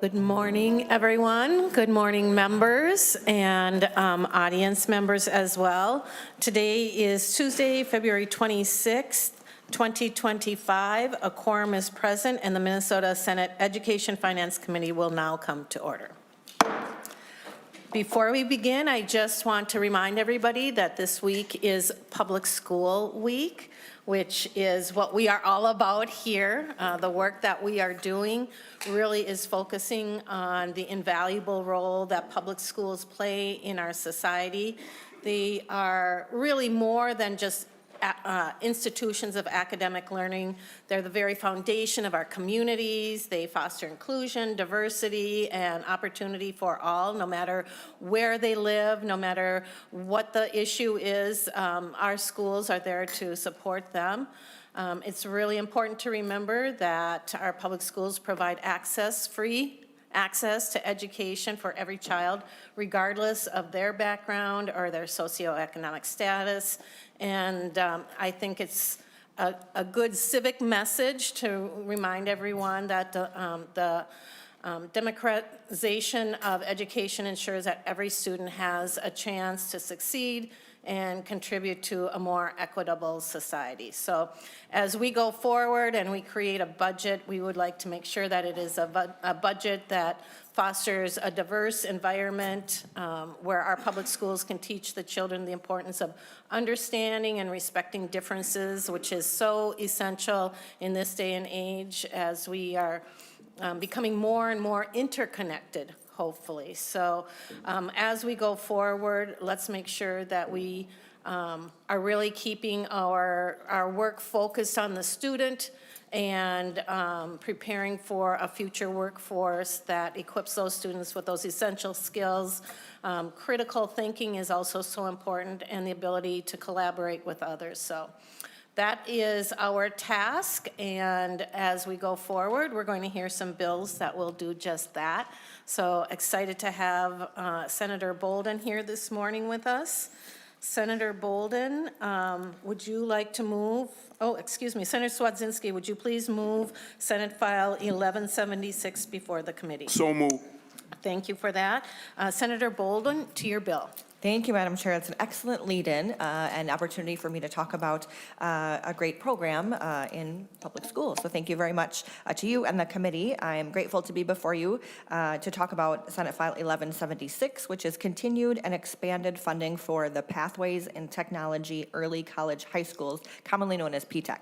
Good morning, everyone. Good morning, members and audience members as well. Today is Tuesday, February 26th, 2025. A quorum is present, and the Minnesota Senate Education Finance Committee will now come to order. Before we begin, I just want to remind everybody that this week is Public School Week, which is what we are all about here. The work that we are doing really is focusing on the invaluable role that public schools play in our society. They are really more than just institutions of academic learning. They're the very foundation of our communities. They foster inclusion, diversity, and opportunity for all, no matter where they live, no matter what the issue is. Our schools are there to support them. It's really important to remember that our public schools provide free access to education for every child, regardless of their background or their socioeconomic status. And I think it's a good civic message to remind everyone that the democratization of education ensures that every student has a chance to succeed and contribute to a more equitable society. So as we go forward and we create a budget, we would like to make sure that it is a budget that fosters a diverse environment where our public schools can teach the children the importance of understanding and respecting differences, which is so essential in this day and age as we are becoming more and more interconnected, hopefully. So as we go forward, let's make sure that we are really keeping our work focused on the student and preparing for a future workforce that equips those students with those essential skills. Critical thinking is also so important, and the ability to collaborate with others. So that is our task, and as we go forward, we're going to hear some bills that will do just that. So excited to have Senator Boldon here this morning with us. Senator Boldon, would you like to move? Oh, excuse me, Senator Swedzinski, would you please move Senate File 1176 before the committee? So moved. Thank you for that. Senator Boldon, to your bill. Thank you, Madam Chair. It's an excellent lead-in, an opportunity for me to talk about a great program in public schools. So thank you very much to you and the committee. I am grateful to be before you to talk about Senate File 1176, which is continued and expanded funding for the Pathways in Technology Early College High Schools, commonly known as PTEC.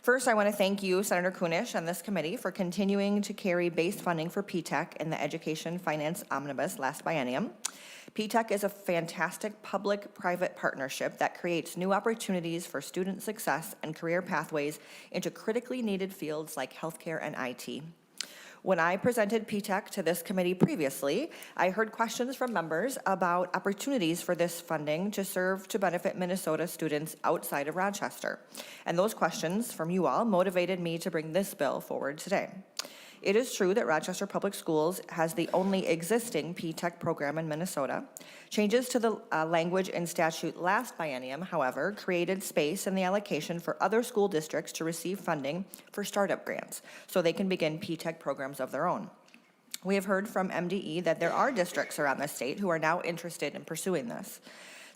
First, I want to thank you, Senator Kunish, and this committee for continuing to carry base funding for PTEC in the Education Finance Omnibus last biennium. PTEC is a fantastic public-private partnership that creates new opportunities for student success and career pathways into critically needed fields like healthcare and IT. When I presented PTEC to this committee previously, I heard questions from members about opportunities for this funding to serve to benefit Minnesota students outside of Rochester. And those questions from you all motivated me to bring this bill forward today. It is true that Rochester Public Schools has the only existing PTEC program in Minnesota. Changes to the language in statute last biennium, however, created space in the allocation for other school districts to receive funding for startup grants so they can begin PTEC programs of their own. We have heard from MDE that there are districts around the state who are now interested in pursuing this.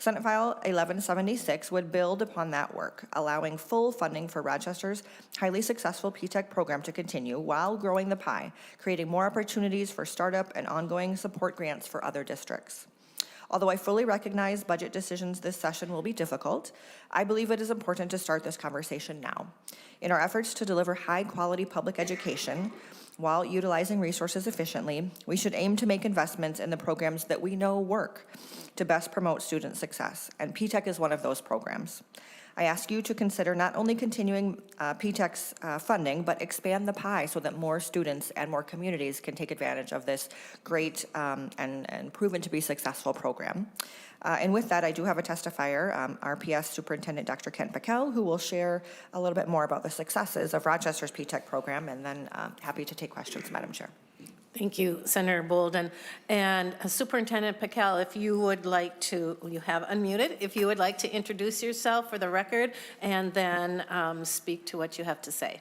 Senate File 1176 would build upon that work, allowing full funding for Rochester's highly successful PTEC program to continue while growing the pie, creating more opportunities for startup and ongoing support grants for other districts. Although I fully recognize budget decisions this session will be difficult, I believe it is important to start this conversation now. In our efforts to deliver high-quality public education, while utilizing resources efficiently, we should aim to make investments in the programs that we know work to best promote student success, and PTEC is one of those programs. I ask you to consider not only continuing PTEC's funding, but expand the pie so that more students and more communities can take advantage of this great and proven to be successful program. And with that, I do have a testifier, RPS Superintendent Dr. Kent Packel, who will share a little bit more about the successes of Rochester's PTEC program, and then happy to take questions, Madam Chair. Thank you, Senator Boldon. And Superintendent Packel, if you would like to, you have unmuted, if you would like to introduce yourself for the record and then speak to what you have to say.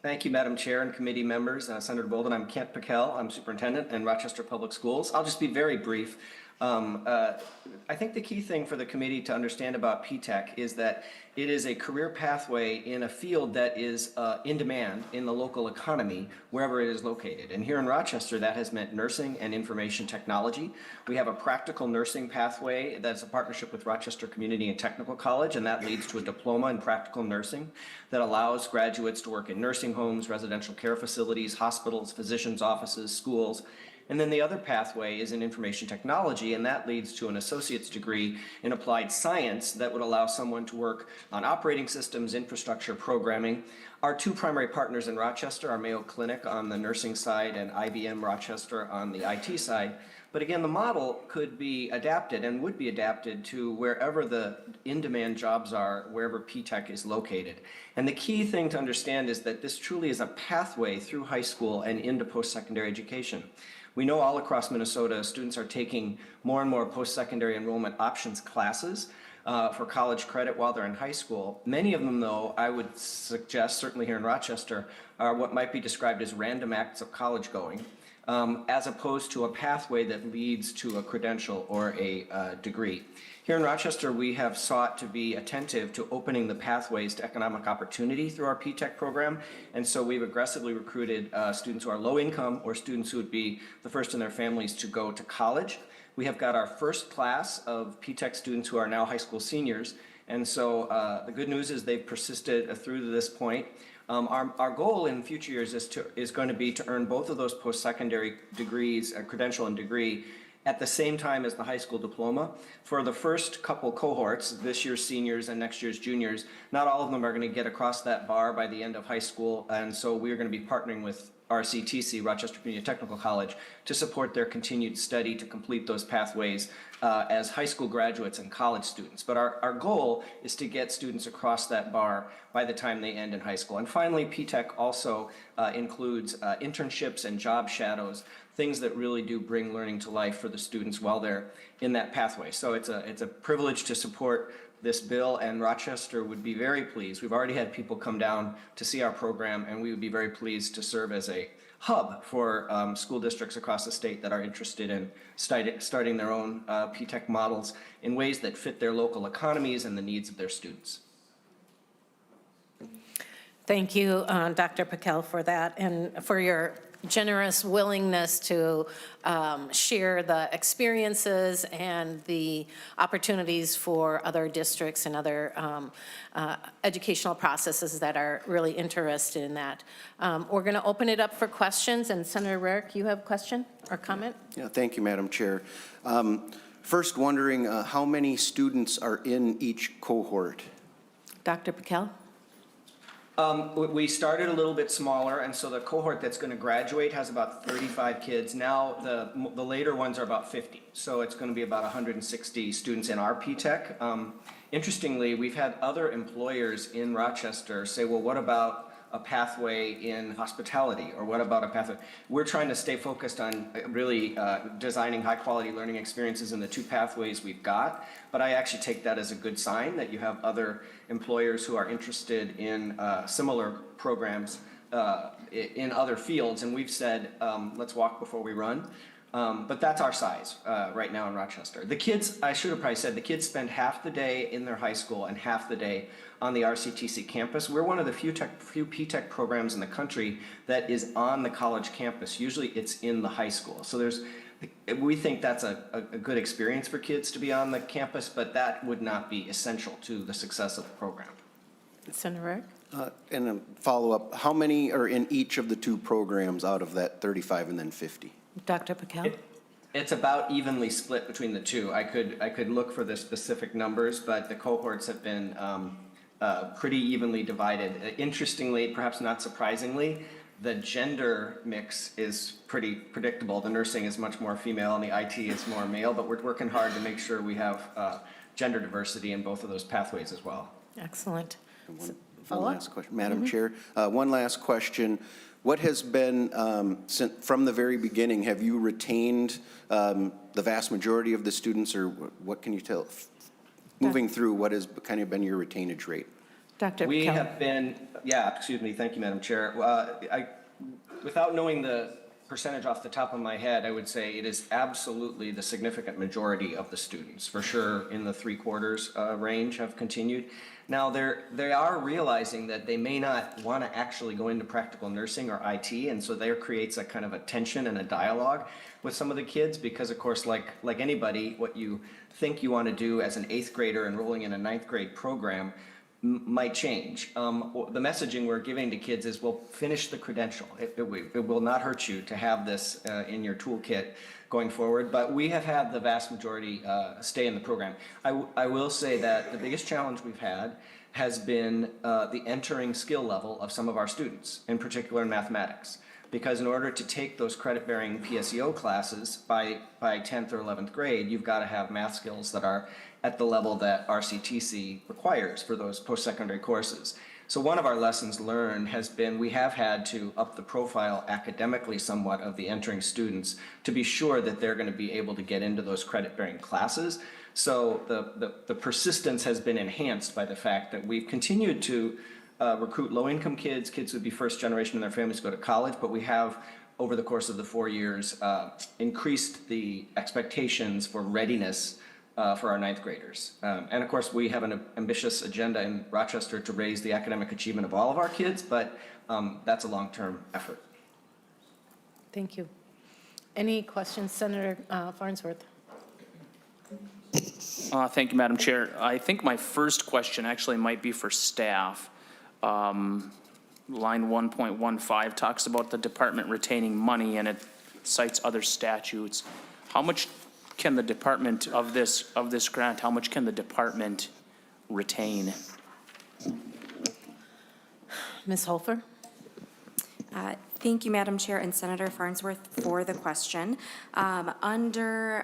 Thank you, Madam Chair and committee members. Senator Boldon, I'm Kent Piquel. I'm superintendent in Rochester Public Schools. I'll just be very brief. I think the key thing for the committee to understand about P-TECH is that it is a career pathway in a field that is in demand in the local economy wherever it is located. And here in Rochester, that has meant nursing and information technology. We have a practical nursing pathway that's a partnership with Rochester Community and Technical College, and that leads to a diploma in practical nursing that allows graduates to work in nursing homes, residential care facilities, hospitals, physicians' offices, schools. And then the other pathway is in information technology, and that leads to an associate's degree in applied science that would allow someone to work on operating systems, infrastructure, programming. Our two primary partners in Rochester are Mayo Clinic on the nursing side and IBM Rochester on the IT side. But again, the model could be adapted and would be adapted to wherever the in-demand jobs are, wherever P-TECH is located. And the key thing to understand is that this truly is a pathway through high school and into post-secondary education. We know all across Minnesota, students are taking more and more post-secondary enrollment options classes for college credit while they're in high school. Many of them, though, I would suggest, certainly here in Rochester, are what might be described as random acts of college going, as opposed to a pathway that leads to a credential or a degree. Here in Rochester, we have sought to be attentive to opening the pathways to economic opportunity through our P-TECH program, and so we've aggressively recruited students who are low income or students who would be the first in their families to go to college. We have got our first class of P-TECH students who are now high school seniors, and so the good news is they've persisted through to this point. Our goal in future years is going to be to earn both of those post-secondary degrees, a credential and degree, at the same time as the high school diploma. For the first couple cohorts, this year's seniors and next year's juniors, not all of them are going to get across that bar by the end of high school, and so we're going to be partnering with RCTC, Rochester Community Technical College, to support their continued study to complete those pathways as high school graduates and college students. But our goal is to get students across that bar by the time they end in high school. And finally, P-TECH also includes internships and job shadows, things that really do bring learning to life for the students while they're in that pathway. So it's a privilege to support this bill, and Rochester would be very pleased. We've already had people come down to see our program, and we would be very pleased to serve as a hub for school districts across the state that are interested in starting their own P-TECH models in ways that fit their local economies and the needs of their students. Thank you, Dr. Piquel, for that and for your generous willingness to share the experiences and the opportunities for other districts and other educational processes that are really interested in that. We're going to open it up for questions, and Senator Rarick, you have a question or comment? Yeah, thank you, Madam Chair. First, wondering how many students are in each cohort? Dr. Piquel? We started a little bit smaller, and so the cohort that's going to graduate has about 35 kids. Now the later ones are about 50, so it's going to be about 160 students in our P-TECH. Interestingly, we've had other employers in Rochester say, well, what about a pathway in hospitality, or what about a pathway? We're trying to stay focused on really designing high-quality learning experiences in the two pathways we've got, but I actually take that as a good sign that you have other employers who are interested in similar programs in other fields, and we've said, let's walk before we run. But that's our size right now in Rochester. The kids, I should have probably said, the kids spend half the day in their high school and half the day on the RCTC campus. We're one of the few P-TECH programs in the country that is on the college campus. Usually it's in the high school. So we think that's a good experience for kids to be on the campus, but that would not be essential to the success of the program. Senator Rarick? And a follow-up, how many are in each of the two programs out of that 35 and then 50? Dr. Piquel? It's about evenly split between the two. I could look for the specific numbers, but the cohorts have been pretty evenly divided. Interestingly, perhaps not surprisingly, the gender mix is pretty predictable. The nursing is much more female and the IT is more male, but we're working hard to make sure we have gender diversity in both of those pathways as well. Excellent. One last question, Madam Chair. One last question. What has been, from the very beginning, have you retained the vast majority of the students, or what can you tell? Moving through, what has kind of been your retainage rate? Dr. We Piquel? have been Yeah, excuse me. Thank you, Madam Chair. Without knowing the percentage off the top of my head, I would say it is absolutely the significant majority of the students, for sure in the 3/4 range, have continued. Now, they are realizing that they may not want to actually go into practical nursing or IT, and so there creates a kind of a tension and a dialogue with some of the kids because, of course, like anybody, what you think you want to do as an 8th grader enrolling in a 9th grade program might change. The messaging we're giving to kids is, well, finish the credential. It will not hurt you to have this in your toolkit going forward, but we have had the vast majority stay in the program. I will say that the biggest challenge we've had has been the entering skill level of some of our students, in particular in mathematics. Because in order to take those credit-bearing PSEO classes by 10th or 11th grade, you've got to have math skills that are at the level that RCTC requires for those post-secondary courses. So one of our lessons learned has been we have had to up the profile academically somewhat of the entering students to be sure that they're going to be able to get into those credit-bearing classes. So the persistence has been enhanced by the fact that we've continued to recruit low-income kids who would be first generation in their families to go to college, but we have, over the course of the 4 years, increased the expectations for readiness for our 9th graders. And of course, we have an ambitious agenda in Rochester to raise the academic achievement of all of our kids, but that's a long-term effort. Thank you. Any questions, Senator Farnsworth? Thank you, Madam Chair. I think my first question actually might be for staff. Line 1.15 talks about the department retaining money, and it cites other statutes. How much can the department of this grant, how much can the department retain? Ms. Hofer? Thank you, Madam Chair and Senator Farnsworth, for the question. Under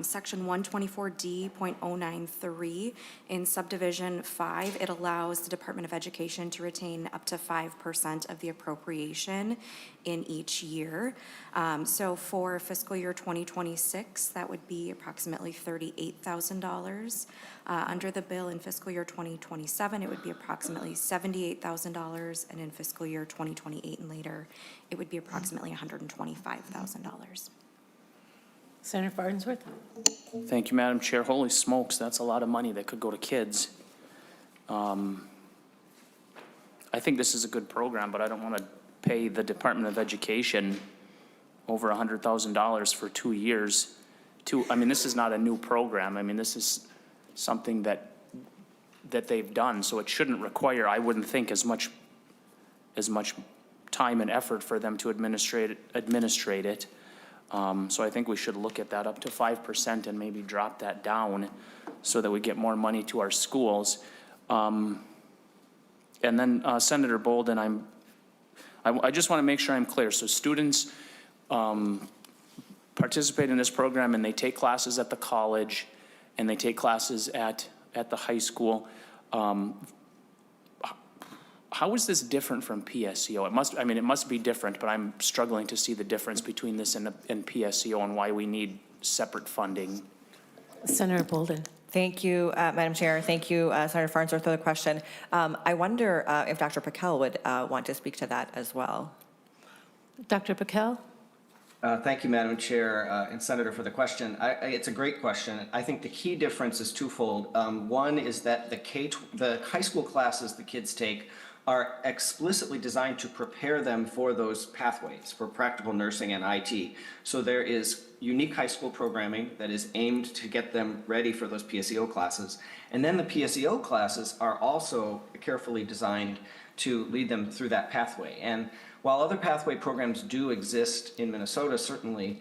Section 124D.093 in Subdivision 5, it allows the Department of Education to retain up to 5% of the appropriation in each year. So for fiscal year 2026, that would be approximately $38,000. Under the bill in fiscal year 2027, it would be approximately $78,000, and in fiscal year 2028 and later, it would be approximately $125,000. Senator Farnsworth? Thank you, Madam Chair. Holy smokes, that's a lot of money that could go to kids. I think this is a good program, but I don't want to pay the Department of Education over $100,000 for 2 years. I mean, this is not a new program. I mean, this is something that they've done, so it shouldn't require, I wouldn't think, as much time and effort for them to administrate it. So I think we should look at that up to 5% and maybe drop that down so that we get more money to our schools. And then Senator Boldon, I just want to make sure I'm clear. So students participate in this program and they take classes at the college and they take classes at the high school. How is this different from PSEO? It must be different, but I'm struggling to see the difference between this and PSEO and why we need separate funding. Senator Boldon? Thank you, Madam Chair. Thank you, Senator Farnsworth, for the question. I wonder if Dr. Pakel would want to speak to that as well. Dr. Pakel? Thank you, Madam Chair and Senator, for the question. It's a great question. I think the key difference is twofold. One is that the high school classes the kids take are explicitly designed to prepare them for those pathways, for practical nursing and IT. So there is unique high school programming that is aimed to get them ready for those PSEO classes. And then the PSEO classes are also carefully designed to lead them through that pathway. And while other pathway programs do exist in Minnesota, certainly,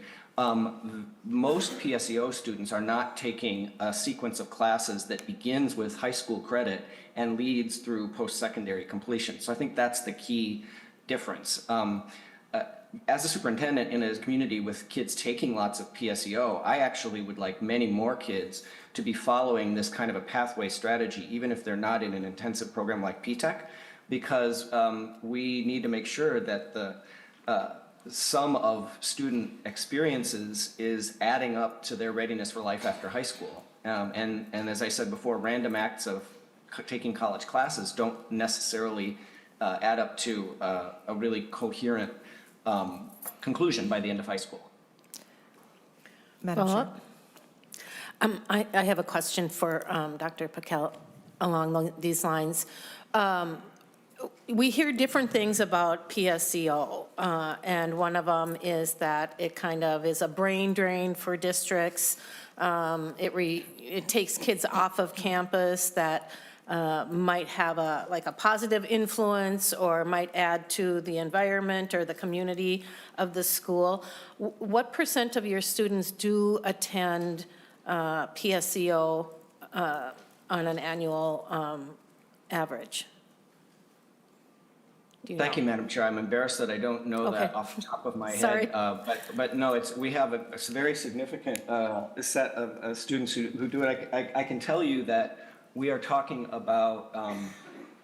most PSEO students are not taking a sequence of classes that begins with high school credit and leads through post-secondary completion. So I think that's the key difference. As a superintendent in a community with kids taking lots of PSEO, I actually would like many more kids to be following this kind of a pathway strategy, even if they're not in an intensive program like PTEC, because we need to make sure that the sum of student experiences is adding up to their readiness for life after high school. And as I said before, random acts of taking college classes don't necessarily add up to a really coherent conclusion by the end of high school. Madam Chair. I have a question for Dr. Pakel along these lines. We hear different things about PSEO, and one of them is that it kind of is a brain drain for districts. It takes kids off of campus that might have a positive influence or might add to the environment or the community of the school. What % of your students do attend PSEO on an annual average? Thank you, Madam Chair. I'm embarrassed that I don't know that Okay. off the top of my head. Sorry. But no, we have a very significant set of students who do it. I can tell you that we are talking about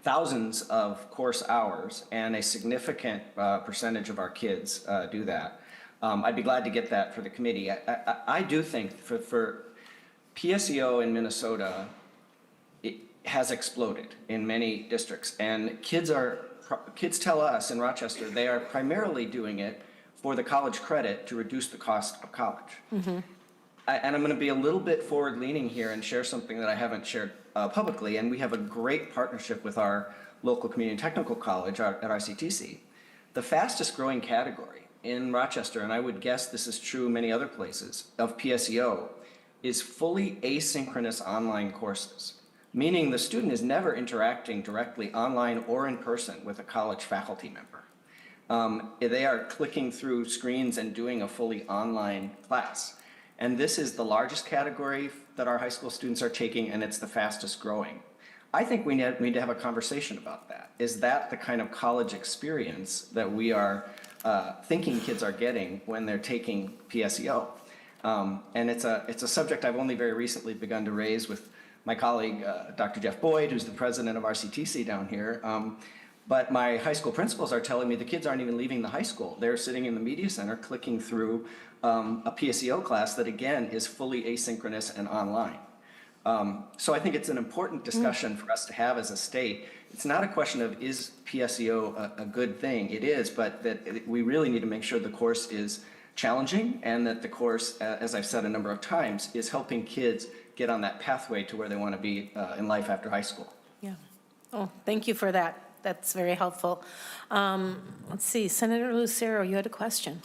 thousands of course hours, and a significant percentage of our kids do that. I'd be glad to get that for the committee. I do think for PSEO in Minnesota, it has exploded in many districts, and kids tell us in Rochester they are primarily doing it for the college credit to reduce the cost of college. And I'm going to be a little bit forward-leaning here and share something that I haven't shared publicly, and we have a great partnership with our local community and technical college at RCTC. The fastest growing category in Rochester, and I would guess this is true many other places, of PSEO, is fully asynchronous online courses, meaning the student is never interacting directly online or in person with a college faculty member. They are clicking through screens and doing a fully online class. And this is the largest category that our high school students are taking, and it's the fastest growing. I think we need to have a conversation about that. Is that the kind of college experience that we are thinking kids are getting when they're taking PSEO? And it's a subject I've only very recently begun to raise with my colleague, Dr. Jeff Boyd, who's the president of RCTC down here. But my high school principals are telling me the kids aren't even leaving the high school. They're sitting in the media center clicking through a PSEO class that, again, is fully asynchronous and online. So I think it's an important discussion for us to have as a state. It's not a question of is PSEO a good thing? It is, but that we really need to make sure the course is challenging and that the course, as I've said a number of times, is helping kids get on that pathway to where they want to be in life after high school. Yeah. Oh, thank you for that. That's very helpful. Let's see, Senator Lucero, you had a question.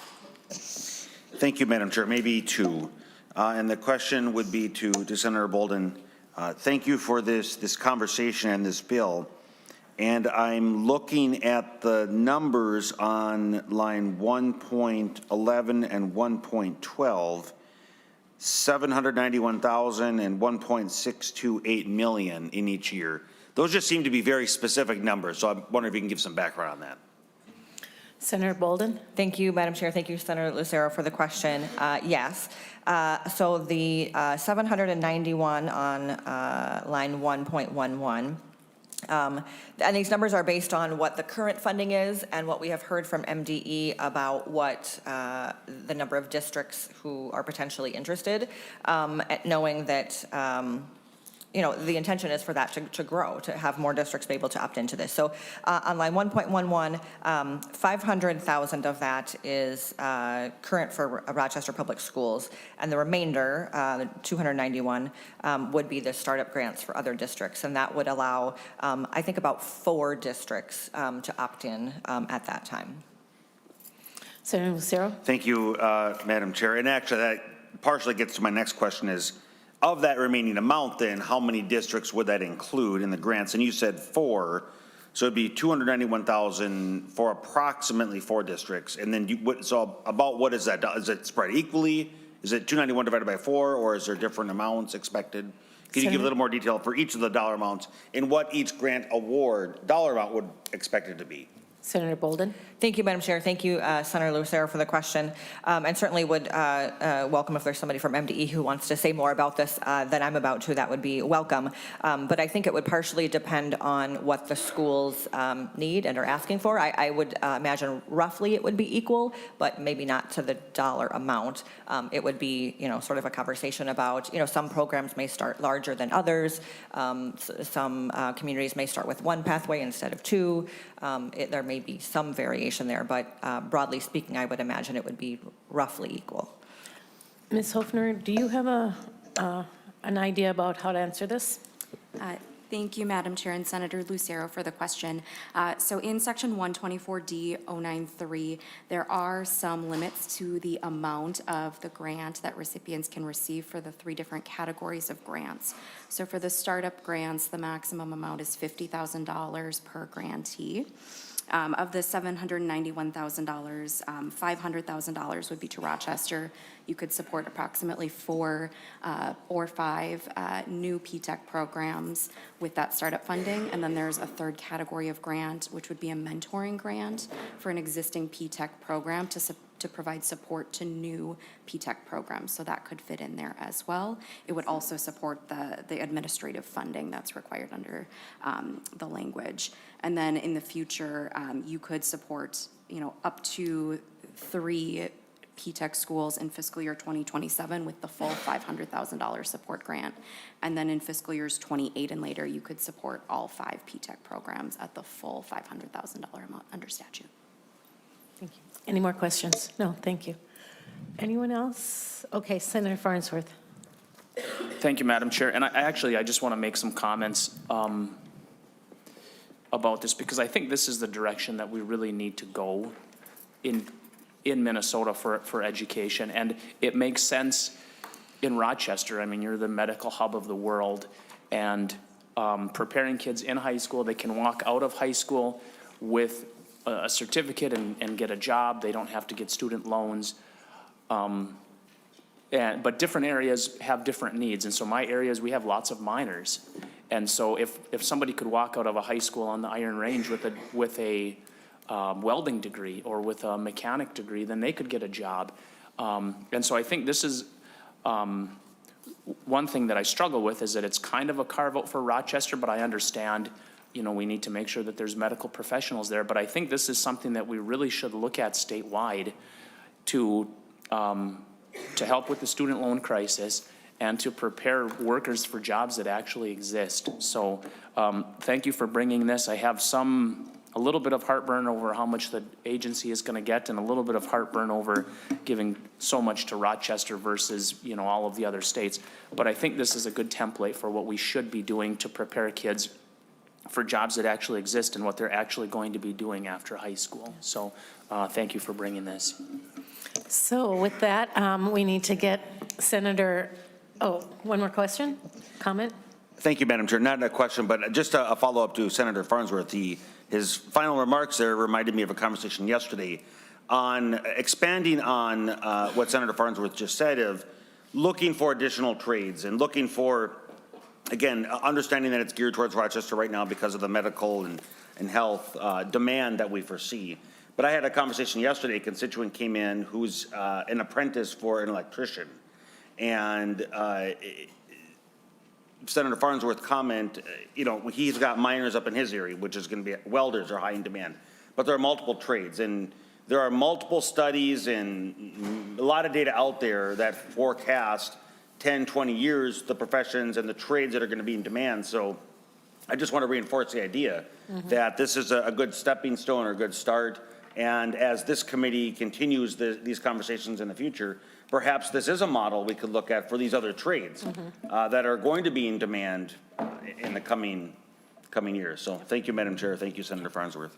Thank you, Madam Chair. Maybe two. And the question would be to Senator Boldon. Thank you for this conversation and this bill. And I'm looking at the numbers on line 1.11 and 1.12, 791,000 and 1.628 million in each year. Those just seem to be very specific numbers, so I'm wondering if you can give some background on that. Senator Boldon? Thank you, Madam Chair. Thank you, Senator Lucero, for the question. Yes. So the 791 on line 1.11, and these numbers are based on what the current funding is and what we have heard from MDE about what the number of districts who are potentially interested, at knowing that the intention is for that to grow, to have more districts be able to opt into this. So on line 1.11, 500,000 of that is current for Rochester Public Schools, and the remainder, 291, would be the startup grants for other districts, and that would allow, I think, about 4 districts to opt in at that time. Senator Lucero? Thank you, Madam Chair. And actually, that partially gets to my next question is, of that remaining amount then, how many districts would that include in the grants? And you said 4, so it'd be 291,000 for approximately 4 districts. And then so about what is that? Is it spread equally? Is it 291 divided by 4, or is there different amounts expected? Can you give a little more detail for each of the dollar amounts and what each grant award dollar amount would expect it to be? Senator Boldon? Thank you, Madam Chair. Thank you, Senator Lucero, for the question. And certainly would welcome if there's somebody from MDE who wants to say more about this than I'm about to. That would be welcome. But I think it would partially depend on what the schools need and are asking for. I would imagine roughly it would be equal, but maybe not to the dollar amount. It would be, sort of a conversation about, some programs may start larger than others. Some communities may start with one pathway instead of two. There may be some variation there, but broadly speaking, I would imagine it would be roughly equal. Ms. Hofner, do you have an idea about how to answer this? Thank you, Madam Chair and Senator Lucero, for the question. So in Section 124D-093, there are some limits to the amount of the grant that recipients can receive for the 3 different categories of grants. So for the startup grants, the maximum amount is $50,000 per grantee. Of the $791,000, $500,000 would be to Rochester. You could support approximately 4 or 5 new PTech programs with that startup funding. And then there's a third category of grant, which would be a mentoring grant for an existing PTech program to provide support to new PTech programs. So that could fit in there as well. It would also support the administrative funding that's required under the language. And then in the future, you could support, up to 3 PTech schools in fiscal year 2027 with the full $500,000 support grant. And then in fiscal years 28 and later, you could support all 5 PTech programs at the full $500,000 amount under statute. Thank you. Any more questions? No, thank you. Anyone else? Okay, Senator Farnsworth. Thank you, Madam Chair. And I just want to make some comments about this, because I think this is the direction that we really need to go in Minnesota for education. And it makes sense in Rochester. I mean, you're the medical hub of the world, and preparing kids in high school, they can walk out of high school with a certificate and get a job. They don't have to get student loans. But different areas have different needs. And so my areas, we have lots of minors. And so if somebody could walk out of a high school on the Iron Range with a welding degree or with a mechanic degree, then they could get a job. And so I think this is one thing that I struggle with, is that it's kind of a carve out for Rochester, but I understand, we need to make sure that there's medical professionals there. But I think this is something that we really should look at statewide to help with the student loan crisis and to prepare workers for jobs that actually exist. So thank you for bringing this. I have a little bit of heartburn over how much the agency is going to get, and a little bit of heartburn over giving so much to Rochester versus, all of the other states. But I think this is a good template for what we should be doing to prepare kids for jobs that actually exist and what they're actually going to be doing after high school. So thank you for bringing this. So with that, we need to get Senator, one more question, comment? Thank you, Madam Chair. Not a question, but just a follow-up to Senator Farnsworth. His final remarks there reminded me of a conversation yesterday on expanding on what Senator Farnsworth just said, of looking for additional trades and looking for, again, understanding that it's geared towards Rochester right now because of the medical and health demand that we foresee. But I had a conversation yesterday. A constituent came in who's an apprentice for an electrician. And Senator Farnsworth comment, he's got miners up in his area, which is going to be welders are high in demand. But there are multiple trades, and there are multiple studies and a lot of data out there that forecast 10, 20 years, the professions and the trades that are going to be in demand. So I just want to reinforce the idea that this is a good stepping stone or a good start. And as this committee continues these conversations in the future, perhaps this is a model we could look at for these other trades that are going to be in demand in the coming years. So thank you, Madam Chair. Thank you, Senator Farnsworth.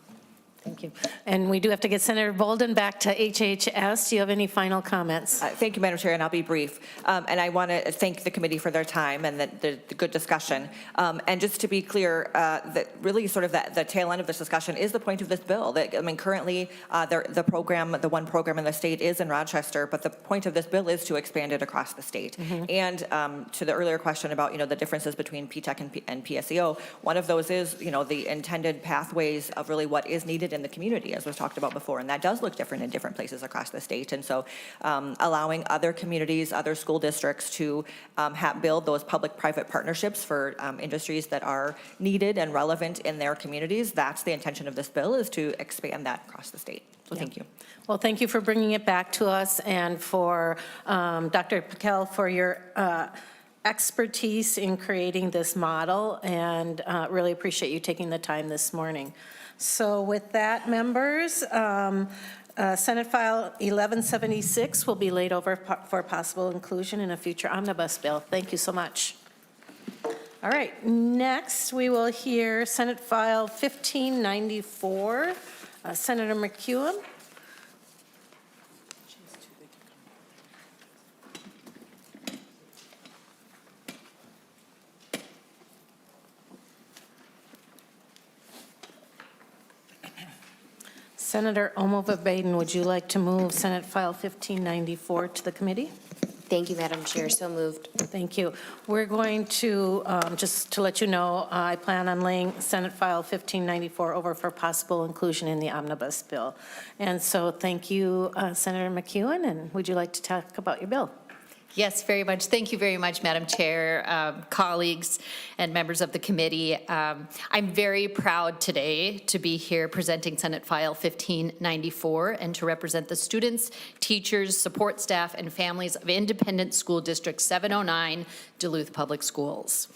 Thank you. And we do have to get Senator Boldon back to HHS. Do you have any final comments? Thank you, Madam Chair, and I'll be brief. And I want to thank the committee for their time and the good discussion. And just to be clear, that really sort of the tail end of this discussion is the point of this bill. Currently, the one program in the state is in Rochester, but the point of this bill is to expand it across the state. And to the earlier question about, the differences between PTech and PSEO, one of those is, the intended pathways of really what is needed in the community, as was talked about before, and that does look different in different places across the state. And so allowing other communities, other school districts to build those public-private partnerships for industries that are needed and relevant in their communities, that's the intention of this bill, is to expand that across the state. So thank you. Well, thank you for bringing it back to us, and for Dr. Pakel for your expertise in creating this model, and really appreciate you taking the time this morning. So with that, members, Senate File 1176 will be laid over for possible inclusion in a future omnibus bill. Thank you so much. All right, next we will hear Senate File 1594, Senator McEwen. Senator Omova-Baden, would you like to move Senate File 1594 to the committee? Thank you, Madam Chair. So moved. Thank you. We're going to, just to let you know, I plan on laying Senate File 1594 over for possible inclusion in the omnibus bill. And so thank you, Senator McEwen, and would you like to talk about your bill? Yes, very much. Thank you very much, Madam Chair, colleagues, and members of the committee. I'm very proud today to be here presenting Senate File 1594 and to represent the students, teachers, support staff, and families of Independent School District 709, Duluth Public Schools.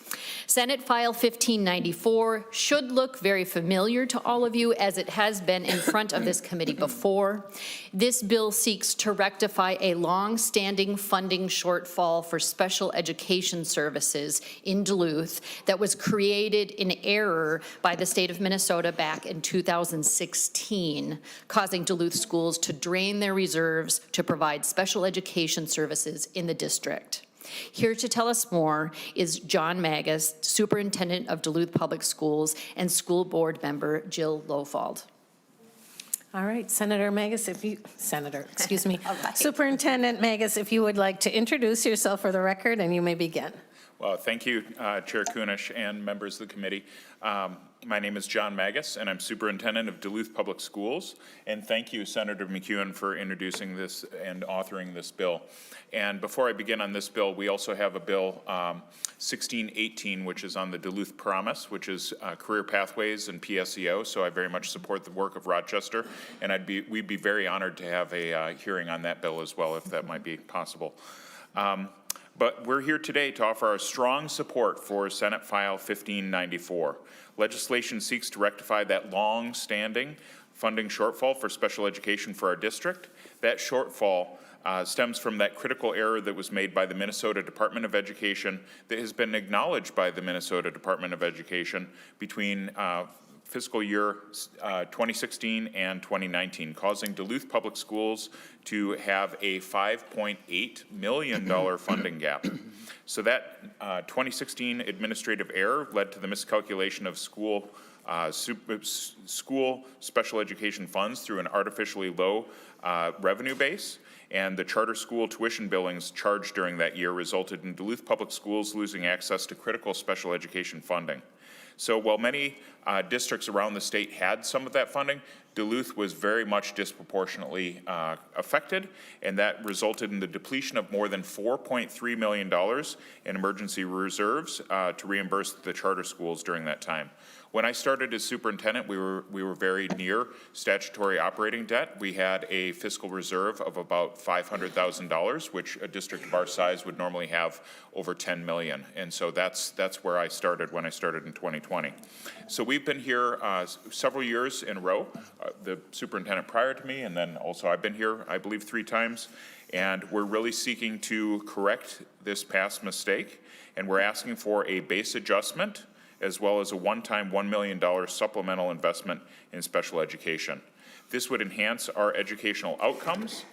Senate File 1594 should look very familiar to all of you, as it has been in front of this committee before. This bill seeks to rectify a long-standing funding shortfall for special education services in Duluth that was created in error by the state of Minnesota back in 2016, causing Duluth schools to drain their reserves to provide special education services in the district. Here to tell us more is John Magus, Superintendent of Duluth Public Schools, and School Board Member Jill Lofald. All right, Senator Magus, Superintendent Magus, if you would like to introduce yourself for the record, and you may begin. Well, thank you, Chair Kunish and members of the committee. My name is John Magus, and I'm Superintendent of Duluth Public Schools. And thank you, Senator McEwen, for introducing this and authoring this bill. And before I begin on this bill, we also have a bill 1618, which is on the Duluth Promise, which is career pathways and PSEO. So I very much support the work of Rochester, and we'd be very honored to have a hearing on that bill as well, if that might be possible. But we're here today to offer our strong support for Senate File 1594. Legislation seeks to rectify that long-standing funding shortfall for special education for our district. That shortfall stems from that critical error that was made by the Minnesota Department of Education that has been acknowledged by the Minnesota Department of Education between fiscal year 2016 and 2019, causing Duluth Public Schools to have a $5.8 million funding gap. So that 2016 administrative error led to the miscalculation of school special education funds through an artificially low revenue base, and the charter school tuition billings charged during that year resulted in Duluth Public Schools losing access to critical special education funding. So while many districts around the state had some of that funding, Duluth was very much disproportionately affected, and that resulted in the depletion of more than $4.3 million in emergency reserves to reimburse the charter schools during that time. When I started as superintendent, we were very near statutory operating debt. We had a fiscal reserve of about $500,000, which a district of our size would normally have over $10 million. And so that's where I started when I started in 2020. So we've been here several years in a row, the superintendent prior to me, and then also I've been here, I believe, 3 times. And we're really seeking to correct this past mistake. And we're asking for a base adjustment as well as a one-time $1 million supplemental investment in special education. This would enhance our educational outcomes,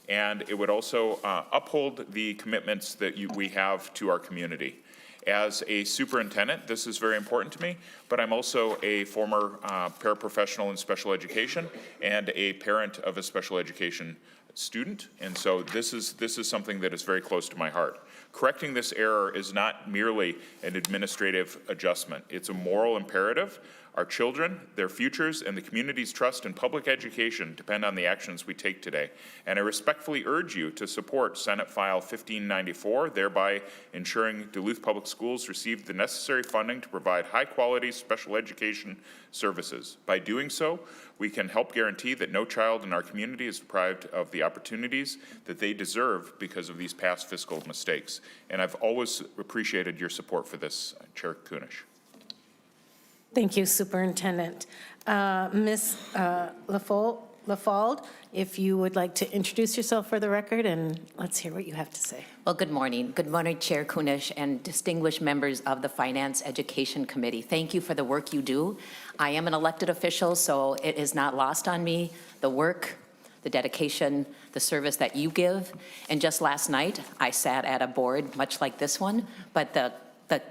and it would also uphold the commitments that we have to our community. As a superintendent, this is very important to me, but I'm also a former paraprofessional in special education and a parent of a special education student, and so this is something that is very close to my heart. Correcting this error is not merely an administrative adjustment. It's a moral imperative. Our children, their futures, and the community's trust in public education depend on the actions we take today. And I respectfully urge you to support Senate File 1594, thereby ensuring Duluth Public Schools receive the necessary funding to provide high-quality special education services. By doing so, we can help guarantee that no child in our community is deprived of the opportunities that they deserve because of these past fiscal mistakes. And I've always appreciated your support for this, Chair Kunish. Thank you, Superintendent. Ms. Lafald, if you would like to introduce yourself for the record, and let's hear what you have to say. Well, good morning. Good morning, Chair Kunish and distinguished members of the Finance Education Committee. Thank you for the work you do. I am an elected official, so it is not lost on me, the work, the dedication, the service that you give. And just last night, I sat at a board much like this one, but the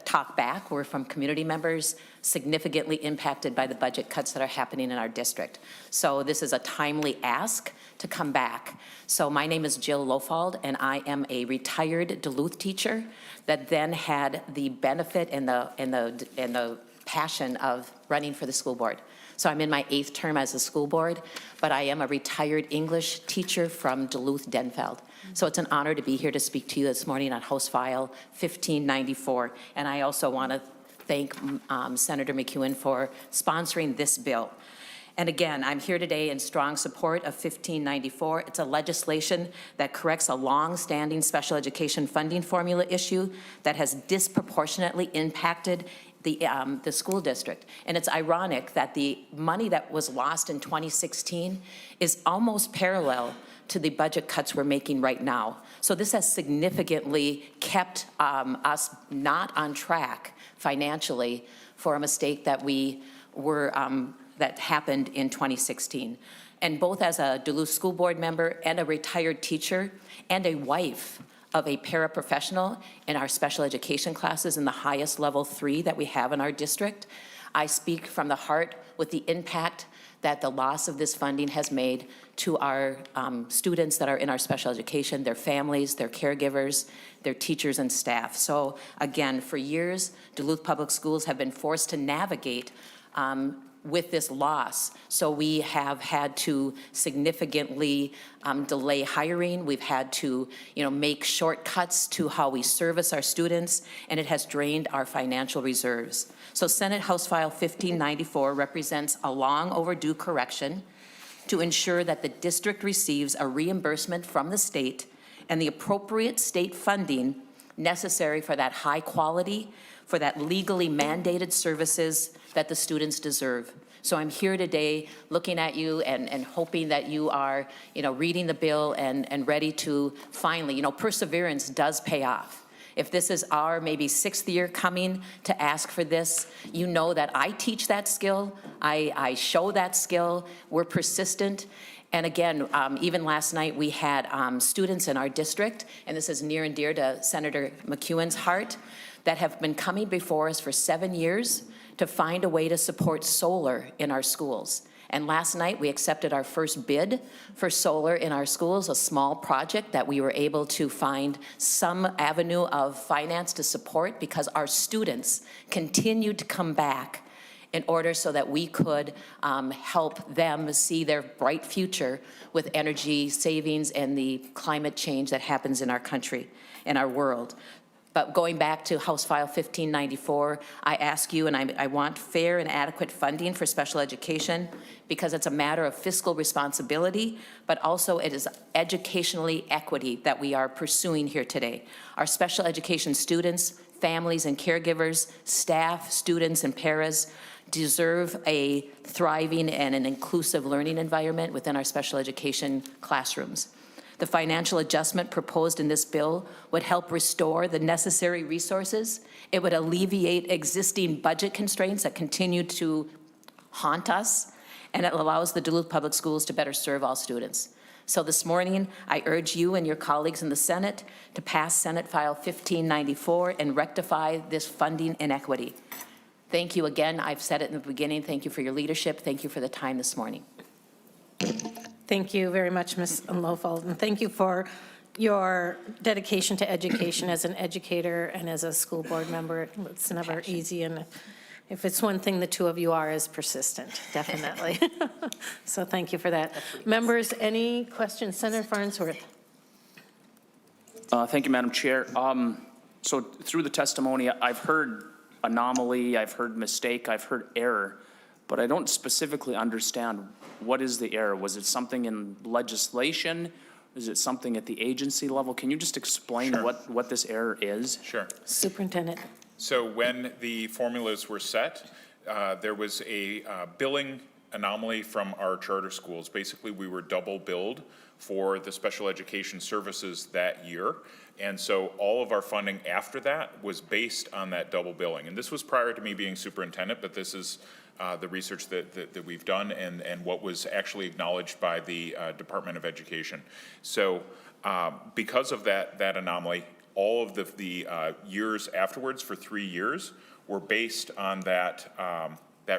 talk back were from community members significantly impacted by the budget cuts that are happening in our district. So this is a timely ask to come back. So my name is Jill Lofald, and I am a retired Duluth teacher that then had the benefit and the passion of running for the school board. So I'm in my 8th term as a school board, but I am a retired English teacher from Duluth-Denfeld. So it's an honor to be here to speak to you this morning on House File 1594. And I also want to thank Senator McEwen for sponsoring this bill. And again, I'm here today in strong support of 1594. It's a legislation that corrects a long-standing special education funding formula issue that has disproportionately impacted the school district. And it's ironic that the money that was lost in 2016 is almost parallel to the budget cuts we're making right now. So this has significantly kept us not on track financially for a mistake that we were that happened in 2016. And both as a Duluth School Board member and a retired teacher and a wife of a paraprofessional in our special education classes in the highest level 3 that we have in our district, I speak from the heart with the impact that the loss of this funding has made to our students that are in our special education, their families, their caregivers, their teachers and staff. So again, for years, Duluth Public Schools have been forced to navigate with this loss. So we have had to significantly delay hiring. We've had to, make shortcuts to how we service our students, and it has drained our financial reserves. So Senate House File 1594 represents a long overdue correction to ensure that the district receives a reimbursement from the state and the appropriate state funding necessary for that high quality, for that legally mandated services that the students deserve. So I'm here today looking at you and hoping that you are, reading the bill and ready to finally, perseverance does pay off. If this is our maybe 6th year coming to ask for this, you know that I teach that skill, I show that skill, we're persistent. And again, even last night we had students in our district, and this is near and dear to Senator McEwen's heart, that have been coming before us for 7 years to find a way to support solar in our schools. And last night we accepted our first bid for solar in our schools, a small project that we were able to find some avenue of finance to support because our students continued to come back in order so that we could help them see their bright future with energy savings and the climate change that happens in our country, in our world. But going back to House File 1594, I ask you, and I want fair and adequate funding for special education because it's a matter of fiscal responsibility, but also it is educationally equity that we are pursuing here today. Our special education students, families and caregivers, staff, students and paras deserve a thriving and an inclusive learning environment within our special education classrooms. The financial adjustment proposed in this bill would help restore the necessary resources. It would alleviate existing budget constraints that continue to haunt us, and it allows the Duluth Public Schools to better serve all students. So this morning, I urge you and your colleagues in the Senate to pass Senate File 1594 and rectify this funding inequity. Thank you again. I've said it in the beginning. Thank you for your leadership. Thank you for the time this morning. Thank you very much, Ms. Lofald, and thank you for your dedication to education as an educator and as a school board member. It's never easy, and If it's one thing, the two of you are is persistent, definitely. So thank you for that. Members, any questions? Senator Farnsworth. Thank you, Madam Chair. So through the testimony, I've heard anomaly, I've heard mistake, I've heard error, but I don't specifically understand what is the error. Was it something in legislation? Is it something at the agency level? Can you just explain Sure. what this error is? Sure. Superintendent. So when the formulas were set, there was a billing anomaly from our charter schools. Basically, we were double billed for the special education services that year. And so all of our funding after that was based on that double billing. And this was prior to me being superintendent, but this is the research that we've done and what was actually acknowledged by the Department of Education. So because of that anomaly, all of the years afterwards for 3 years were based on that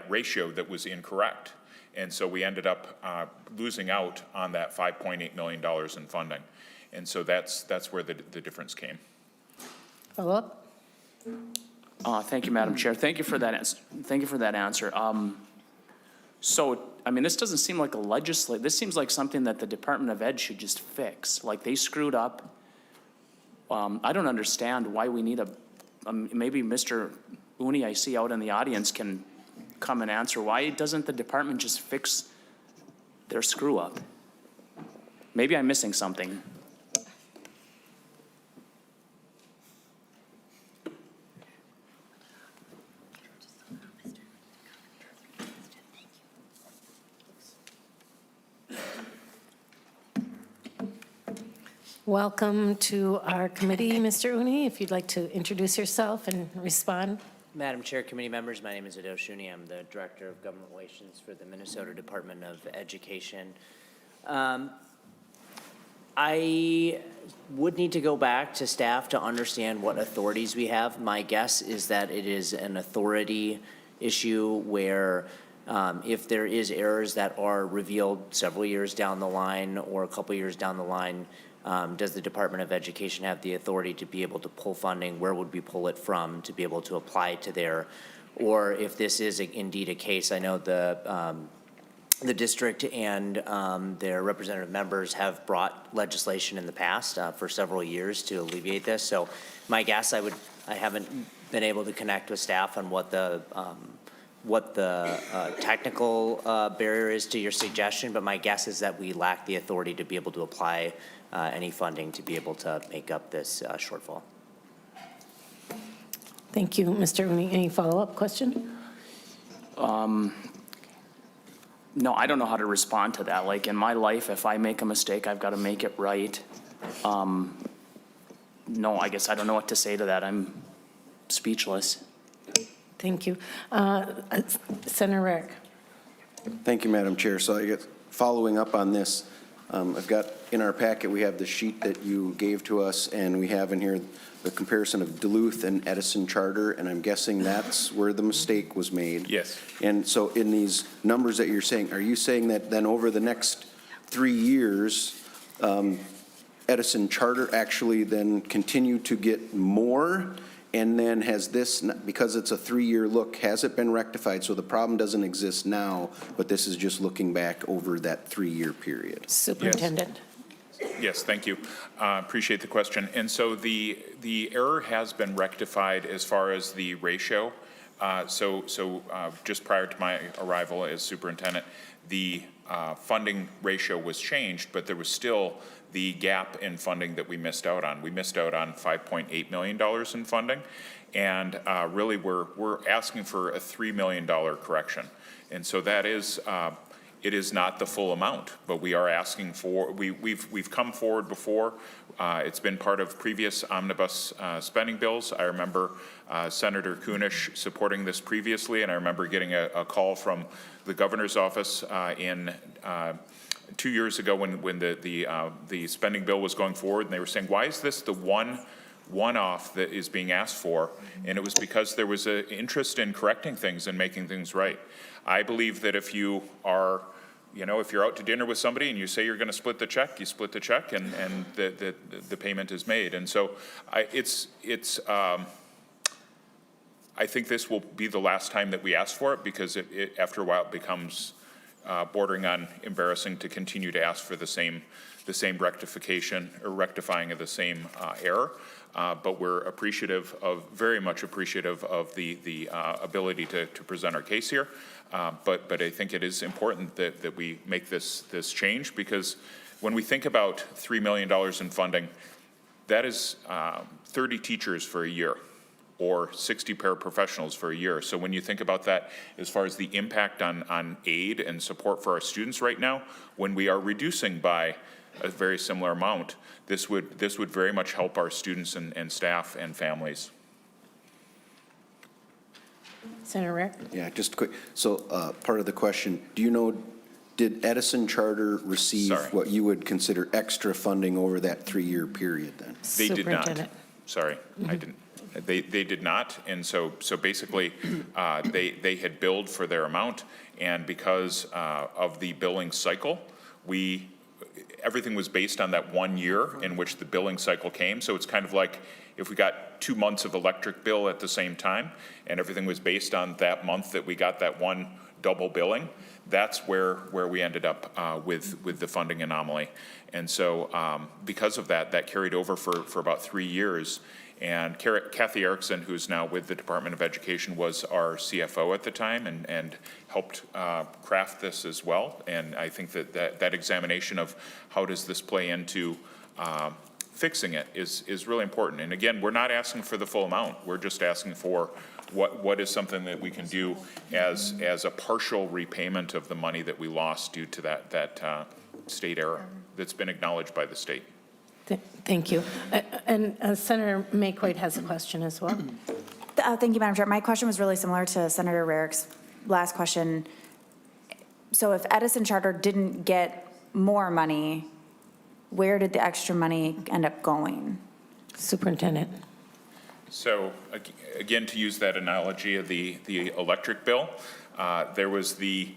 ratio that was incorrect. And so we ended up losing out on that $5.8 million in funding. And so that's where the difference came. Follow up? Thank you, Madam Chair. Thank you for that answer. So, I mean, this doesn't seem like this seems like something that the Department of Ed should just fix. Like, they screwed up. I don't understand why we need maybe Mr. Uni, I see out in the audience, can come and answer. Why doesn't the department just fix their screw up? Maybe I'm missing something. Welcome to our committee, Mr. Uni. If you'd like to introduce yourself and respond. Madam Chair, committee members, my name is Adil Shuni. I'm the Director of Government Relations for the Minnesota Department of Education. I would need to go back to staff to understand what authorities we have. My guess is that it is an authority issue where if there is errors that are revealed several years down the line or a couple years down the line, does the Department of Education have the authority to be able to pull funding? Where would we pull it from to be able to apply to there? Or if this is indeed a case, I know the district and their representative members have brought legislation in the past for several years to alleviate this. So my guess, I haven't been able to connect with staff on what the technical barrier is to your suggestion, but my guess is that we lack the authority to be able to apply any funding to be able to make up this shortfall. Thank you, Mr. Uni. Any follow-up question? No, I don't know how to respond to that. Like, in my life, if I make a mistake, I've got to make it right. No, I guess I don't know what to say to that. I'm speechless. Thank you. Senator Rarick. Thank you, Madam Chair. So I guess following up on this, I've got in our packet, we have the sheet that you gave to us, and we have in here the comparison of Duluth and Edison Charter, and I'm guessing that's where the mistake was made. Yes. And so in these numbers that you're saying, are you saying that then over the next 3 years, Edison Charter actually then continue to get more? And then has this, because it's a 3-year look, has it been rectified? So the problem doesn't exist now, but this is just looking back over that 3-year period. Superintendent. Yes, thank you. Appreciate the question. And so the error has been rectified as far as the ratio. So just prior to my arrival as superintendent, the funding ratio was changed, but there was still the gap in funding that we missed out on. We missed out on $5.8 million in funding, and really we're asking for a $3 million correction. And so that is, it is not the full amount, but we are asking for, we've come forward before. It's been part of previous omnibus spending bills. I remember Senator Kunish supporting this previously, and I remember getting a call from the governor's office in 2 years ago when the spending bill was going forward, and they were saying, why is this the one-off that is being asked for? And it was because there was an interest in correcting things and making things right. I believe that if you are, if you're out to dinner with somebody and you say you're going to split the check, you split the check, and the payment is made. And so I think this will be the last time that we ask for it, because after a while it becomes bordering on embarrassing to continue to ask for the same rectification or rectifying of the same error. But we're very much appreciative of the ability to present our case here. But I think it is important that we make this change, because when we think about $3 million in funding, that is 30 teachers for a year, or 60 paraprofessionals for a year. So when you think about that, as far as the impact on aid and support for our students right now, when we are reducing by a very similar amount, this would very much help our students and staff and families. Senator Rick? Yeah, just quick. So part of the question, do you know, did Edison Charter receive what you would consider extra funding over that 3-year period then? They did not. Superintendent. Sorry, I didn't. They did not, and so basically, they had billed for their amount, and because of the billing cycle, everything was based on that 1 year in which the billing cycle came. So it's kind of like if we got 2 months of electric bill at the same time, and everything was based on that month that we got that one double billing, that's where we ended up with the funding anomaly. And so because of that carried over for about 3 years. And Kathy Erickson, who's now with the Department of Education, was our CFO at the time and helped craft this as well. And I think that examination of how does this play into fixing it is really important. And again, we're not asking for the full amount. We're just asking for what is something that we can do as a partial repayment of the money that we lost due to that state error that's been acknowledged by the state. Thank you. And Senator McEwen has a question as well. Thank you, Madam Chair. My question was really similar to Senator Rarick's last question. So if Edison Charter didn't get more money, where did the extra money end up going? Superintendent. So again, to use that analogy of the electric bill, there was the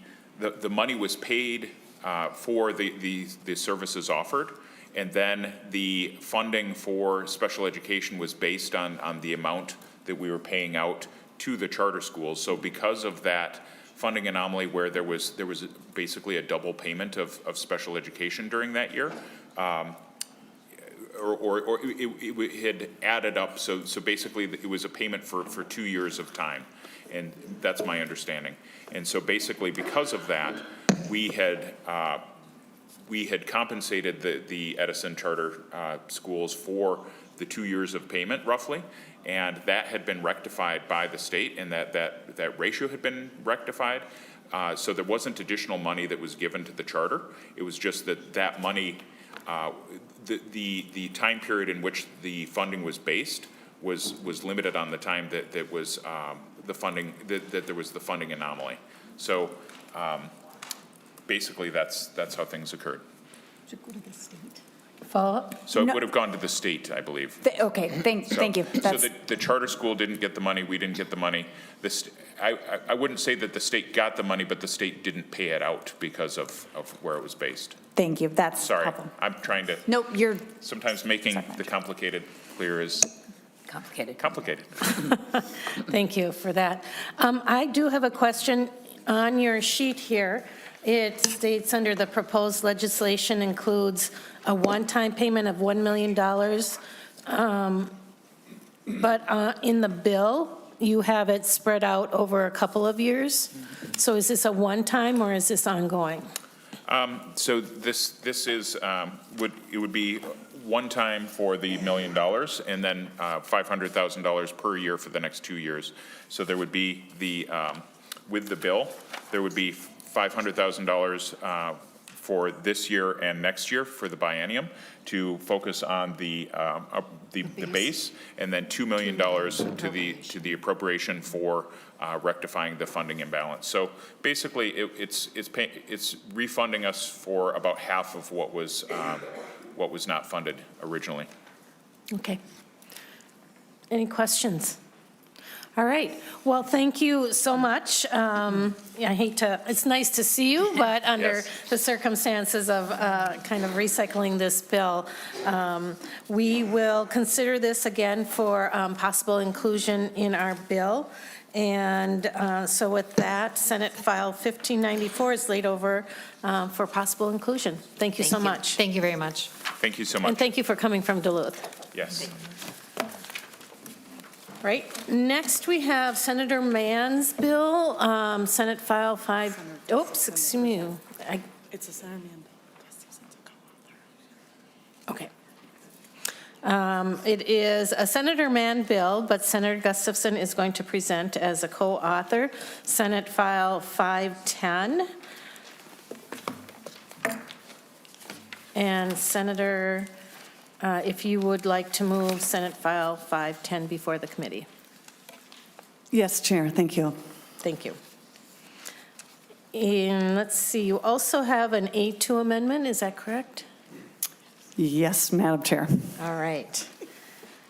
money was paid for the services offered. And then the funding for special education was based on the amount that we were paying out to the charter schools. So because of that funding anomaly where there was basically a double payment of special education during that year, or it had added up. So basically it was a payment for 2 years of time. And that's my understanding. And so basically because of that, we had compensated the Edison charter schools for the 2 years of payment roughly, and that had been rectified by the state, and that ratio had been rectified. So there wasn't additional money that was given to the charter. It was just that money, the time period in which the funding was based was limited on the time that was the funding, that there was the funding anomaly. So basically, that's how things occurred. Follow-up? So it would have gone to the state, I believe. Okay, thank you. So the charter school didn't get the money, we didn't get the money. I wouldn't say that the state got the money, but the state didn't pay it out because of where it was based. Thank you. That's Sorry, helpful. I'm trying to. Nope, you're. Sometimes making the complicated clear is complicated. Thank you for that. I do have a question on your sheet here. It states under the proposed legislation includes a one-time payment of $1 million. But in the bill, you have it spread out over a couple of years. So is this a one-time or is this ongoing? So this is, it would be one time for the $1 million and then $500,000 per year for the next 2 years. So there would be with the bill, there would be $500,000 for this year and next year for the biennium to focus on the base, and then $2 million to the appropriation for rectifying the funding imbalance. So basically, it's refunding us for about half of what was not funded originally. Okay. Any questions? All right. Well, thank you so much. It's nice to see you, but under Yes. the circumstances of kind of recycling this bill, we will consider this again for possible inclusion in our bill. And so with that, Senate File 1594 is laid over for possible inclusion. Thank you so much. Thank you very much. Thank you so And much. thank you for coming from Duluth. Yes. Right, next we have Senator Mann's bill, Senate File 5, excuse me. It's a Senator Mann bill. Okay. It is a Senator Mann bill, but Senator Gustafson is going to present as a co-author, Senate File 510. And Senator, if you would like to move Senate File 510 before the committee. Yes, Chair, thank you. Thank you. And let's see, you also have an A2 amendment, is that correct? Yes, Madam Chair. All right.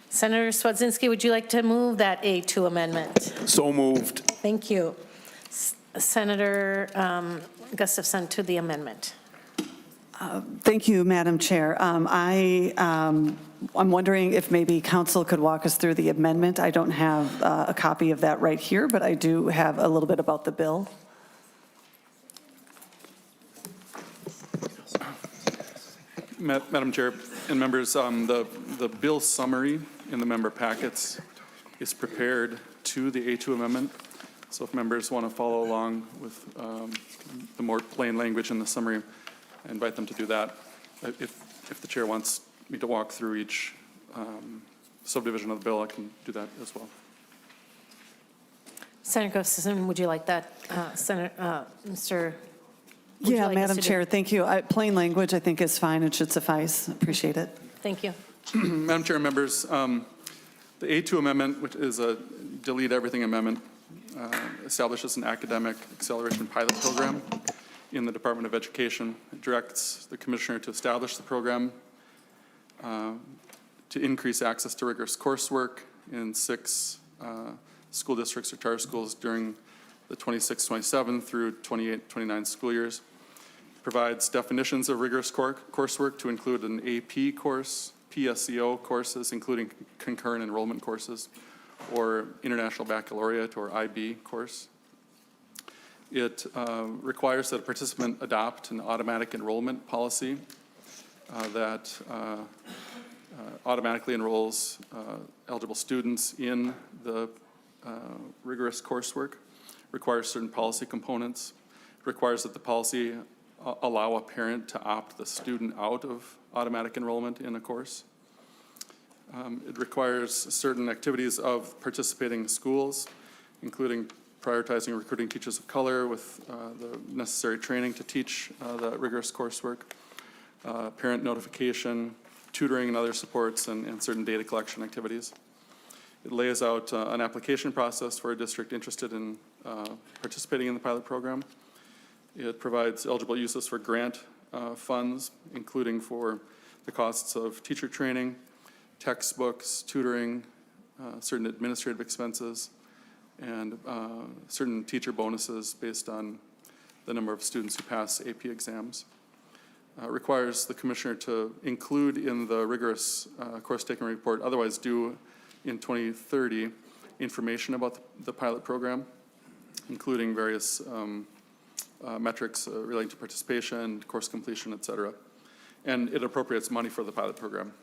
Senator Swedzinski, would you like to move that A2 amendment? So moved. Thank you. Senator Gustafson to the amendment. Thank you, Madam Chair. I'm wondering if maybe council could walk us through the amendment. I don't have a copy of that right here, but I do have a little bit about the bill. Madam Chair and members, the bill summary in the member packets is prepared to the A2 amendment. So if members want to follow along with the more plain language in the summary, I invite them to do that. If the chair wants me to walk through each subdivision of the bill, I can do that as well. Senator Gustafson, would you like that? Mr. Would you Yeah, like us Madam to do- Chair, thank you. Plain language, I think, is fine. It should suffice. Appreciate it. Thank you. Madam Chair and members, the A2 amendment, which is a delete everything amendment, establishes an academic acceleration pilot program in the Department of Education. It directs the commissioner to establish the program to increase access to rigorous coursework in 6 school districts or charter schools during the 26-27 through 28-29 school years. Provides definitions of rigorous coursework to include an AP course, PSEO courses, including concurrent enrollment courses, or International Baccalaureate or IB course. It requires that a participant adopt an automatic enrollment policy that automatically enrolls eligible students in the rigorous coursework, requires certain policy components, requires that the policy allow a parent to opt the student out of automatic enrollment in a course. It requires certain activities of participating schools, including prioritizing recruiting teachers of color with the necessary training to teach the rigorous coursework, parent notification, tutoring and other supports, and certain data collection activities. It lays out an application process for a district interested in participating in the pilot program. It provides eligible uses for grant funds, including for the costs of teacher training, textbooks, tutoring, certain administrative expenses, and certain teacher bonuses based on the number of students who pass AP exams. Requires the commissioner to include in the rigorous course taking report, otherwise due in 2030, information about the pilot program, including various metrics relating to participation, course completion, et cetera. And it appropriates money for the pilot program.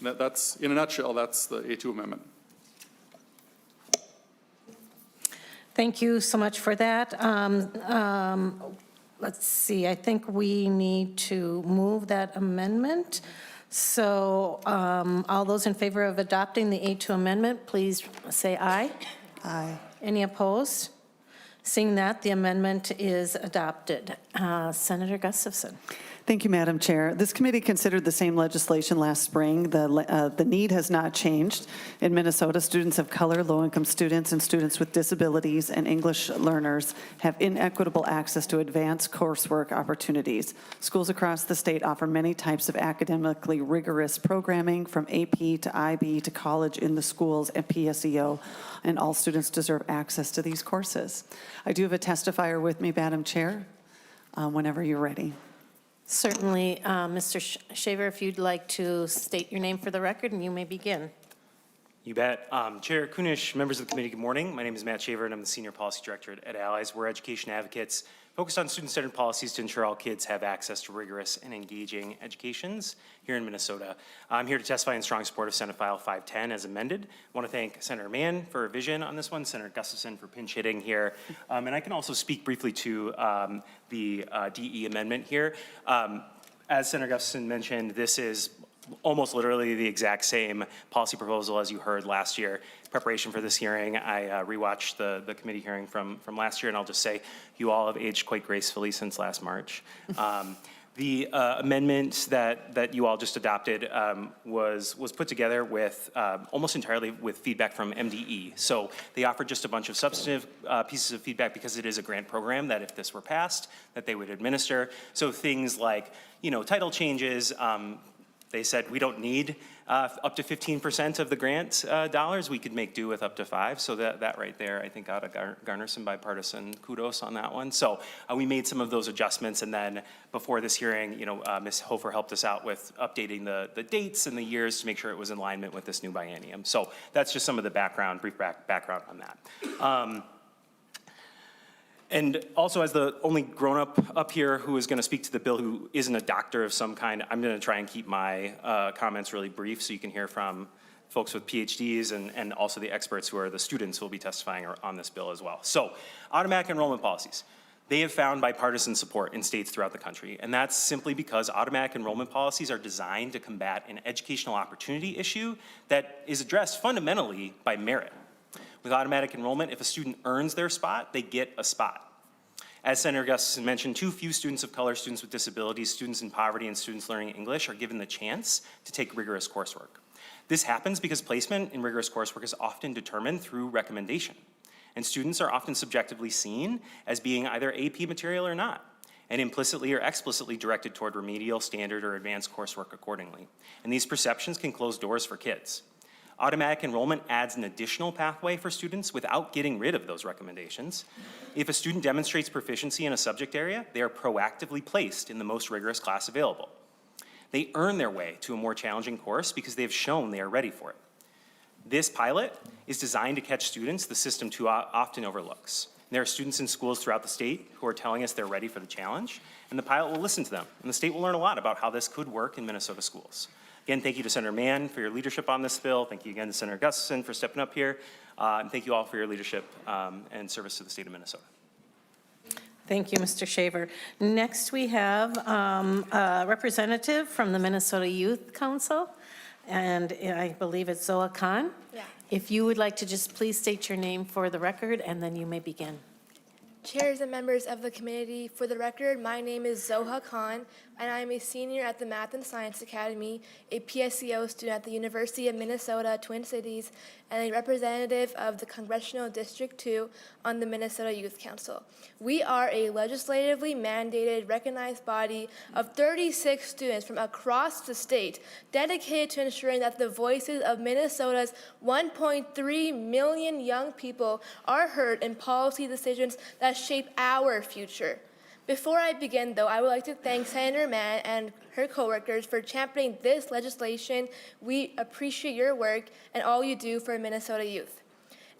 And that's, in a nutshell, that's the A2 amendment. Thank you so much for that. Let's see, I think we need to move that amendment. So all those in favor of adopting the A2 amendment, please say aye. Aye. Any opposed? Seeing that, the amendment is adopted. Senator Gustafson. Thank you, Madam Chair. This committee considered the same legislation last spring. The need has not changed. In Minnesota, students of color, low-income students, and students with disabilities and English learners have inequitable access to advanced coursework opportunities. Schools across the state offer many types of academically rigorous programming, from AP to IB to college in the schools and PSEO, and all students deserve access to these courses. I do have a testifier with me, Madam Chair, whenever you're ready. Certainly, Mr. Shaver, if you'd like to state your name for the record, and you may begin. You bet. Chair Kunish, members of the committee, good morning. My name is Matt Shaver, and I'm the Senior Policy Director at Allies. We're education advocates focused on student-centered policies to ensure all kids have access to rigorous and engaging educations here in Minnesota. I'm here to testify in strong support of Senate File 510 as amended. I want to thank Senator Mann for her vision on this one, Senator Gustafson for pinch hitting here, and I can also speak briefly to the DE amendment here. As Senator Gustafson mentioned, this is almost literally the exact same policy proposal as you heard last year. In preparation for this hearing, I rewatched the committee hearing from last year, and I'll just say you all have aged quite gracefully since last March. The amendment that you all just adopted was put together with almost entirely with feedback from MDE. So they offered just a bunch of substantive pieces of feedback because it is a grant program that if this were passed, that they would administer. So things like, title changes, they said we don't need up to 15% of the grant dollars. We could make do with up to 5%. So that right there, I think, ought to garner some bipartisan kudos on that one. So we made some of those adjustments, and then before this hearing, Ms. Hofer helped us out with updating the dates and the years to make sure it was in alignment with this new biennium. So that's just some of the brief background on that. And also, as the only grown-up up here who is going to speak to the bill who isn't a doctor of some kind, I'm going to try and keep my comments really brief so you can hear from folks with PhDs and also the experts who are the students who will be testifying on this bill as well. So, automatic enrollment policies. They have found bipartisan support in states throughout the country, and that's simply because automatic enrollment policies are designed to combat an educational opportunity issue that is addressed fundamentally by merit. With automatic enrollment, if a student earns their spot, they get a spot. As Senator Gustafson mentioned, too few students of color, students with disabilities, students in poverty, and students learning English are given the chance to take rigorous coursework. This happens because placement in rigorous coursework is often determined through recommendation, and students are often subjectively seen as being either AP material or not, and implicitly or explicitly directed toward remedial, standard, or advanced coursework accordingly. And these perceptions can close doors for kids. Automatic enrollment adds an additional pathway for students without getting rid of those recommendations. If a student demonstrates proficiency in a subject area, they are proactively placed in the most rigorous class available. They earn their way to a more challenging course because they have shown they are ready for it. This pilot is designed to catch students the system too often overlooks. There are students in schools throughout the state who are telling us they're ready for the challenge, and the pilot will listen to them, and the state will learn a lot about how this could work in Minnesota schools. Again, thank you to Senator Mann for your leadership on this bill. Thank you again to Senator Gustafson for stepping up here. And thank you all for your leadership and service to the state of Minnesota. Thank you, Mr. Shaver. Next, we have a representative from the Minnesota Youth Council, and I believe it's Zoa Khan. Yeah. If you would like to just please state your name for the record, and then you may begin. Chairs and members of the committee, for the record, my name is Zoha Khan, and I am a senior at the Math and Science Academy, a PSEO student at the University of Minnesota, Twin Cities, and a representative of the Congressional District 2 on the Minnesota Youth Council. We are a legislatively mandated, recognized body of 36 students from across the state dedicated to ensuring that the voices of Minnesota's 1.3 million young people are heard in policy decisions that shape our future. Before I begin, though, I would like to thank Senator Mann and her coworkers for championing this legislation. We appreciate your work and all you do for Minnesota youth.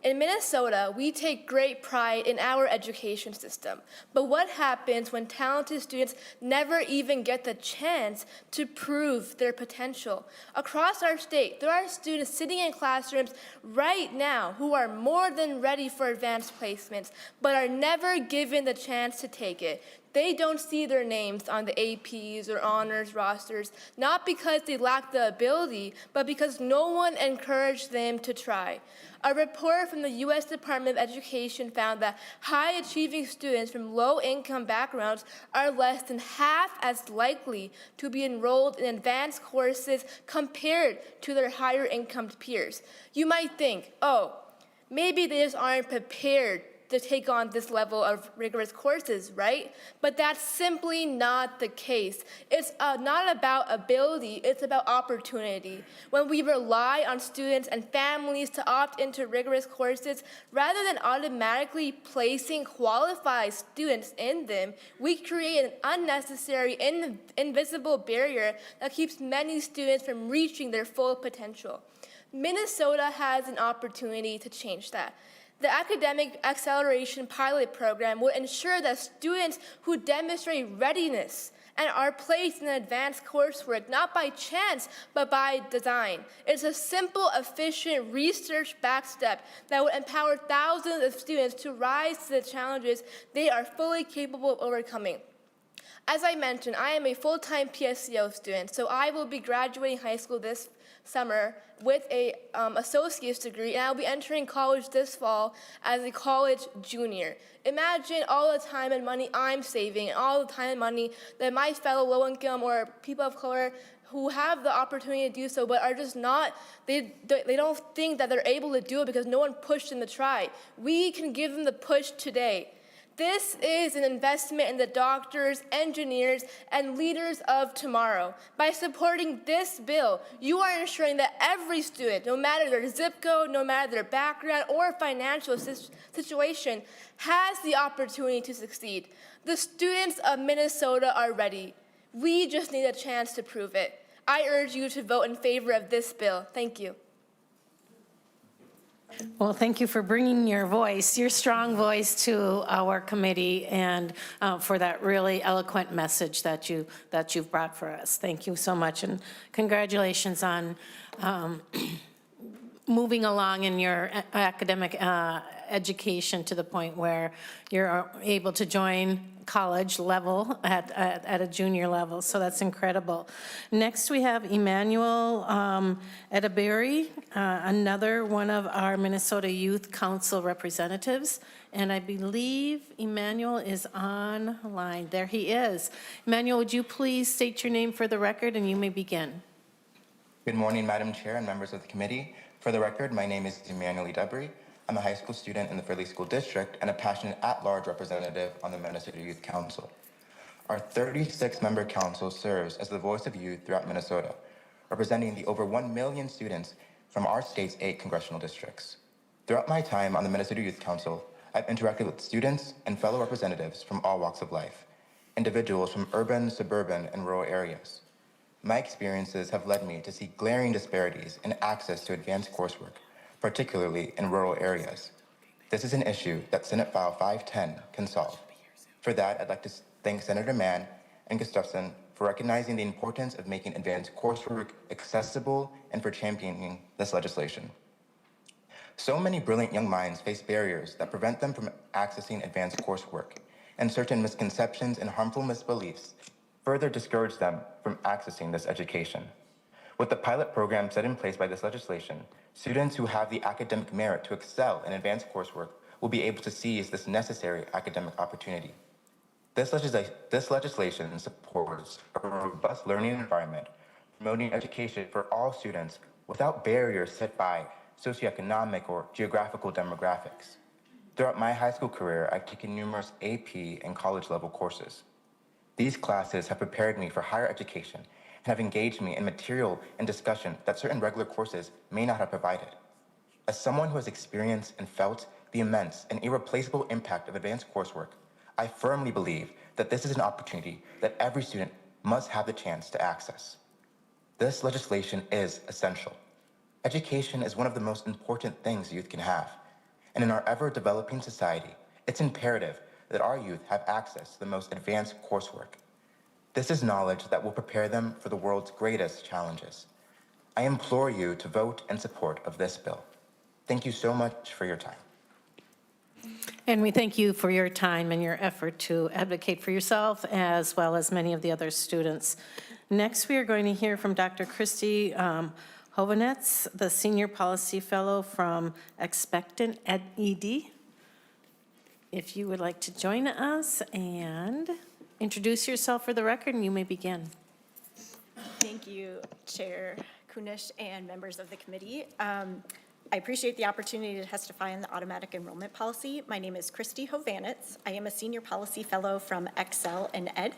In Minnesota, we take great pride in our education system. But what happens when talented students never even get the chance to prove their potential? Across our state, there are students sitting in classrooms right now who are more than ready for advanced placements, but are never given the chance to take it. they don't see their names on the APs or honors rosters, not because they lack the ability, but because no one encouraged them to try. A report from the U.S. Department of Education found that high-achieving students from low-income backgrounds are less than half as likely to be enrolled in advanced courses compared to their higher-income peers. You might think, oh, maybe they just aren't prepared to take on this level of rigorous courses, right? But that's simply not the case. It's not about ability, it's about opportunity. When we rely on students and families to opt into rigorous courses, rather than automatically placing qualified students in them, we create an unnecessary, invisible barrier that keeps many students from reaching their full potential. Minnesota has an opportunity to change that. The Academic Acceleration Pilot Program will ensure that students who demonstrate readiness and are placed in advanced coursework, not by chance, but by design. It's a simple, efficient, research-backed step that will empower thousands of students to rise to the challenges they are fully capable of overcoming. As I mentioned, I am a full-time PSCO student, so I will be graduating high school this summer with a associate's degree, and I'll be entering college this fall as a college junior. Imagine all the time and money I'm saving and all the time and money that my fellow low-income or people of color who have the opportunity to do so but are just not, they don't think that they're able to do it because no one pushed them to try. We can give them the push today. This is an investment in the doctors, engineers, and leaders of tomorrow. By supporting this bill, you are ensuring that every student, no matter their zip code, no matter their background or financial situation, has the opportunity to succeed. The students of Minnesota are ready. We just need a chance to prove it. I urge you to vote in favor of this bill. Thank you. Well, thank you for bringing your voice, your strong voice to our committee, and for that really eloquent message that you've brought for us. Thank you so much, and congratulations on moving along in your academic education to the point where you're able to join college level at a junior level, so that's incredible. Next we have Emmanuel Edaberry, another one of our Minnesota Youth Council representatives, and I believe Emmanuel is online. There he is. Emmanuel, would you please state your name for the record, and you may begin. Good morning, Madam Chair and members of the committee. For the record, my name is Emmanuel Edaberry. I'm a high school student in the Fairleigh School District and a passionate at-large representative on the Minnesota Youth Council. Our 36-member council serves as the voice of youth throughout Minnesota, representing the over 1 million students from our state's 8 congressional districts. Throughout my time on the Minnesota Youth Council, I've interacted with students and fellow representatives from all walks of life, individuals from urban, suburban, and rural areas. My experiences have led me to see glaring disparities in access to advanced coursework, particularly in rural areas. This is an issue that Senate File 510 can solve. For that, I'd like to thank Senator Mann and Gustafson for recognizing the importance of making advanced coursework accessible and for championing this legislation. So many brilliant young minds face barriers that prevent them from accessing advanced coursework, and certain misconceptions and harmful misbeliefs further discourage them from accessing this education. With the pilot program set in place by this legislation, students who have the academic merit to excel in advanced coursework will be able to seize this necessary academic opportunity. This legislation supports a robust learning environment, promoting education for all students without barriers set by socioeconomic or geographical demographics. Throughout my high school career, I've taken numerous AP and college-level courses. These classes have prepared me for higher education and have engaged me in material and discussion that certain regular courses may not have provided. As someone who has experienced and felt the immense and irreplaceable impact of advanced coursework, I firmly believe that this is an opportunity that every student must have the chance to access. This legislation is essential. Education is one of the most important things youth can have, and in our ever-developing society, it's imperative that our youth have access to the most advanced coursework. This is knowledge that will prepare them for the world's greatest challenges. I implore you to vote in support of this bill. Thank you so much for your time. And we thank you for your time and your effort to advocate for yourself as well as many of the other students. Next, we are going to hear from Dr. Christy Hovanetz, the Senior Policy Fellow from Expectant ED. If you would like to join us and introduce yourself for the record, and you may begin. Thank you, Chair Kunish and members of the committee. I appreciate the opportunity to testify on the automatic enrollment policy. My name is Christy Hovanetz. I am a Senior Policy Fellow from Excel and Ed.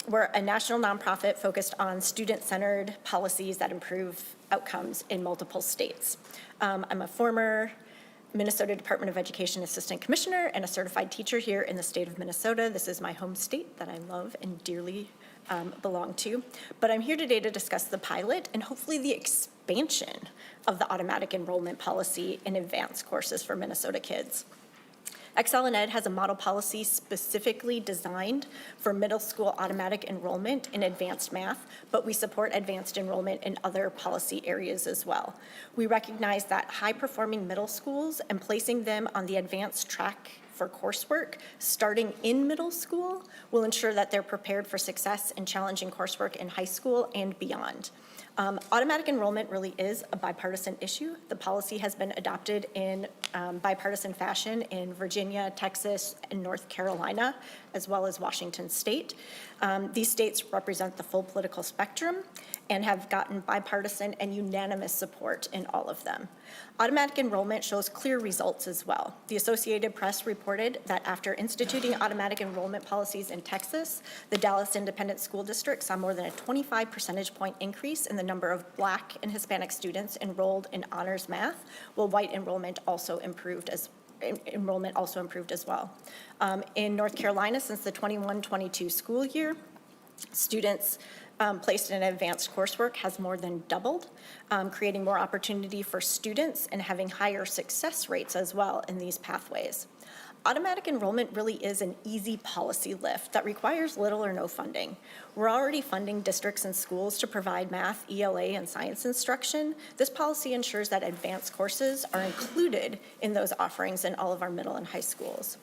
We're a national nonprofit focused on student-centered policies that improve outcomes in multiple states. I'm a former Minnesota Department of Education Assistant Commissioner and a certified teacher here in the state of Minnesota. This is my home state that I love and dearly belong to. But I'm here today to discuss the pilot and hopefully the expansion of the automatic enrollment policy in advanced courses for Minnesota kids. Excel and Ed has a model policy specifically designed for middle school automatic enrollment in advanced math, but we support advanced enrollment in other policy areas as well. We recognize that high-performing middle schools and placing them on the advanced track for coursework starting in middle school will ensure that they're prepared for success in challenging coursework in high school and beyond. Automatic enrollment really is a bipartisan issue. The policy has been adopted in bipartisan fashion in Virginia, Texas, and North Carolina, as well as Washington State. These states represent the full political spectrum and have gotten bipartisan and unanimous support in all of them. Automatic enrollment shows clear results as well. The Associated Press reported that after instituting automatic enrollment policies in Texas, the Dallas Independent School District saw more than a 25 percentage point increase in the number of Black and Hispanic students enrolled in honors math, while white enrollment also improved as well. In North Carolina, since the 21-22 school year, students placed in advanced coursework has more than doubled, creating more opportunity for students and having higher success rates as well in these pathways. Automatic enrollment really is an easy policy lift that requires little or no funding. We're already funding districts and schools to provide math, ELA, and science instruction. This policy ensures that advanced courses are included in those offerings in all of our middle and high schools.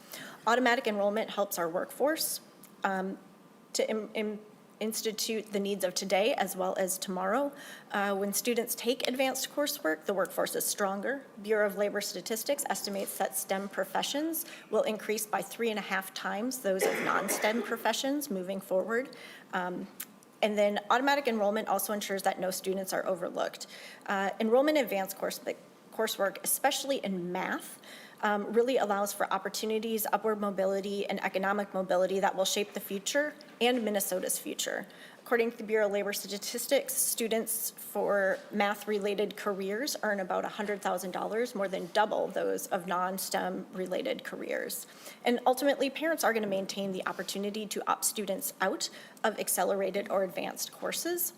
Automatic enrollment helps our workforce to institute the needs of today as well as tomorrow. When students take advanced coursework, the workforce is stronger. Bureau of Labor Statistics estimates that STEM professions will increase by 3.5 times those of non-STEM professions moving forward. And then automatic enrollment also ensures that no students are overlooked. Enrollment in advanced coursework, especially in math, really allows for opportunities, upward mobility, and economic mobility that will shape the future and Minnesota's future. According to the Bureau of Labor Statistics, students for math-related careers earn about $100,000, more than double those of non-STEM related careers. And ultimately, parents are going to maintain the opportunity to opt students out of accelerated or advanced courses.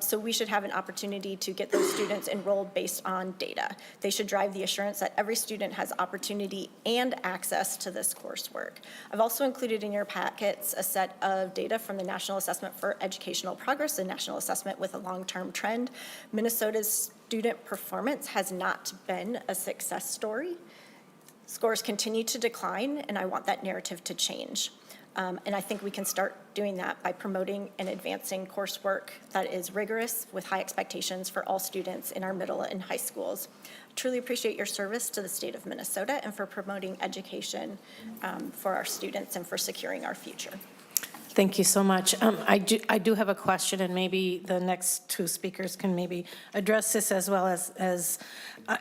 So we should have an opportunity to get those students enrolled based on data. They should drive the assurance that every student has opportunity and access to this coursework. I've also included in your packets a set of data from the National Assessment for Educational Progress, a national assessment with a long-term trend. Minnesota's student performance has not been a success story. Scores continue to decline, and I want that narrative to change. And I think we can start doing that by promoting and advancing coursework that is rigorous with high expectations for all students in our middle and high schools. I truly appreciate your service to the state of Minnesota and for promoting education for our students and for securing our future. Thank you so much. I do have a question, and maybe the next two speakers can maybe address this as well as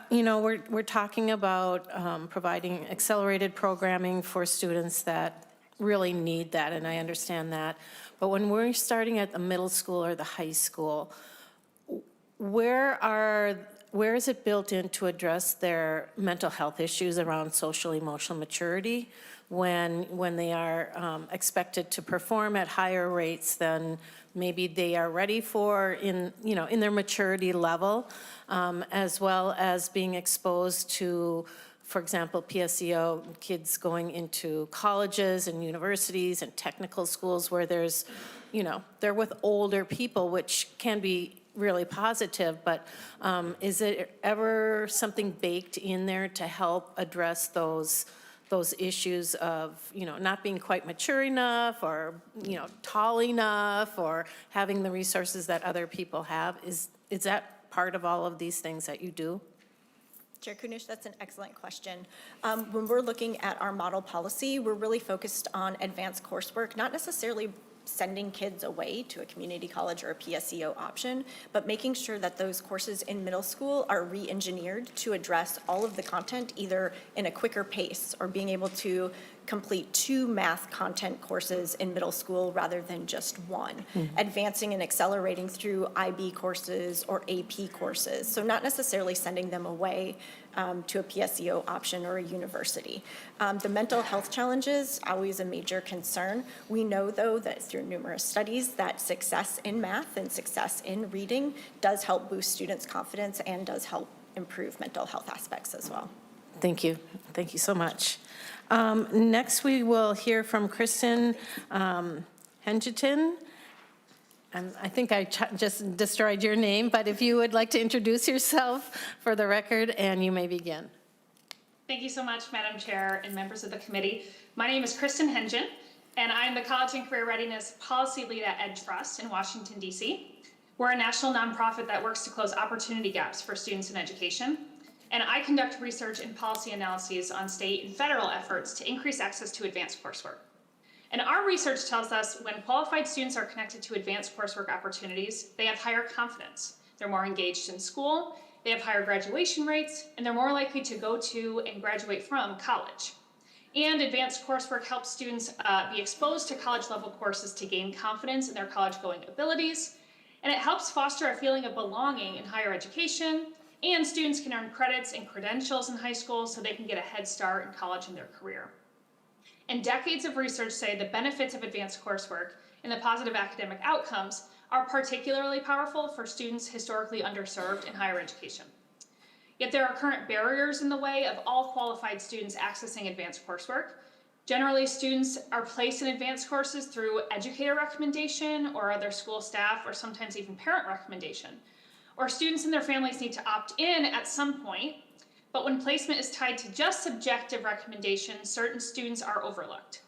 you know, we're talking about providing accelerated programming for students that really need that, and I understand that. But when we're starting at the middle school or the high school, where is it built in to address their mental health issues around social emotional maturity when they are expected to perform at higher rates than maybe they are ready for in their maturity level, as well as being exposed to, for example, PSEO kids going into colleges and universities and technical schools where there's, they're with older people, which can be really positive, but is it ever something baked in there to help address those those issues of, not being quite mature enough or, tall enough or having the resources that other people have. Is that part of all of these things that you do? Chair Kunish, that's an excellent question. When we're looking at our model policy, we're really focused on advanced coursework, not necessarily sending kids away to a community college or a PSEO option, but making sure that those courses in middle school are re-engineered to address all of the content either in a quicker pace or being able to complete 2 math content courses in middle school rather than just 1, advancing and accelerating through IB courses or AP courses. So not necessarily sending them away to a PSEO option or a university. The mental health challenges, always a major concern. We know, though, that through numerous studies that success in math and success in reading does help boost students' confidence and does help improve mental health aspects as well. Thank you. Thank you so much. Next, we will hear from Kristen Hengeton. I think I just destroyed your name, but if you would like to introduce yourself for the record, and you may begin. Thank you so much, Madam Chair and members of the committee. My name is Kristen Hengen, and I'm the College and Career Readiness Policy Lead at Ed Trust in Washington, D.C. We're a national nonprofit that works to close opportunity gaps for students in education. And I conduct research and policy analyses on state and federal efforts to increase access to advanced coursework. And our research tells us when qualified students are connected to advanced coursework opportunities, they have higher confidence. They're more engaged in school, they have higher graduation rates, and they're more likely to go to and graduate from college. And advanced coursework helps students be exposed to college-level courses to gain confidence in their college-going abilities, and it helps foster a feeling of belonging in higher education, and students can earn credits and credentials in high school so they can get a head start in college and their career. And decades of research say the benefits of advanced coursework and the positive academic outcomes are particularly powerful for students historically underserved in higher education. Yet there are current barriers in the way of all qualified students accessing advanced coursework. Generally, students are placed in advanced courses through educator recommendation or other school staff or sometimes even parent recommendation. Or students and their families need to opt in at some point, but when placement is tied to just subjective recommendations, certain students are overlooked.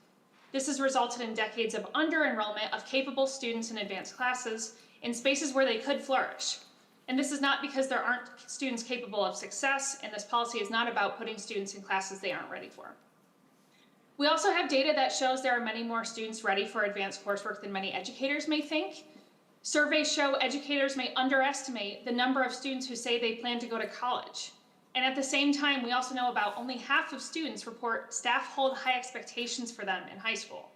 This has resulted in decades of under-enrollment of capable students in advanced classes in spaces where they could flourish. And this is not because there aren't students capable of success, and this policy is not about putting students in classes they aren't ready for. We also have data that shows there are many more students ready for advanced coursework than many educators may think. Surveys show educators may underestimate the number of students who say they plan to go to college. And at the same time, we also know about only half of students report staff hold high expectations for them in high school.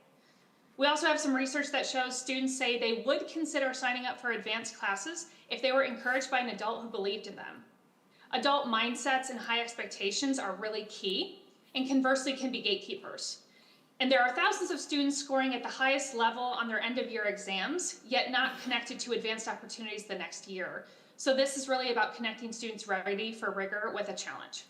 We also have some research that shows students say they would consider signing up for advanced classes if they were encouraged by an adult who believed in them. Adult mindsets and high expectations are really key, and conversely can be gatekeepers. And there are thousands of students scoring at the highest level on their end-of-year exams, yet not connected to advanced opportunities the next year. So this is really about connecting students ready for rigor with a challenge.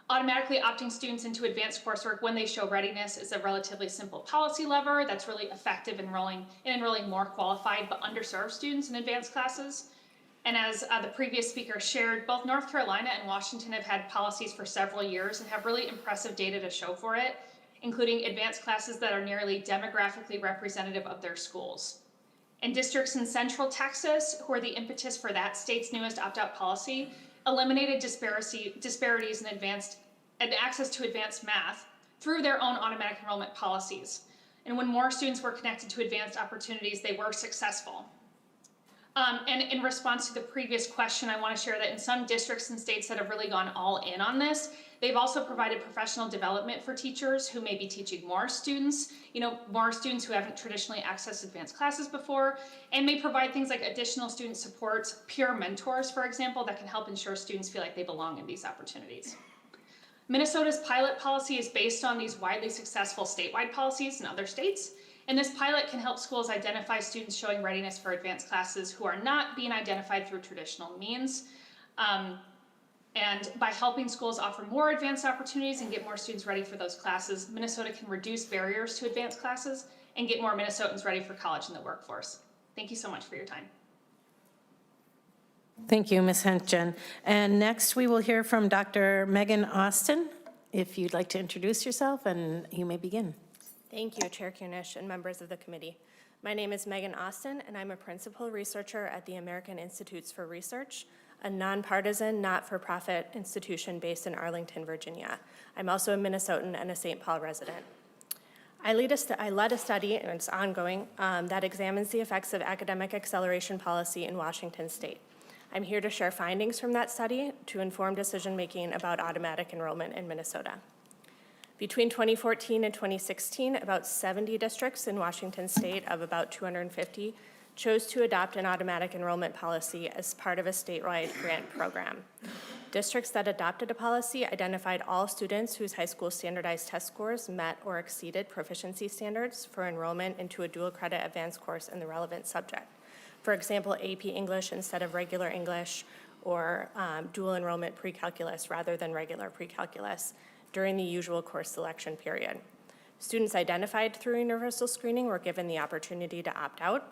Automatically opting students into advanced coursework when they show readiness is a relatively simple policy lever that's really effective in enrolling more qualified but underserved students in advanced classes. And as the previous speaker shared, both North Carolina and Washington have had policies for several years and have really impressive data to show for it, including advanced classes that are nearly demographically representative of their schools. And districts in Central Texas, who are the impetus for that state's newest opt-out policy, eliminated disparities in access to advanced math through their own automatic enrollment policies. And when more students were connected to advanced opportunities, they were successful. And in response to the previous question, I want to share that in some districts and states that have really gone all in on this, they've also provided professional development for teachers who may be teaching more students who haven't traditionally accessed advanced classes before, and may provide things like additional student supports, peer mentors, for example, that can help ensure students feel like they belong in these opportunities. Minnesota's pilot policy is based on these widely successful statewide policies in other states, and this pilot can help schools identify students showing readiness for advanced classes who are not being identified through traditional means. And by helping schools offer more advanced opportunities and get more students ready for those classes, Minnesota can reduce barriers to advanced classes and get more Minnesotans ready for college and the workforce. Thank you so much for your time. Thank you, Ms. Hengen. And next, we will hear from Dr. Megan Austin. if you'd like to introduce yourself, and you may begin. Thank you, Chair Kunish and members of the committee. My name is Megan Austin, and I'm a principal researcher at the American Institutes for Research, a nonpartisan, not-for-profit institution based in Arlington, Virginia. I'm also a Minnesotan and a St. Paul resident. I led a study, and it's ongoing, that examines the effects of academic acceleration policy in Washington State. I'm here to share findings from that study to inform decision-making about automatic enrollment in Minnesota. Between 2014 and 2016, about 70 districts in Washington State of about 250 chose to adopt an automatic enrollment policy as part of a statewide grant program. Districts that adopted a policy identified all students whose high school standardized test scores met or exceeded proficiency standards for enrollment into a dual credit advanced course in the relevant subject. For example, AP English instead of regular English, or dual enrollment pre-calculus rather than regular pre-calculus during the usual course selection period. Students identified through universal screening were given the opportunity to opt out.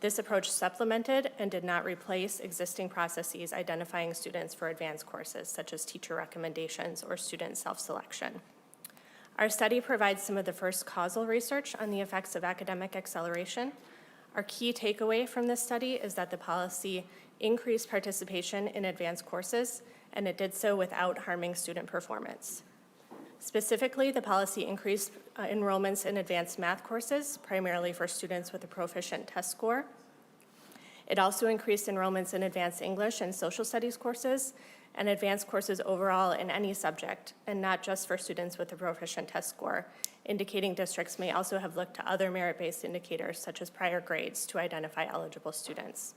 This approach supplemented and did not replace existing processes identifying students for advanced courses, such as teacher recommendations or student self-selection. Our study provides some of the first causal research on the effects of academic acceleration. Our key takeaway from this study is that the policy increased participation in advanced courses, and it did so without harming student performance. Specifically, the policy increased enrollments in advanced math courses, primarily for students with a proficient test score. It also increased enrollments in advanced English and social studies courses, and advanced courses overall in any subject, and not just for students with a proficient test score, indicating districts may also have looked to other merit-based indicators, such as prior grades, to identify eligible students.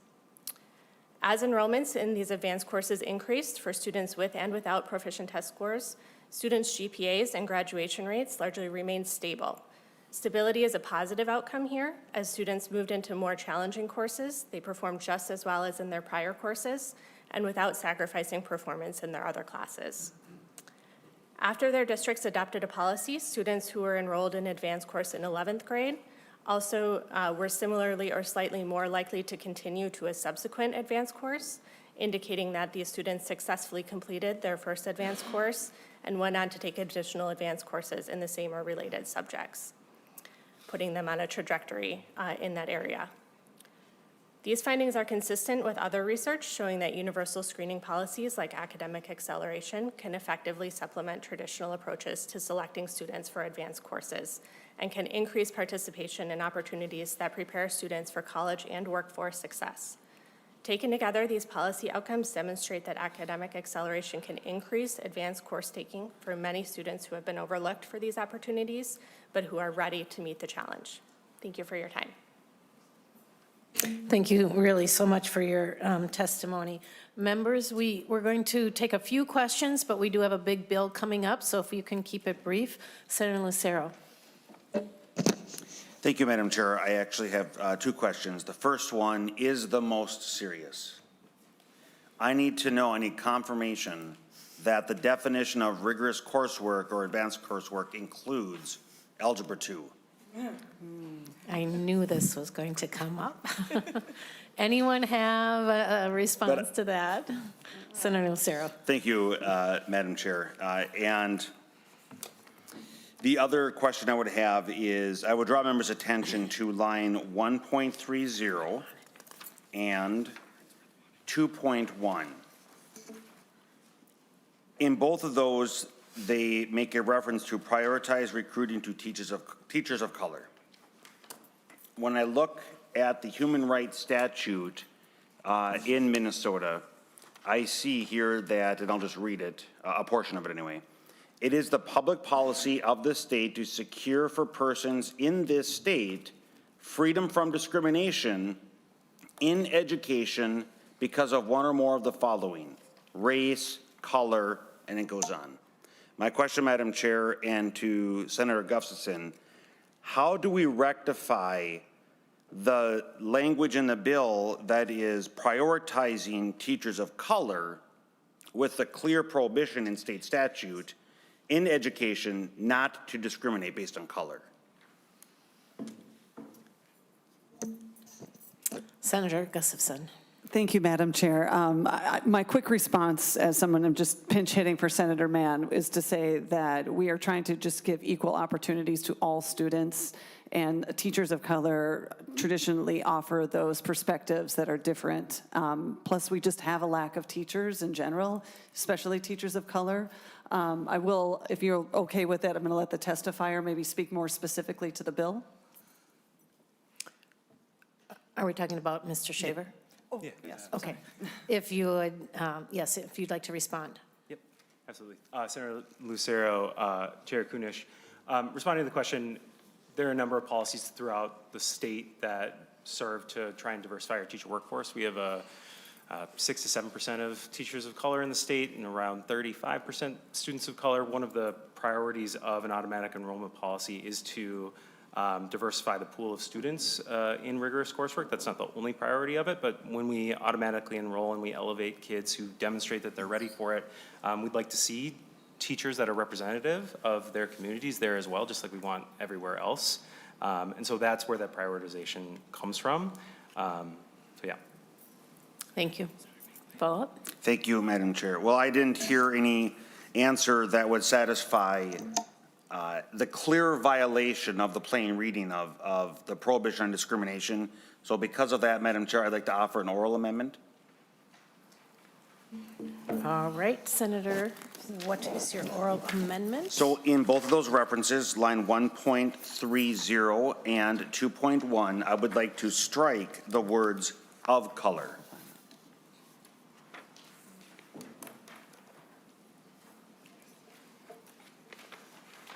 As enrollments in these advanced courses increased for students with and without proficient test scores, students' GPAs and graduation rates largely remained stable. Stability is a positive outcome here. As students moved into more challenging courses, they performed just as well as in their prior courses and without sacrificing performance in their other classes. After their districts adopted a policy, students who were enrolled in advanced course in 11th grade also were similarly or slightly more likely to continue to a subsequent advanced course, indicating that these students successfully completed their first advanced course and went on to take additional advanced courses in the same or related subjects, putting them on a trajectory in that area. These findings are consistent with other research showing that universal screening policies like academic acceleration can effectively supplement traditional approaches to selecting students for advanced courses and can increase participation in opportunities that prepare students for college and workforce success. Taken together, these policy outcomes demonstrate that academic acceleration can increase advanced course taking for many students who have been overlooked for these opportunities, but who are ready to meet the challenge. Thank you for your time. Thank you really so much for your testimony. Members, we're going to take a few questions, but we do have a big bill coming up, so if you can keep it brief. Senator Lucero. Thank you, Madam Chair. I actually have two questions. The first one is the most serious. I need confirmation that the definition of rigorous coursework or advanced coursework includes Algebra 2. I knew this was going to come up. Anyone have a response to that? Senator Lucero. Thank you, Madam Chair. And the other question I would have is, I would draw members' attention to line 1.30 and 2.1. In both of those, they make a reference to prioritize recruiting to teachers of color. When I look at the human rights statute in Minnesota, I see here that, and I'll just read it, a portion of it anyway. It is the public policy of the state to secure for persons in this state freedom from discrimination in education because of one or more of the following: race, color, and it goes on. My question, Madam Chair, and to Senator Gustafson, how do we rectify the language in the bill that is prioritizing teachers of color with the clear prohibition in state statute in education not to discriminate based on color? Senator Gustafson. Thank you, Madam Chair. My quick response, as someone I'm just pinch hitting for Senator Mann, is to say that we are trying to just give equal opportunities to all students, and teachers of color traditionally offer those perspectives that are different. Plus, we just have a lack of teachers in general, especially teachers of color. I will, if you're okay with that, I'm going to let the testifier maybe speak more specifically to the bill. Are we talking about Mr. Shaver? Oh, yes. Okay. If you would, yes, if you'd like to respond. Yep, absolutely. Senator Lucero, Chair Kunish, responding to the question, there are a number of policies throughout the state that serve to try and diversify our teacher workforce. We have 6 to 7% of teachers of color in the state and around 35% students of color. One of the priorities of an automatic enrollment policy is to diversify the pool of students in rigorous coursework. That's not the only priority of it, but when we automatically enroll and we elevate kids who demonstrate that they're ready for it, we'd like to see teachers that are representative of their communities there as well, just like we want everywhere else. And so that's where that prioritization comes from. So yeah. Thank you. Follow up? Thank you, Madam Chair. Well, I didn't hear any answer that would satisfy the clear violation of the plain reading of the prohibition on discrimination. So because of that, Madam Chair, I'd like to offer an oral amendment. All right, Senator, what is your oral amendment? So in both of those references, line 1.30 and 2.1, I would like to strike the words "of color."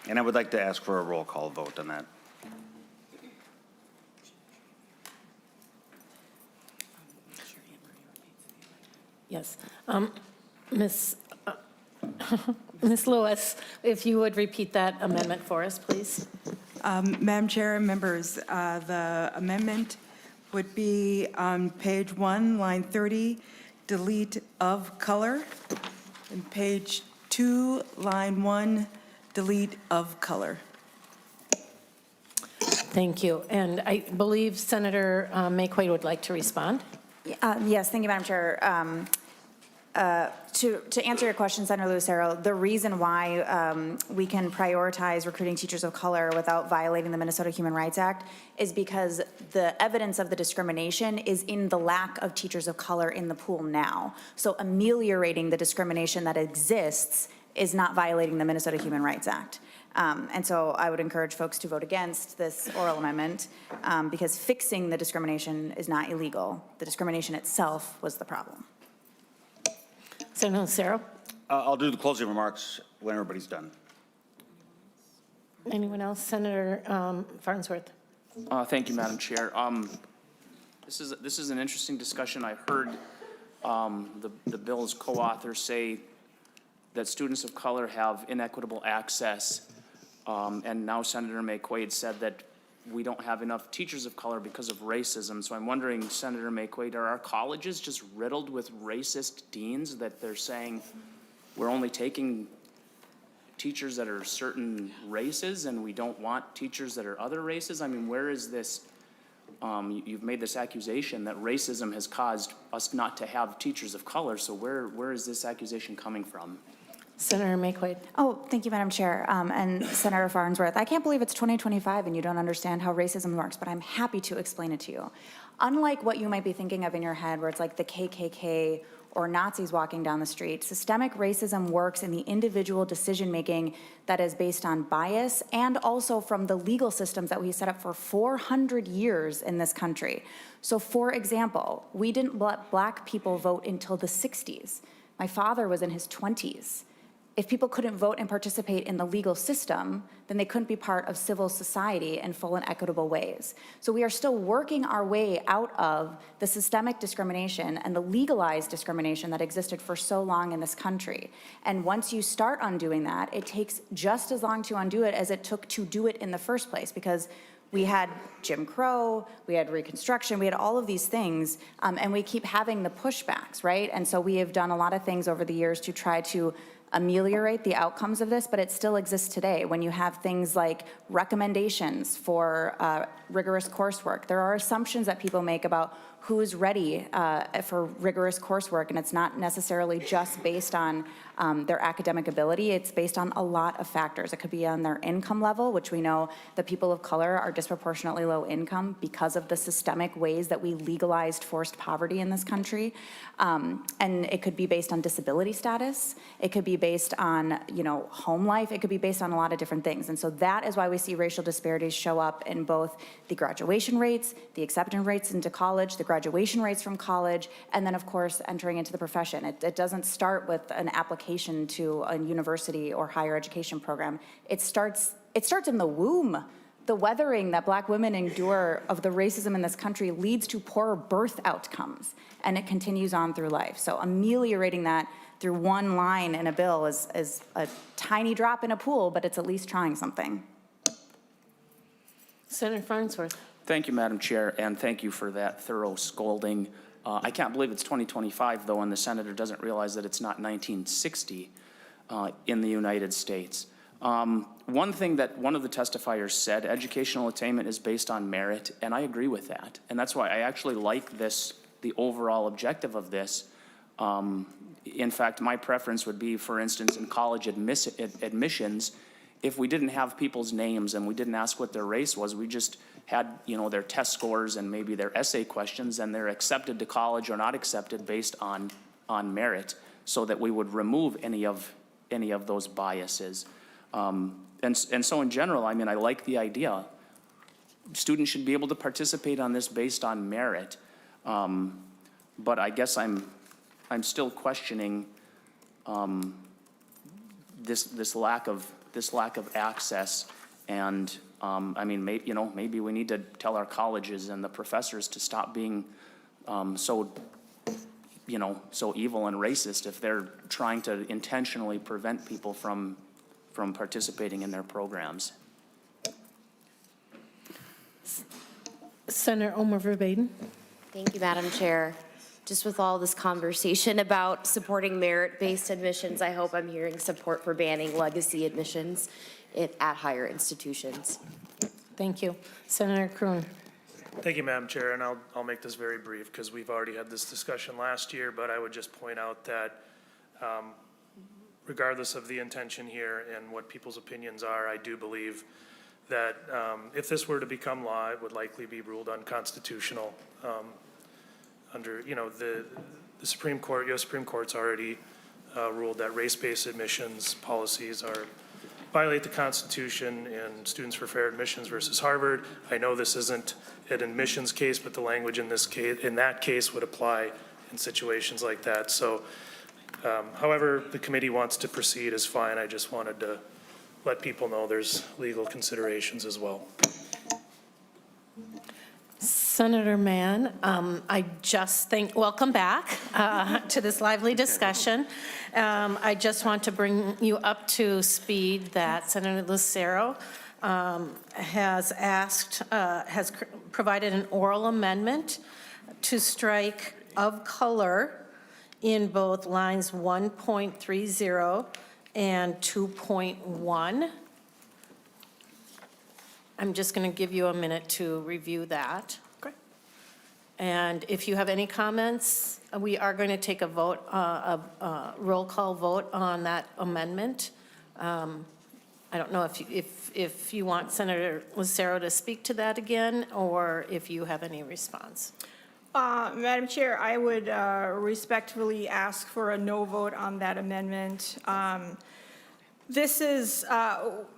And I would like to ask for a roll call vote on that. Yes. Ms. Lewis, if you would repeat that amendment for us, please. Madam Chair and members, the amendment would be on page 1, line 30, delete "of color," and page 2, line 1, delete "of color." Thank you. And I believe Senator McEwen would like to respond. Yes, thank you, Madam Chair. To answer your question, Senator Lucero, the reason why we can prioritize recruiting teachers of color without violating the Minnesota Human Rights Act is because the evidence of the discrimination is in the lack of teachers of color in the pool now. So ameliorating the discrimination that exists is not violating the Minnesota Human Rights Act. And so I would encourage folks to vote against this oral amendment because fixing the discrimination is not illegal. The discrimination itself was the problem. Senator Lucero? I'll do the closing remarks when everybody's done. Anyone else? Senator Farnsworth? Thank you, Madam Chair. This is an interesting discussion. I heard the bill's co-authors say that students of color have inequitable access, and now Senator McQuaid said that we don't have enough teachers of color because of racism. So I'm wondering, Senator McQuaid, are our colleges just riddled with racist deans that they're saying we're only taking teachers that are certain races and we don't want teachers that are other races? I mean, where is this? You've made this accusation that racism has caused us not to have teachers of color. So where is this accusation coming from? Senator McQuaid. Oh, thank you, Madam Chair. And Senator Farnsworth, I can't believe it's 2025 and you don't understand how racism works, but I'm happy to explain it to you. Unlike what you might be thinking of in your head, where it's like the KKK or Nazis walking down the street, systemic racism works in the individual decision-making that is based on bias and also from the legal systems that we set up for 400 years in this country. So for example, we didn't let Black people vote until the 60s. My father was in his 20s. If people couldn't vote and participate in the legal system, then they couldn't be part of civil society in full and equitable ways. So we are still working our way out of the systemic discrimination and the legalized discrimination that existed for so long in this country. And once you start undoing that, it takes just as long to undo it as it took to do it in the first place, because we had Jim Crow, we had Reconstruction, we had all of these things, and we keep having the pushbacks, right? And so we have done a lot of things over the years to try to ameliorate the outcomes of this, but it still exists today. When you have things like recommendations for rigorous coursework, there are assumptions that people make about who's ready for rigorous coursework, and it's not necessarily just based on their academic ability. It's based on a lot of factors. It could be on their income level, which we know that people of color are disproportionately low income because of the systemic ways that we legalized forced poverty in this country. And it could be based on disability status. It could be based on, home life. It could be based on a lot of different things. And so that is why we see racial disparities show up in both the graduation rates, the acceptance rates into college, the graduation rates from college, and then, of course, entering into the profession. It doesn't start with an application to a university or higher education program. It starts in the womb. The weathering that Black women endure of the racism in this country leads to poorer birth outcomes, and it continues on through life. So ameliorating that through one line in a bill is a tiny drop in a pool, but it's at least trying something. Senator Farnsworth. Thank you, Madam Chair, and thank you for that thorough scolding. I can't believe it's 2025, though, and the senator doesn't realize that it's not 1960 in the United States. One thing that one of the testifiers said, educational attainment is based on merit, and I agree with that. And that's why I actually like this, the overall objective of this. In fact, my preference would be, for instance, in college admissions, if we didn't have people's names and we didn't ask what their race was, we just had, their test scores and maybe their essay questions, and they're accepted to college or not accepted based on merit, so that we would remove any of those biases. And so in general, I like the idea. Students should be able to participate on this based on merit. But I guess I'm still questioning this lack of access. And maybe we need to tell our colleges and the professors to stop being so evil and racist if they're trying to intentionally prevent people from participating in their programs. Senator Omer Verbaden. Thank you, Madam Chair. Just with all this conversation about supporting merit-based admissions, I hope I'm hearing support for banning legacy admissions at higher institutions. Thank you. Senator Kroon. Thank you, Madam Chair, and I'll make this very brief because we've already had this discussion last year, but I would just point out that regardless of the intention here and what people's opinions are, I do believe that if this were to become law, it would likely be ruled unconstitutional. Under, the Supreme Court, U.S. Supreme Court's already ruled that race-based admissions policies violate the Constitution in Students for Fair Admissions versus Harvard. I know this isn't an admissions case, but the language in that case would apply in situations like that. So, however the committee wants to proceed is fine. I just wanted to let people know there's legal considerations as well. Senator Mann, welcome back to this lively discussion. I just want to bring you up to speed that Senator Lucero has provided an oral amendment to strike "of color" in both lines 1.30 and 2.1. I'm just going to give you a minute to review that. Okay. And if you have any comments, we are going to take a vote, a roll call vote on that amendment. I don't know if you want Senator Lucero to speak to that again, or if you have any response. Madam Chair, I would respectfully ask for a no vote on that amendment. This is,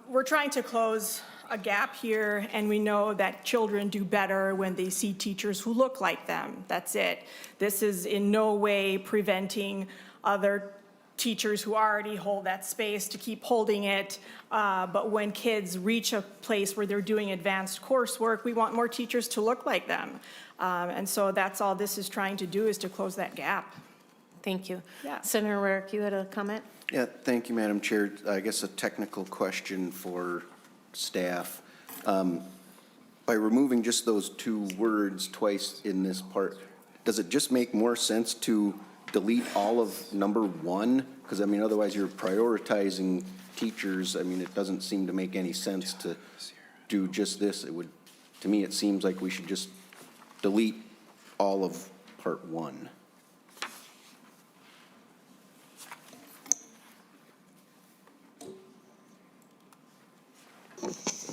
we're trying to close a gap here, and we know that children do better when they see teachers who look like them. That's it. This is in no way preventing other teachers who already hold that space to keep holding it. But when kids reach a place where they're doing advanced coursework, we want more teachers to look like them. And so that's all this is trying to do, is to close that gap. Thank you. Yeah. Senator Rarick, you had a comment? Yeah, thank you, Madam Chair. I guess a technical question for staff. By removing just those two words twice in this part, does it just make more sense to delete all of number 1? Because, I mean, otherwise you're prioritizing teachers. I mean, it doesn't seem to make any sense to do just this. It would, to me, it seems like we should just delete all of part 1.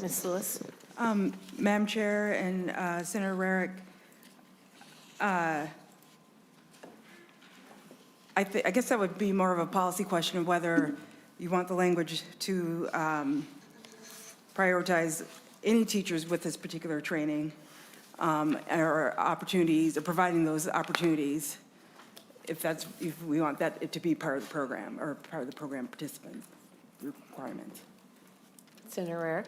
Ms. Lewis? Madam Chair and Senator Rarick, I guess that would be more of a policy question of whether you want the language to prioritize any teachers with this particular training or opportunities, or providing those opportunities, if we want that to be part of the program or part of the program participant requirements. Senator Rarick?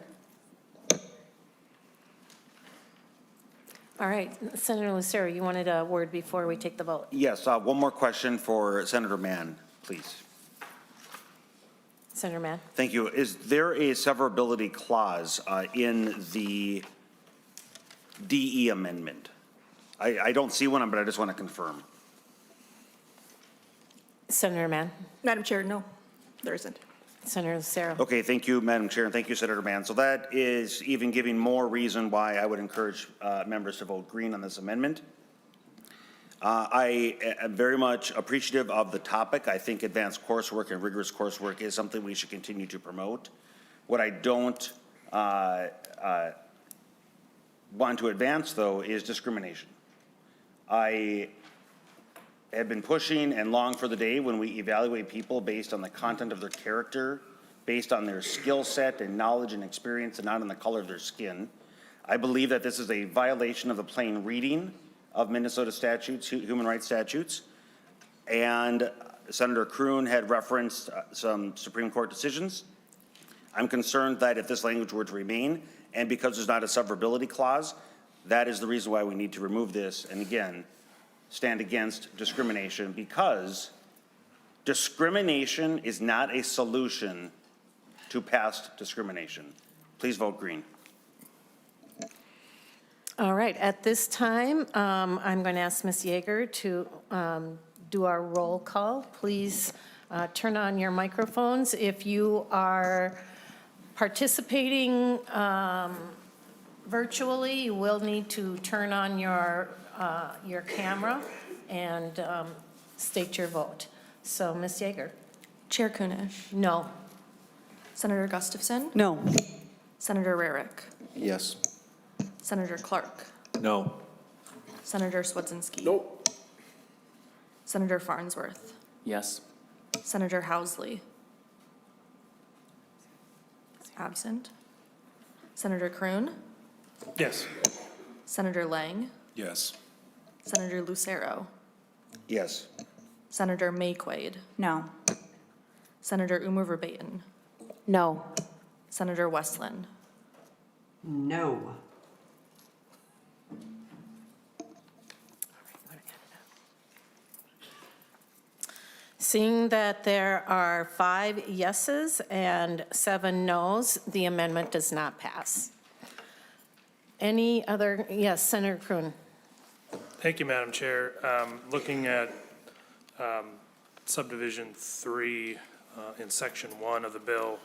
All right, Senator Lucero, you wanted a word before we take the vote? Yes, one more question for Senator Mann, please. Senator Mann? Thank you. Is there a severability clause in the DE amendment? I don't see one, but I just want to confirm. Senator Mann? Madam Chair, no, there isn't. Senator Lucero? Okay, thank you, Madam Chair, and thank you, Senator Mann. So that is even giving more reason why I would encourage members to vote green on this amendment. I am very much appreciative of the topic. I think advanced coursework and rigorous coursework is something we should continue to promote. What I don't want to advance, though, is discrimination. I have been pushing and long for the day when we evaluate people based on the content of their character, based on their skill set and knowledge and experience, and not on the color of their skin. I believe that this is a violation of the plain reading of Minnesota statutes, human rights statutes. And Senator Kroon had referenced some Supreme Court decisions. I'm concerned that if this language were to remain, and because there's not a severability clause, that is the reason why we need to remove this. And again, stand against discrimination, because discrimination is not a solution to past discrimination. Please vote green. All right, at this time, I'm going to ask Ms. Yeager to do our roll call. Please turn on your microphones. If you are participating virtually, you will need to turn on your camera and state your vote. So, Ms. Yeager? Chair Kunish. No. Senator Gustafson. No. Senator Rarick. Yes. Senator Clark. No. Senator Swedzinski. Nope. Senator Farnsworth. Yes. Senator Housley. Absent. Senator Kroon. Yes. Senator Lang. Yes. Senator Lucero. Yes. Senator Mayquaid. No. Senator Umer Verbaeten. No. Senator Westland. No. Seeing that there are 5 yeses and 7 noes, the amendment does not pass. Any other, yes, Senator Kroon. Thank you, Madam Chair. Looking at subdivision 3 in section 1 of the bill,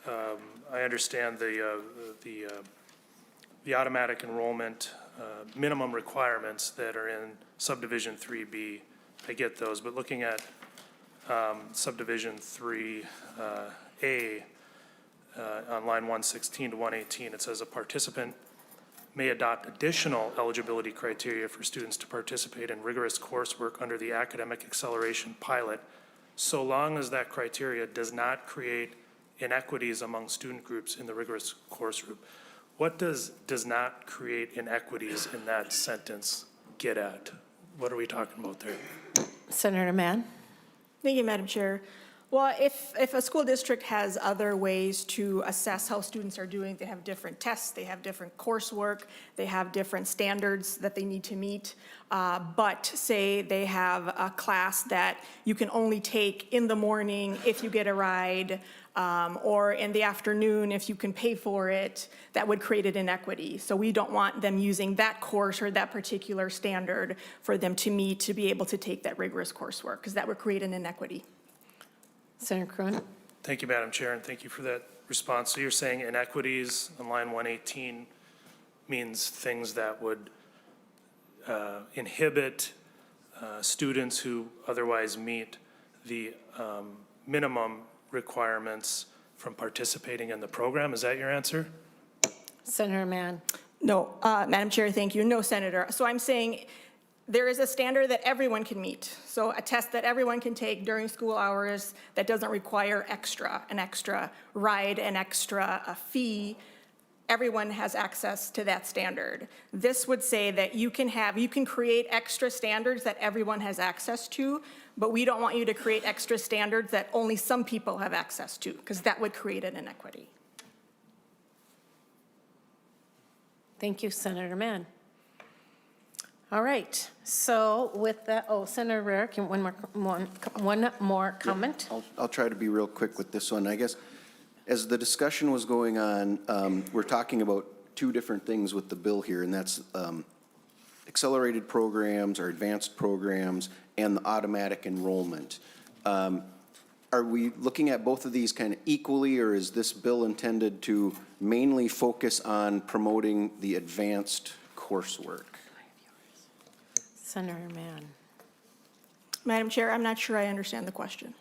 I understand the automatic enrollment minimum requirements that are in subdivision 3B. I get those, but looking at subdivision 3A on line 116 to 118, it says a participant may adopt additional eligibility criteria for students to participate in rigorous coursework under the academic acceleration pilot, so long as that criteria does not create inequities among student groups in the rigorous course group. What does not create inequities in that sentence get at? What are we talking about there? Senator Mann. Thank you, Madam Chair. Well, if a school district has other ways to assess how students are doing, they have different tests, they have different coursework, they have different standards that they need to meet, but say they have a class that you can only take in the morning if you get a ride, or in the afternoon, if you can pay for it, that would create an inequity. So we don't want them using that course or that particular standard for them to meet to be able to take that rigorous coursework, because that would create an inequity. Senator Cronin? Thank you, Madam Chair, and thank you for that response. So you're saying inequities on line 118 means things that would inhibit students who otherwise meet the minimum requirements from participating in the program. Is that your answer? Senator Mann? No, Madam Chair, thank you. No, Senator. So I'm saying there is a standard that everyone can meet. So a test that everyone can take during school hours that doesn't require an extra ride, an extra fee. Everyone has access to that standard. This would say that you can create extra standards that everyone has access to, but we don't want you to create extra standards that only some people have access to, because that would create an inequity. Thank you, Senator Mann. All right, so with that, Senator Rarick, one more comment? I'll try to be real quick with this one. I guess as the discussion was going on, we're talking about two different things with the bill here, and that's accelerated programs or advanced programs and the automatic enrollment. Are we looking at both of these kind of equally, or is this bill intended to mainly focus on promoting the advanced coursework? Senator Mann. Madam Chair, I'm not sure I understand the question.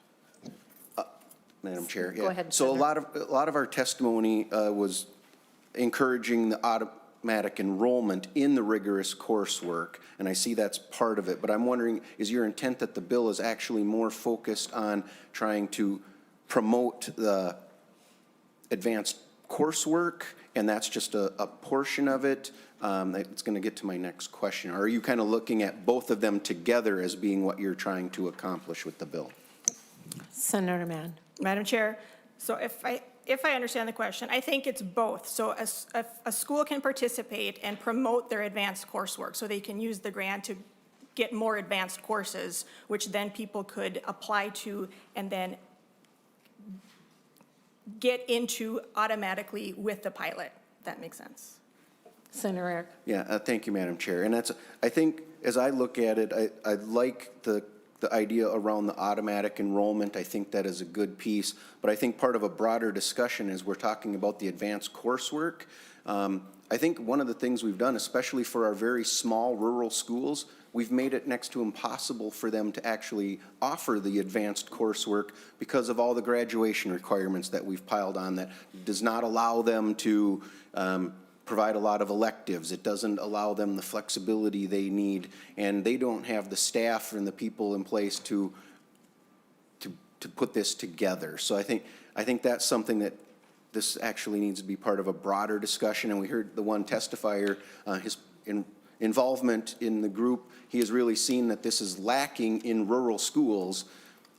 Madam Chair, yeah. Go ahead, So Senator. a lot of our testimony was encouraging the automatic enrollment in the rigorous coursework, and I see that's part of it. But I'm wondering, is your intent that the bill is actually more focused on trying to promote the advanced coursework, and that's just a portion of it? It's going to get to my next question. Are you kind of looking at both of them together as being what you're trying to accomplish with the bill? Senator Mann. Madam Chair, so if I understand the question, I think it's both. So a school can participate and promote their advanced coursework, so they can use the grant to get more advanced courses, which then people could apply to and then get into automatically with the pilot. If that makes sense. Senator Rarick. Yeah, thank you, Madam Chair. And that's, I think, as I look at it, I like the idea around the automatic enrollment. I think that is a good piece. But I think part of a broader discussion is we're talking about the advanced coursework. I think one of the things we've done, especially for our very small rural schools, we've made it next to impossible for them to actually offer the advanced coursework because of all the graduation requirements that we've piled on that does not allow them to provide a lot of electives. It doesn't allow them the flexibility they need, and they don't have the staff and the people in place to put this together. So I think that's something that this actually needs to be part of a broader discussion. And we heard the one testifier, his involvement in the group, he has really seen that this is lacking in rural schools,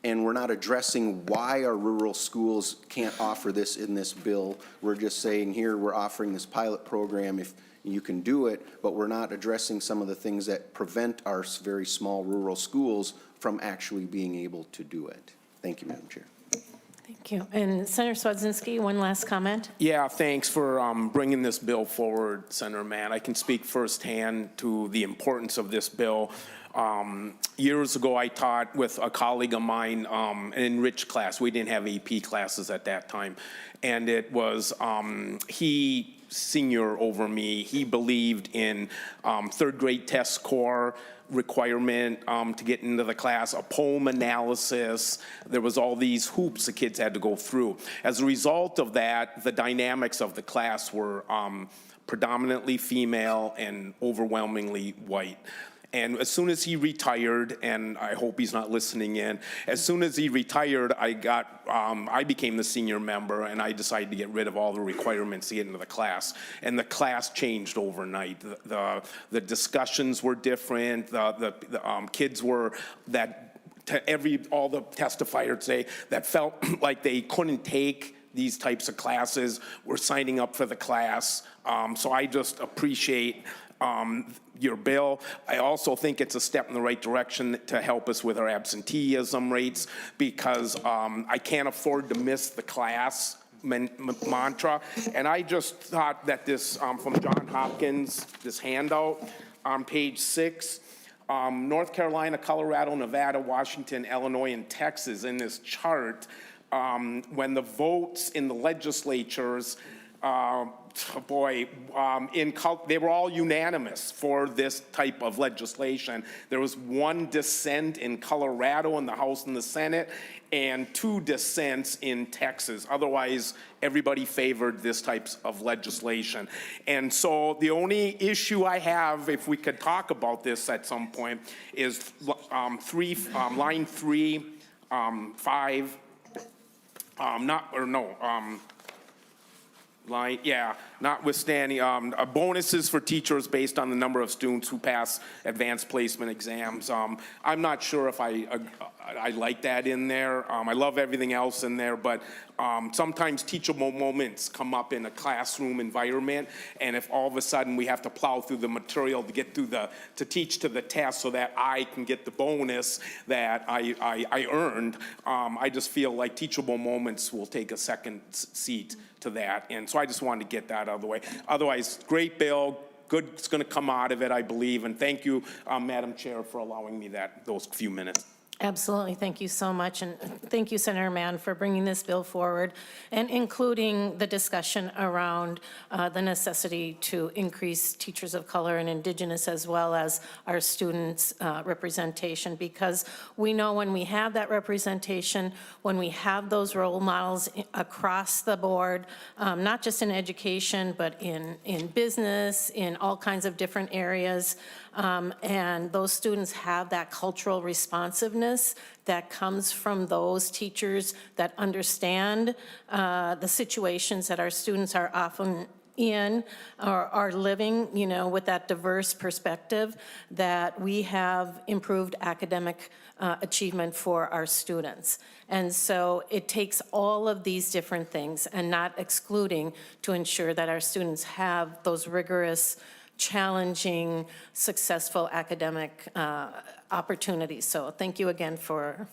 and we're not addressing why our rural schools can't offer this in this bill. We're just saying here we're offering this pilot program if you can do it, but we're not addressing some of the things that prevent our very small rural schools from actually being able to do it. Thank you, Madam Chair. Thank you. And Senator Swedzinski, one last comment. Yeah, thanks for bringing this bill forward, Senator Mann. I can speak firsthand to the importance of this bill. Years ago, I taught with a colleague of mine an enriched class. We didn't have AP classes at that time. And it was, he senior over me, he believed in third grade test score requirement to get into the class, a poem analysis. There was all these hoops the kids had to go through. As a result of that, the dynamics of the class were predominantly female and overwhelmingly white. And as soon as he retired, and I hope he's not listening in, as soon as he retired, I became the senior member, and I decided to get rid of all the requirements to get into the class. And the class changed overnight. The discussions were different. The kids were all the testifiers say that felt like they couldn't take these types of classes were signing up for the class. So I just appreciate your bill. I also think it's a step in the right direction to help us with our absenteeism rates, because I can't afford to miss the class mantra. And I just thought that this, from John Hopkins, this handout on page 6, North Carolina, Colorado, Nevada, Washington, Illinois, and Texas in this chart, when the votes in the legislatures, they were all unanimous for this type of legislation. There was one dissent in Colorado in the House and the Senate, and 2 dissents in Texas. Otherwise, everybody favored this types of legislation. And so the only issue I have, if we could talk about this at some point, is line 3, 5, notwithstanding bonuses for teachers based on the number of students who pass advanced placement exams. I'm not sure if I like that in there. I love everything else in there, but sometimes teachable moments come up in a classroom environment, and if all of a sudden we have to plow through the material to get through to teach to the test so that I can get the bonus that I earned, I just feel like teachable moments will take a second seat to that. And so I just wanted to get that out of the way. Otherwise, great bill, good's going to come out of it, I believe. And thank you, Madam Chair, for allowing me those few minutes. Absolutely. Thank you so much. And thank you, Senator Mann, for bringing this bill forward and including the discussion around the necessity to increase teachers of color and Indigenous as well as our students' representation, because we know when we have that representation, when we have those role models across the board, not just in education, but in business, in all kinds of different areas, and those students have that cultural responsiveness that comes from those teachers that understand the situations that our students are often in or are living, with that diverse perspective, that we have improved academic achievement for our students. And so it takes all of these different things and not excluding to ensure that our students have those rigorous, challenging, successful academic opportunities. So thank you again for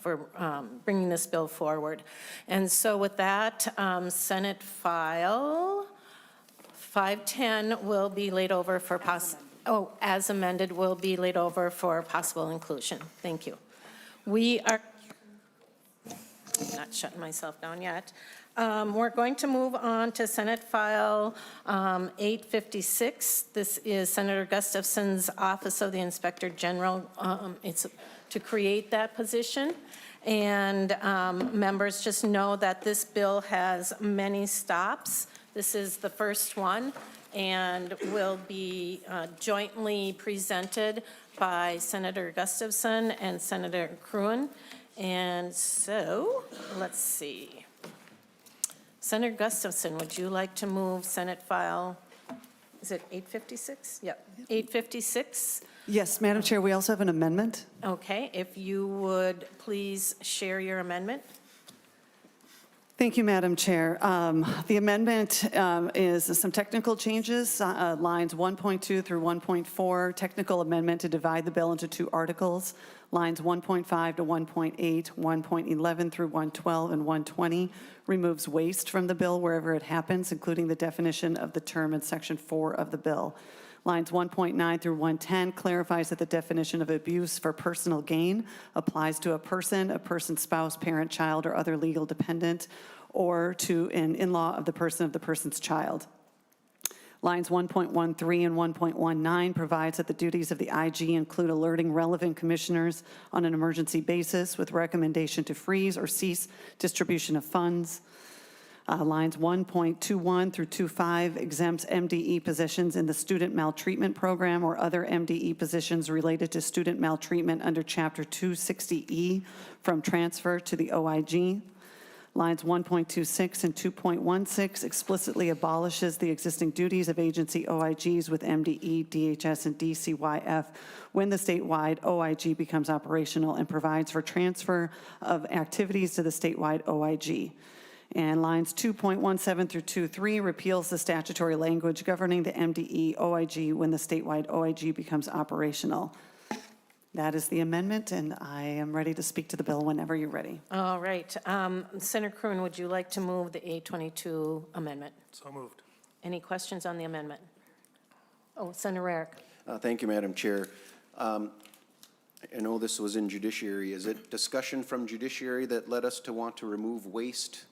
bringing this bill forward. And so with that, Senate File 510 will be laid over for as amended, will be laid over for possible inclusion. Thank you. We are not shutting myself down yet. We're going to move on to Senate File 856. This is Senator Gustafson's Office of the Inspector General. It's to create that position. And members just know that this bill has many stops. This is the first one and will be jointly presented by Senator Gustafson and Senator McEwen. And so let's see. Senator Gustafson, would you like to move Senate File, is it 856? Yep, 856. Yes, Madam Chair, we also have an amendment. Okay, if you would please share your amendment. Thank you, Madam Chair. The amendment is some technical changes, lines 1.2 through 1.4, technical amendment to divide the bill into 2 articles, lines 1.5 to 1.8, 1.11 through 112, and 120, removes waste from the bill wherever it happens, including the definition of the term in Section 4 of the bill. Lines 1.9 through 110 clarifies that the definition of abuse for personal gain applies to a person's spouse, parent, child, or other legal dependent, or to an in-law of the person's child. Lines 1.13 and 1.19 provides that the duties of the IG include alerting relevant commissioners on an emergency basis with recommendation to freeze or cease distribution of funds. Lines 1.21 through 25 exempts MDE positions in the student maltreatment program or other MDE positions related to student maltreatment under Chapter 260E from transfer to the OIG. Lines 1.26 and 2.16 explicitly abolishes the existing duties of agency OIGs with MDE, DHS, and DCYF when the statewide OIG becomes operational and provides for transfer of activities to the statewide OIG. And lines 2.17 through 2.3 repeals the statutory language governing the MDE OIG when the statewide OIG becomes operational. That is the amendment, and I am ready to speak to the bill whenever you're ready. All right. Senator Kroon, would you like to move the 822 amendment? So moved. Any questions on the amendment? Oh, Senator Rarick. Thank you, Madam Chair. I know this was in judiciary. Is it discussion from judiciary that led us to want to remove waste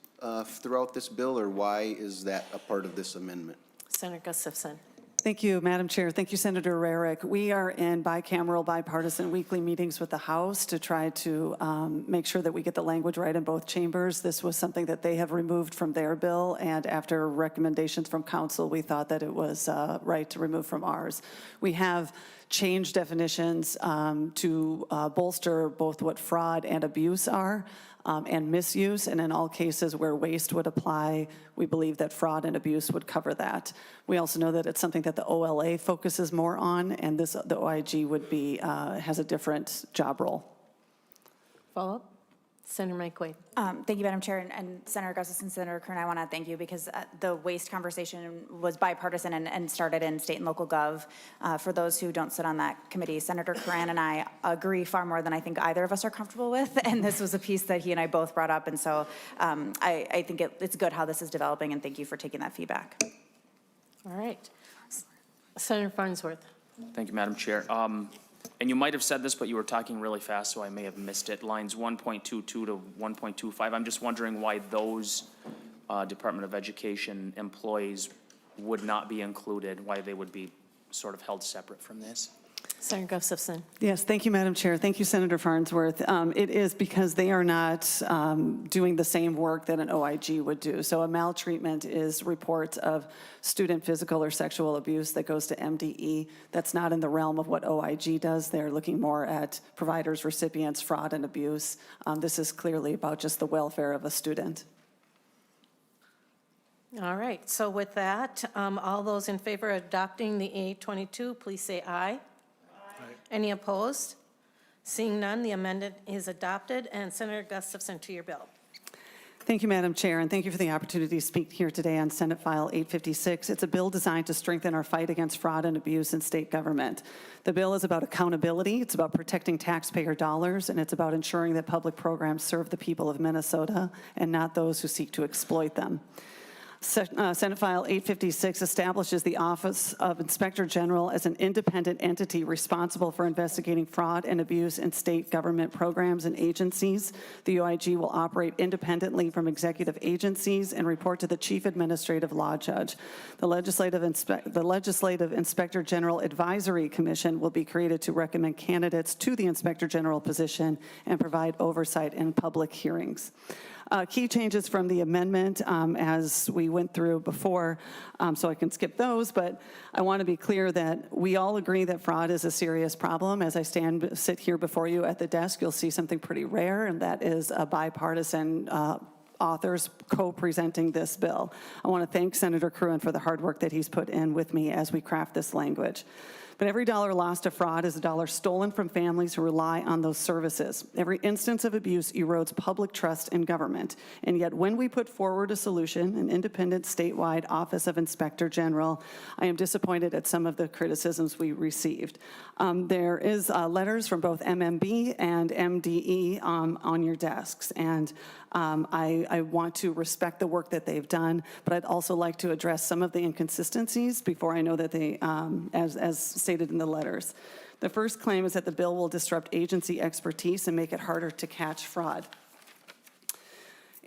throughout this bill, or why is that a part of this amendment? Senator Gustafson. Thank you, Madam Chair. Thank you, Senator Rarick. We are in bicameral, bipartisan weekly meetings with the House to try to make sure that we get the language right in both chambers. This was something that they have removed from their bill, and after recommendations from Council, we thought that it was right to remove from ours. We have changed definitions to bolster both what fraud and abuse are. And misuse, and in all cases where waste would apply, we believe that fraud and abuse would cover that. We also know that it's something that the OLA focuses more on, and the OIG would be, has a different job role. Follow-up? Senator McEwen. Thank you, Madam Chair, and Senator Gustafson, Senator Kern, I want to thank you because the waste conversation was bipartisan and started in state and local gov. For those who don't sit on that committee, Senator Curran and I agree far more than I think either of us are comfortable with, and this was a piece that he and I both brought up, and so I think it's good how this is developing, and thank you for taking that feedback. All right. Senator Farnsworth. Thank you, Madam Chair. And you might have said this, but you were talking really fast, so I may have missed it. Lines 1.22 to 1.25. I'm just wondering why those Department of Education employees would not be included, why they would be sort of held separate from this. Senator Gustafson. Yes, thank you, Madam Chair. Thank you, Senator Farnsworth. It is because they are not doing the same work that an OIG would do. So a maltreatment is reports of student physical or sexual abuse that goes to MDE. That's not in the realm of what OIG does. They're looking more at providers, recipients, fraud, and abuse. This is clearly about just the welfare of a student. All right. So with that, all those in favor of adopting the 822, please say aye. Any opposed? Seeing none, the amendment is adopted. And Senator Gustafson, to your bill. Thank you, Madam Chair, and thank you for the opportunity to speak here today on Senate File 856. It's a bill designed to strengthen our fight against fraud and abuse in state government. The bill is about accountability, it's about protecting taxpayer dollars, and it's about ensuring that public programs serve the people of Minnesota and not those who seek to exploit them. Senate File 856 establishes the Office of Inspector General as an independent entity responsible for investigating fraud and abuse in state government programs and agencies. The OIG will operate independently from executive agencies and report to the Chief Administrative Law Judge. The Legislative Inspector General Advisory Commission will be created to recommend candidates to the Inspector General position and provide oversight in public hearings. Key changes from the amendment as we went through before, so I can skip those, but I want to be clear that we all agree that fraud is a serious problem. As I sit here before you at the desk, you'll see something pretty rare, and that is a bipartisan authors co-presenting this bill. I want to thank Senator Kerwin for the hard work that he's put in with me as we craft this language. But every dollar lost to fraud is a dollar stolen from families who rely on those services. Every instance of abuse erodes public trust in government. And yet when we put forward a solution, an independent statewide Office of Inspector General, I am disappointed at some of the criticisms we received. There is letters from both MMB and MDE on your desks. And I want to respect the work that they've done, but I'd also like to address some of the inconsistencies before I know that they, as stated in the letters. The first claim is that the bill will disrupt agency expertise and make it harder to catch fraud.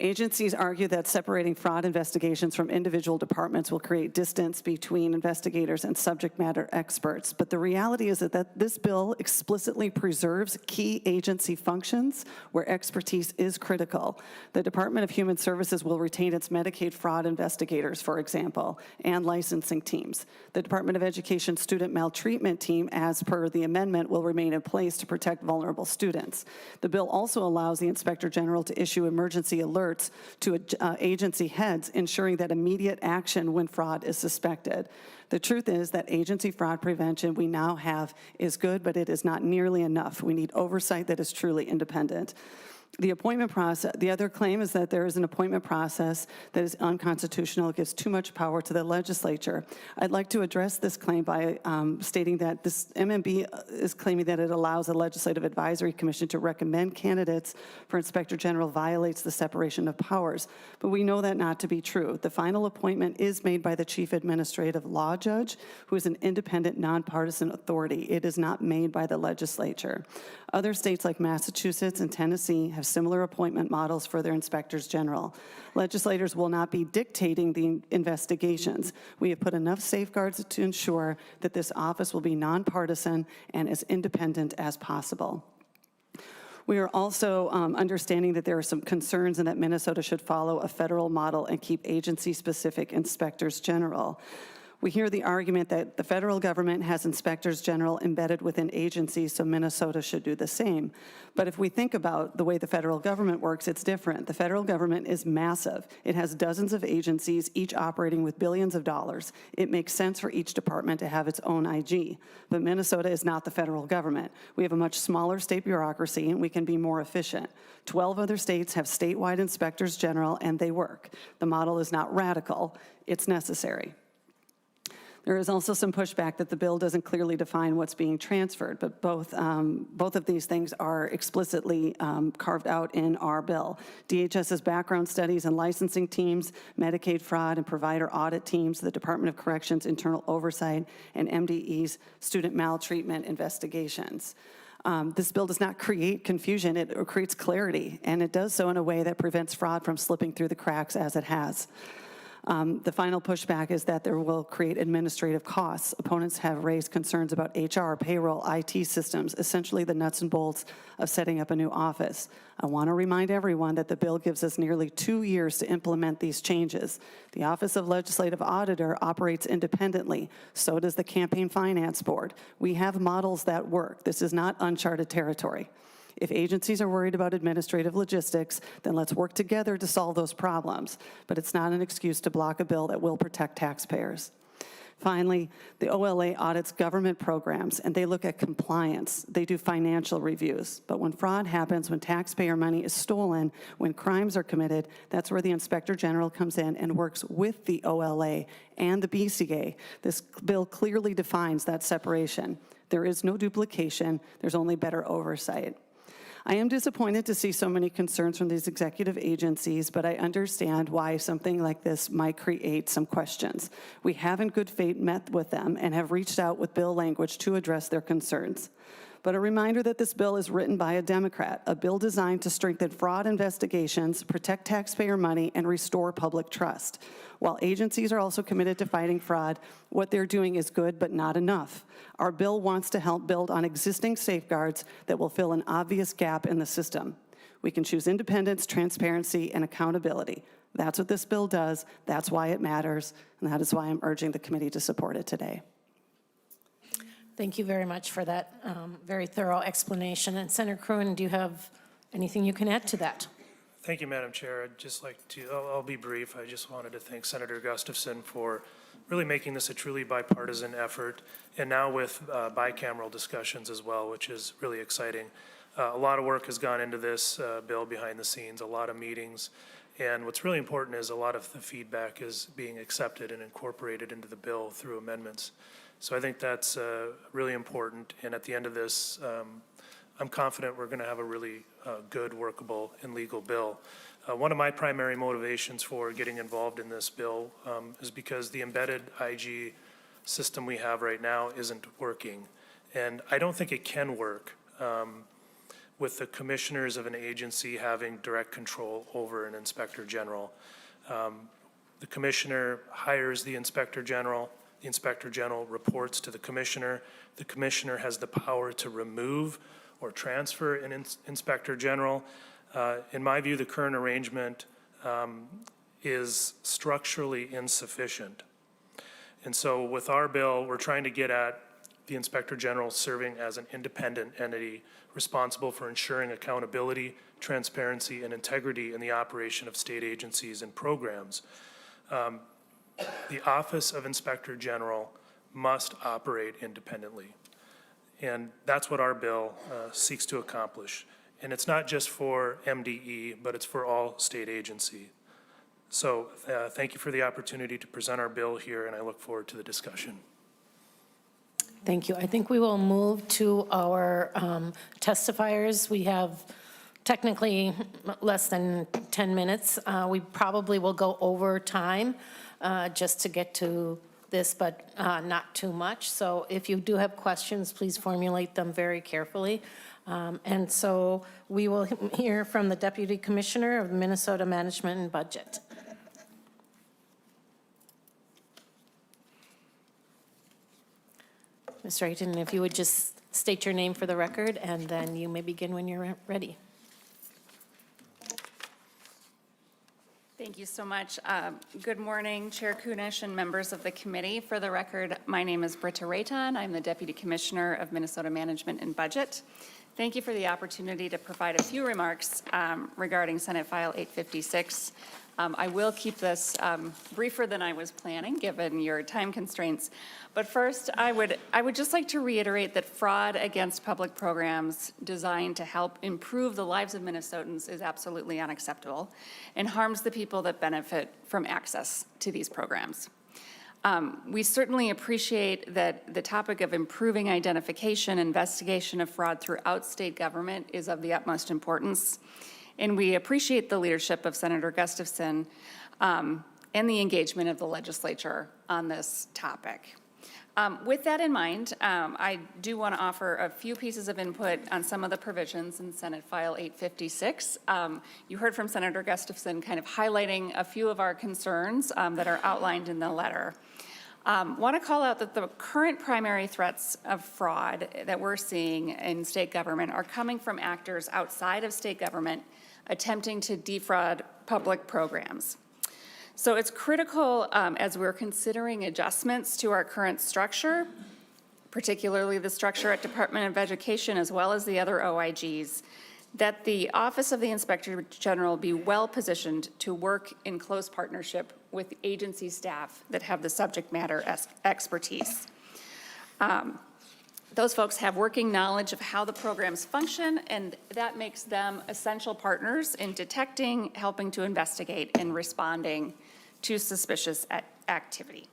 Agencies argue that separating fraud investigations from individual departments will create distance between investigators and subject matter experts. But the reality is that this bill explicitly preserves key agency functions where expertise is critical. The Department of Human Services will retain its Medicaid fraud investigators, for example, and licensing teams. The Department of Education student maltreatment team, as per the amendment, will remain in place to protect vulnerable students. The bill also allows the Inspector General to issue emergency alerts to agency heads, ensuring that immediate action when fraud is suspected. The truth is that agency fraud prevention we now have is good, but it is not nearly enough. We need oversight that is truly independent. The appointment process, the other claim is that there is an appointment process that is unconstitutional. It gives too much power to the legislature. I'd like to address this claim by stating that this MMB is claiming that it allows a legislative advisory commission to recommend candidates for inspector general violates the separation of powers. But we know that not to be true. The final appointment is made by the chief administrative law judge, who is an independent, nonpartisan authority. It is not made by the legislature. Other states like Massachusetts and Tennessee have similar appointment models for their inspectors general. Legislators will not be dictating the investigations. We have put enough safeguards to ensure that this office will be nonpartisan and as independent as possible. We are also understanding that there are some concerns and that Minnesota should follow a federal model and keep agency-specific inspectors general. We hear the argument that the federal government has inspectors general embedded within agencies, so Minnesota should do the same. But if we think about the way the federal government works, it's different. The federal government is massive. It has dozens of agencies, each operating with billions of dollars. It makes sense for each department to have its own IG. But Minnesota is not the federal government. We have a much smaller state bureaucracy, and we can be more efficient. 12 other states have statewide inspectors general, and they work. The model is not radical. It's necessary. There is also some pushback that the bill doesn't clearly define what's being transferred, but both of these things are explicitly carved out in our bill. DHS's background studies and licensing teams, Medicaid fraud and provider audit teams, the Department of Corrections internal oversight, and MDE's student maltreatment investigations. This bill does not create confusion, it creates clarity, and it does so in a way that prevents fraud from slipping through the cracks as it has. The final pushback is that there will create administrative costs. Opponents have raised concerns about HR, payroll, IT systems, essentially the nuts and bolts of setting up a new office. I want to remind everyone that the bill gives us nearly 2 years to implement these changes. The Office of Legislative Auditor operates independently. So does the Campaign Finance Board. We have models that work. This is not uncharted territory. If agencies are worried about administrative logistics, then let's work together to solve those problems. But it's not an excuse to block a bill that will protect taxpayers. Finally, the OLA audits government programs, and they look at compliance. They do financial reviews. But when fraud happens, when taxpayer money is stolen, when crimes are committed, that's where the Inspector General comes in and works with the OLA and the BCA. This bill clearly defines that separation. There is no duplication. There's only better oversight. I am disappointed to see so many concerns from these executive agencies, but I understand why something like this might create some questions. We have in good faith met with them and have reached out with bill language to address their concerns. But a reminder that this bill is written by a Democrat, a bill designed to strengthen fraud investigations, protect taxpayer money, and restore public trust. While agencies are also committed to fighting fraud, what they're doing is good but not enough. Our bill wants to help build on existing safeguards that will fill an obvious gap in the system. We can choose independence, transparency, and accountability. That's what this bill does. That's why it matters, and that is why I'm urging the committee to support it today. Thank you very much for that very thorough explanation. And Senator Cruen, do you have anything you can add to that? Thank you, Madam Chair. I'd just like to, I'll be brief. I just wanted to thank Senator Gustafson for really making this a truly bipartisan effort, and now with bicameral discussions as well, which is really exciting. A lot of work has gone into this bill behind the scenes, a lot of meetings, and what's really important is a lot of the feedback is being accepted and incorporated into the bill through amendments. So I think that's really important, and at the end of this, I'm confident we're going to have a really good, workable, and legal bill. One of my primary motivations for getting involved in this bill is because the embedded IG system we have right now isn't working. And I don't think it can work with the commissioners of an agency having direct control over an inspector general. The commissioner hires the inspector general. The inspector general reports to the commissioner. The commissioner has the power to remove or transfer an inspector general. In my view, the current arrangement is structurally insufficient. And so with our bill, we're trying to get at the inspector general serving as an independent entity responsible for ensuring accountability, transparency, and integrity in the operation of state agencies and programs. The Office of Inspector General must operate independently. And that's what our bill seeks to accomplish. And it's not just for MDE, but it's for all state agency. So thank you for the opportunity to present our bill here, and I look forward to the discussion. Thank you. I think we will move to our testifiers. We have technically less than 10 minutes. We probably will go over time just to get to this, but not too much. So if you do have questions, please formulate them very carefully. And so we will hear from the Deputy Commissioner of Minnesota Management and Budget. Ms. Wrighton, if you would just state your name for the record, and then you may begin when you're ready. Thank you so much. Good morning, Chair Kunish and members of the committee. For the record, my name is Britta Rayton. I'm the Deputy Commissioner of Minnesota Management and Budget. Thank you for the opportunity to provide a few remarks regarding Senate File 856. I will keep this briefer than I was planning, given your time constraints. But first, I would just like to reiterate that fraud against public programs designed to help improve the lives of Minnesotans is absolutely unacceptable and harms the people that benefit from access to these programs. We certainly appreciate that the topic of improving identification, investigation of fraud throughout state government is of the utmost importance. And we appreciate the leadership of Senator Gustafson and the engagement of the legislature on this topic. With that in mind, I do want to offer a few pieces of input on some of the provisions in Senate File 856. You heard from Senator Gustafson kind of highlighting a few of our concerns that are outlined in the letter. Want to call out that the current primary threats of fraud that we're seeing in state government are coming from actors outside of state government attempting to defraud public programs. So it's critical as we're considering adjustments to our current structure, particularly the structure at Department of Education as well as the other OIGs, that the Office of the Inspector General be well positioned to work in close partnership with agency staff that have the subject matter expertise. Those folks have working knowledge of how the programs function, and that makes them essential partners in detecting, helping to investigate, and responding to suspicious activity.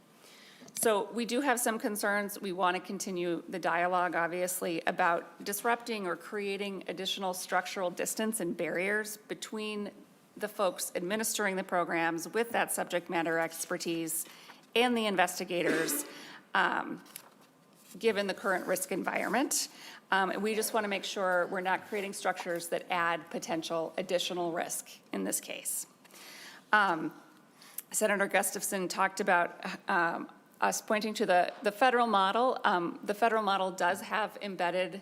So we do have some concerns. We want to continue the dialogue, obviously, about disrupting or creating additional structural distance and barriers between the folks administering the programs with that subject matter expertise and the investigators, given the current risk environment. And we just want to make sure we're not creating structures that add potential additional risk in this case. Senator Gustafson talked about us pointing to the federal model. The federal model does have embedded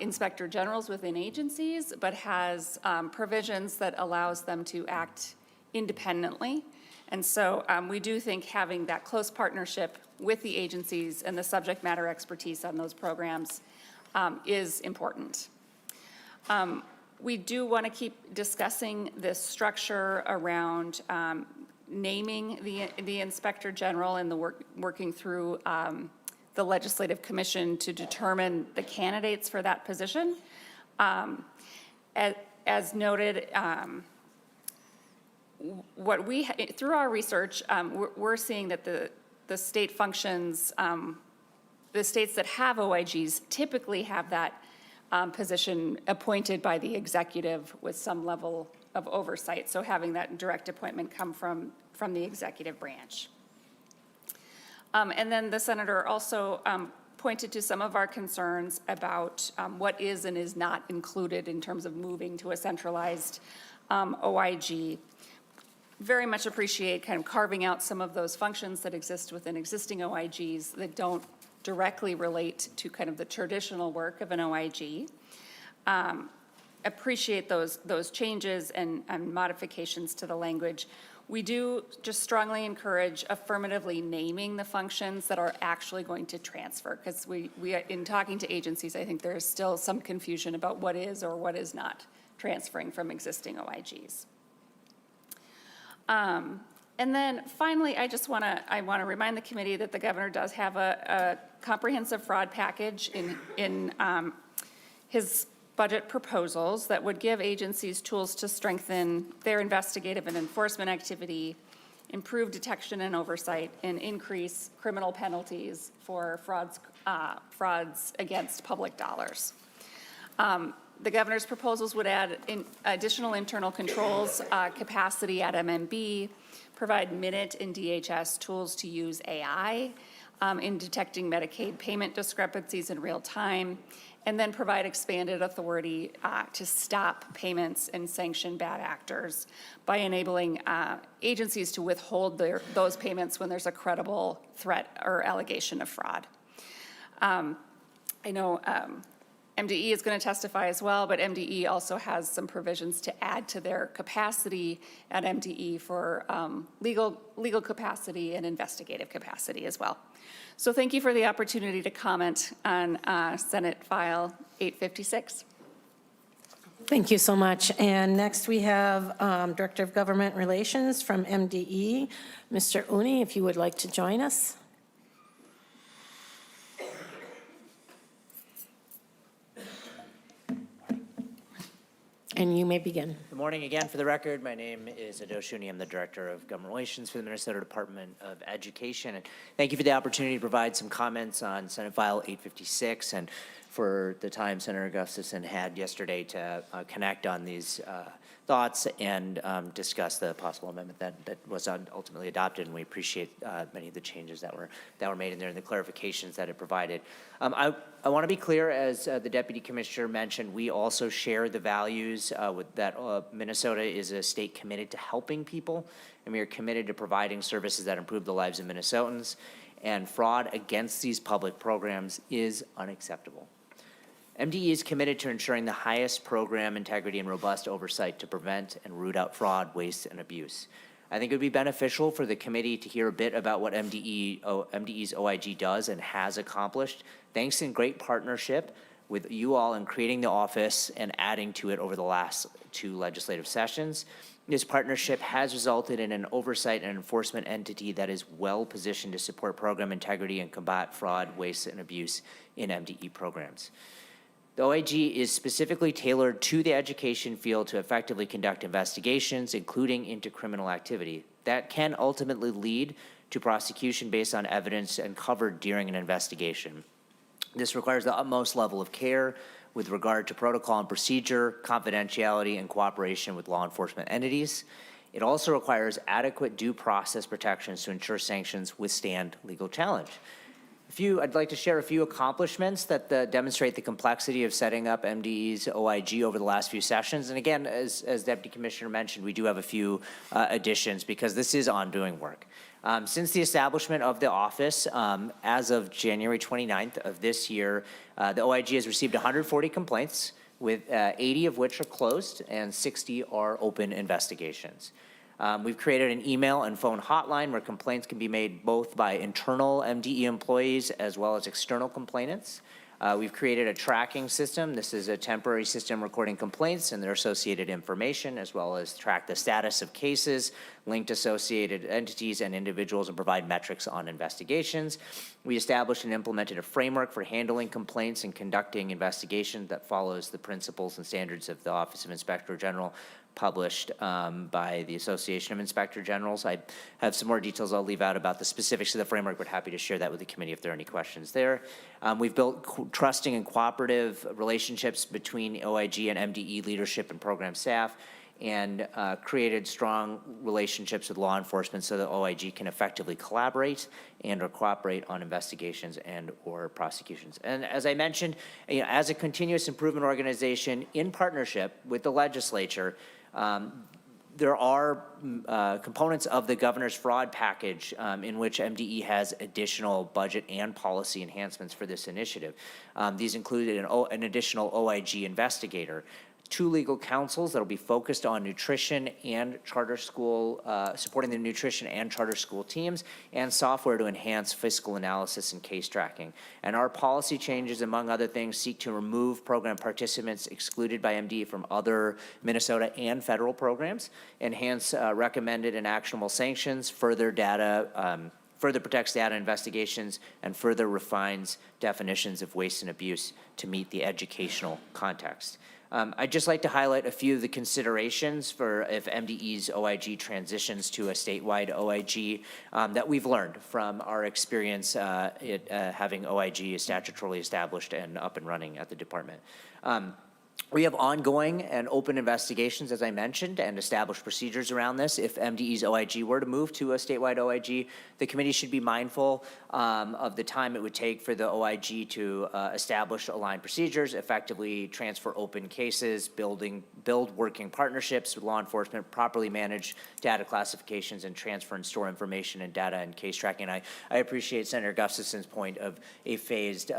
inspector generals within agencies, but has provisions that allows them to act independently. And so we do think having that close partnership with the agencies and the subject matter expertise on those programs is important. We do want to keep discussing this structure around naming the Inspector General and the working through the Legislative Commission to determine the candidates for that position. As noted, through our research, we're seeing that the state functions, the states that have OIGs typically have that position appointed by the executive with some level of oversight. So having that direct appointment come from the executive branch. And then the senator also pointed to some of our concerns about what is and is not included in terms of moving to a centralized OIG. Very much appreciate kind of carving out some of those functions that exist within existing OIGs that don't directly relate to kind of the traditional work of an OIG. Appreciate those changes and modifications to the language. We do just strongly encourage affirmatively naming the functions that are actually going to transfer, because we in talking to agencies, I think there is still some confusion about what is or what is not transferring from existing OIGs. And then finally, I want to remind the committee that the governor does have a comprehensive fraud package in his budget proposals that would give agencies tools to strengthen their investigative and enforcement activity, improve detection and oversight, and increase criminal penalties for frauds against public dollars. The governor's proposals would add additional internal controls, capacity at MMB, provide Minute and DHS tools to use AI in detecting Medicaid payment discrepancies in real time, and then provide expanded authority to stop payments and sanction bad actors by enabling agencies to withhold those payments when there's a credible threat or allegation of fraud. I know MDE is going to testify as well, but MDE also has some provisions to add to their capacity at MDE for legal capacity and investigative capacity as well. So thank you for the opportunity to comment on Senate File 856. Thank you so much. And next we have Director of Government Relations from MDE, Mr. Uni, if you would like to join us. And you may begin. Good morning again. For the record, my name is Adosh Uni. I'm the Director of Government Relations for the Minnesota Department of Education. And thank you for the opportunity to provide some comments on Senate File 856 and for the time Senator Gustafson had yesterday to connect on these thoughts and discuss the possible amendment that was ultimately adopted. And we appreciate many of the changes that were made in there and the clarifications that it provided. I want to be clear, as the Deputy Commissioner mentioned, we also share the values that Minnesota is a state committed to helping people, and we are committed to providing services that improve the lives of Minnesotans, and fraud against these public programs is unacceptable. MDE is committed to ensuring the highest program integrity and robust oversight to prevent and root out fraud, waste, and abuse. I think it would be beneficial for the committee to hear a bit about what MDE's OIG does and has accomplished, thanks in great partnership with you all in creating the office and adding to it over the last 2 legislative sessions. This partnership has resulted in an oversight and enforcement entity that is well positioned to support program integrity and combat fraud, waste, and abuse in MDE programs. The OIG is specifically tailored to the education field to effectively conduct investigations, including into criminal activity. That can ultimately lead to prosecution based on evidence uncovered during an investigation. This requires the utmost level of care with regard to protocol and procedure, confidentiality, and cooperation with law enforcement entities. It also requires adequate due process protections to ensure sanctions withstand legal challenge. I'd like to share a few accomplishments that demonstrate the complexity of setting up MDE's OIG over the last few sessions. And again, as Deputy Commissioner mentioned, we do have a few additions because this is ongoing work. Since the establishment of the office, as of January 29th of this year, the OIG has received 140 complaints, with 80 of which are closed and 60 are open investigations. We've created an email and phone hotline where complaints can be made both by internal MDE employees as well as external complainants. We've created a tracking system. This is a temporary system recording complaints and their associated information, as well as track the status of cases, linked associated entities and individuals, and provide metrics on investigations. We established and implemented a framework for handling complaints and conducting investigations that follows the principles and standards of the Office of Inspector General, published by the Association of Inspector Generals. I have some more details I'll leave out about the specifics of the framework, but happy to share that with the committee if there are any questions there. We've built trusting and cooperative relationships between OIG and MDE leadership and program staff, and created strong relationships with law enforcement so that OIG can effectively collaborate and or cooperate on investigations and or prosecutions. And as I mentioned, as a continuous improvement organization in partnership with the legislature, there are components of the governor's fraud package in which MDE has additional budget and policy enhancements for this initiative. These included an additional OIG investigator, 2 legal counsels that will be focused on nutrition and charter school, supporting the nutrition and charter school teams, and software to enhance fiscal analysis and case tracking. And our policy changes, among other things, seek to remove program participants excluded by MDE from other Minnesota and federal programs, enhance recommended and actionable sanctions, further data further protects data investigations, and further refines definitions of waste and abuse to meet the educational context. I'd just like to highlight a few of the considerations for if MDE's OIG transitions to a statewide OIG that we've learned from our experience having OIG statutorily established and up and running at the department. We have ongoing and open investigations, as I mentioned, and established procedures around this. If MDE's OIG were to move to a statewide OIG, the committee should be mindful of the time it would take for the OIG to establish aligned procedures, effectively transfer open cases, build working partnerships with law enforcement, properly manage data classifications, and transfer and store information and data and case tracking. I appreciate Senator Gustafson's point of a phased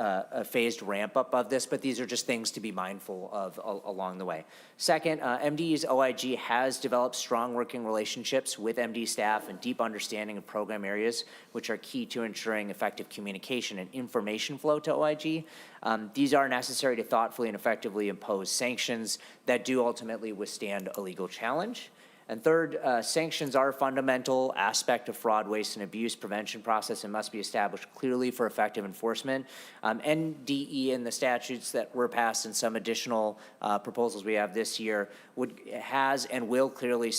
ramp up of this, but these are just things to be mindful of along the way. Second, MDE's OIG has developed strong working relationships with MD staff and deep understanding of program areas, which are key to ensuring effective communication and information flow to OIG. These are necessary to thoughtfully and effectively impose sanctions that do ultimately withstand a legal challenge. And third, sanctions are a fundamental aspect of fraud, waste, and abuse prevention process and must be established clearly for effective enforcement. NDE in the statutes that were passed and some additional proposals we have this year has and will clearly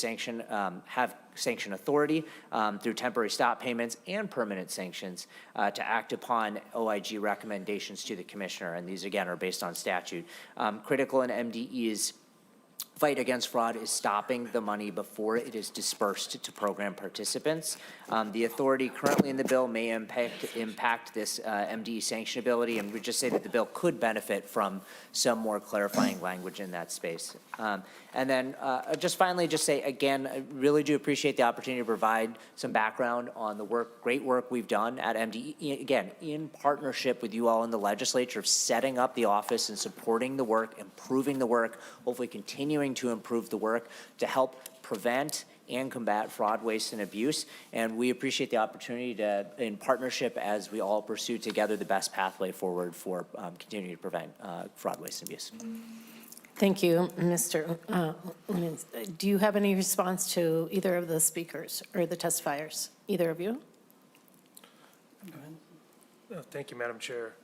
have sanction authority through temporary stop payments and permanent sanctions to act upon OIG recommendations to the commissioner. And these, again, are based on statute. Critical in MDE's fight against fraud is stopping the money before it is dispersed to program participants. The authority currently in the bill may impact this MDE sanctionability, and we just say that the bill could benefit from some more clarifying language in that space. And then just finally, just say again, I really do appreciate the opportunity to provide some background on the great work we've done at MDE, again, in partnership with you all in the legislature of setting up the office and supporting the work, improving the work, hopefully continuing to improve the work to help prevent and combat fraud, waste, and abuse. And we appreciate the opportunity to, in partnership, as we all pursue together the best pathway forward for continuing to prevent fraud, waste, and abuse. Thank you, Mr. Do you have any response to either of the speakers or the testifiers? Either of you? Thank you, Madam Chair.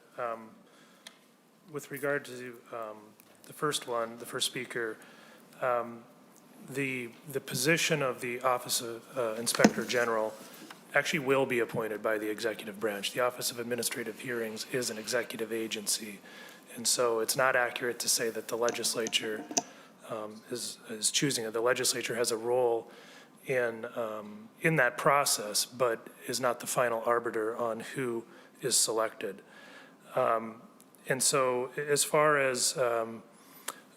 With regard to the first speaker, the position of the Office of Inspector General actually will be appointed by the executive branch. The Office of Administrative Hearings is an executive agency, and so it's not accurate to say that the legislature is choosing it. The legislature has a role in that process, but is not the final arbiter on who is selected. And so as far as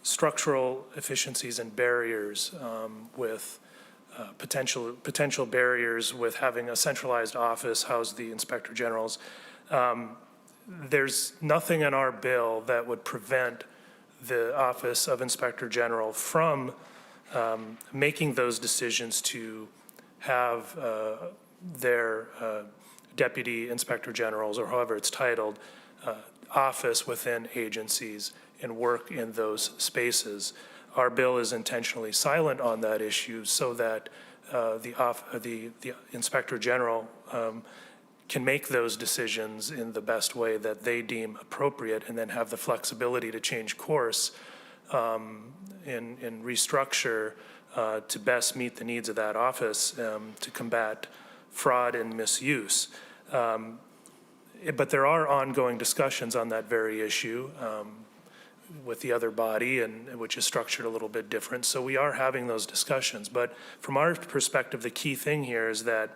structural efficiencies and barriers with potential barriers with having a centralized office house the inspector generals, there's nothing in our bill that would prevent the Office of Inspector General from making those decisions to have their deputy inspector generals, or however it's titled, office within agencies and work in those spaces. Our bill is intentionally silent on that issue so that the Inspector General can make those decisions in the best way that they deem appropriate, and then have the flexibility to change course and restructure to best meet the needs of that office to combat fraud and misuse. But there are ongoing discussions on that very issue with the other body, and which is structured a little bit different. So we are having those discussions. But from our perspective, the key thing here is that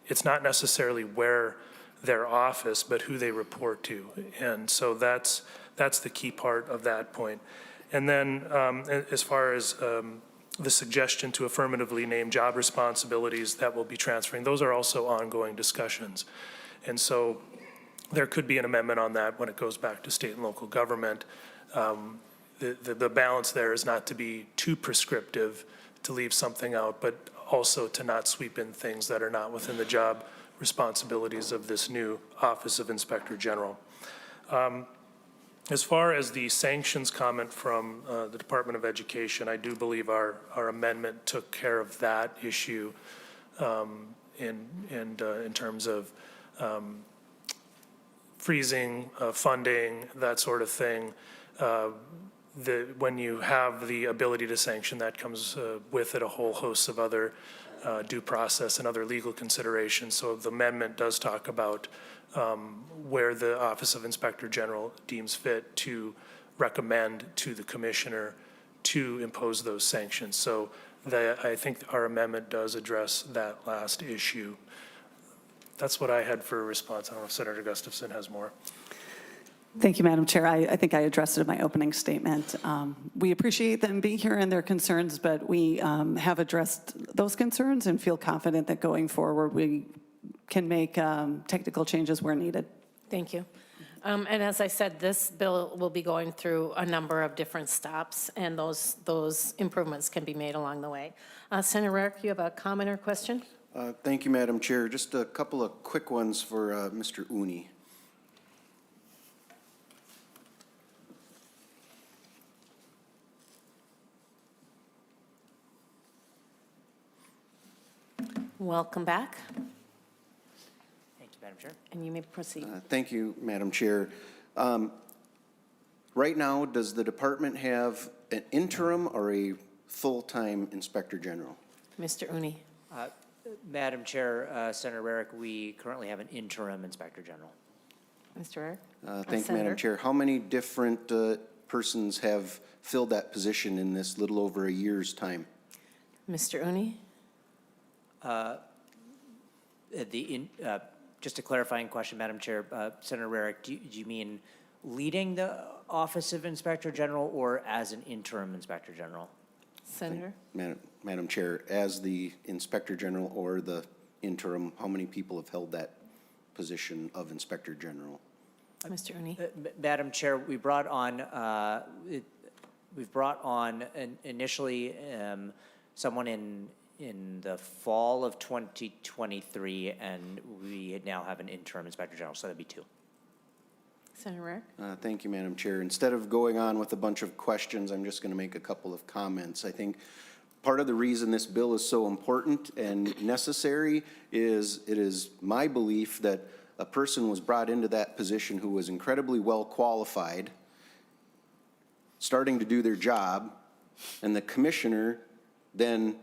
it's not necessarily where their office, but who they report to. And so that's the key part of that point. And then as far as the suggestion to affirmatively name job responsibilities that will be transferring, those are also ongoing discussions. And so there could be an amendment on that when it goes back to state and local government. The balance there is not to be too prescriptive to leave something out, but also to not sweep in things that are not within the job responsibilities of this new Office of Inspector General. As far as the sanctions comment from the Department of Education, I do believe our amendment took care of that issue in terms of freezing funding, that sort of thing. When you have the ability to sanction, that comes with it a whole host of other due process and other legal considerations. So the amendment does talk about where the Office of Inspector General deems fit to recommend to the commissioner to impose those sanctions. So I think our amendment does address that last issue. That's what I had for a response. I don't know if Senator Gustafson has more. Thank you, Madam Chair. I think I addressed it in my opening statement. We appreciate them being here and their concerns, but we have addressed those concerns and feel confident that going forward we can make technical changes where needed. Thank you. And as I said, this bill will be going through a number of different stops, and those improvements can be made along the way. Senator Rarick, you have a comment or question? Thank you, Madam Chair. Just a couple of quick ones for Mr. Uni. Welcome back. Thank you, Madam Chair. And you may proceed. Thank you, Madam Chair. Right now, does the department have an interim or a full-time Inspector General? Mr. Uni. Madam Chair, Senator Rarick, we currently have an interim Inspector General. Mr. Rarick? Thank you, Madam Chair. How many different persons have filled that position in this little over a year's time? Mr. Uni? Just a clarifying question, Madam Chair. Senator Rarick, do you mean leading the Office of Inspector General or as an interim Inspector General? Senator? Madam Chair, as the Inspector General or the interim, how many people have held that position of Inspector General? Mr. Uni? Madam Chair, we've brought on initially someone in the fall of 2023, and we now have an interim Inspector General, so that'd be 2. Senator Rarick? Thank you, Madam Chair. Instead of going on with a bunch of questions, I'm just going to make a couple of comments. I think part of the reason this bill is so important and necessary is it is my belief that a person was brought into that position who was incredibly well qualified, starting to do their job, and the commissioner then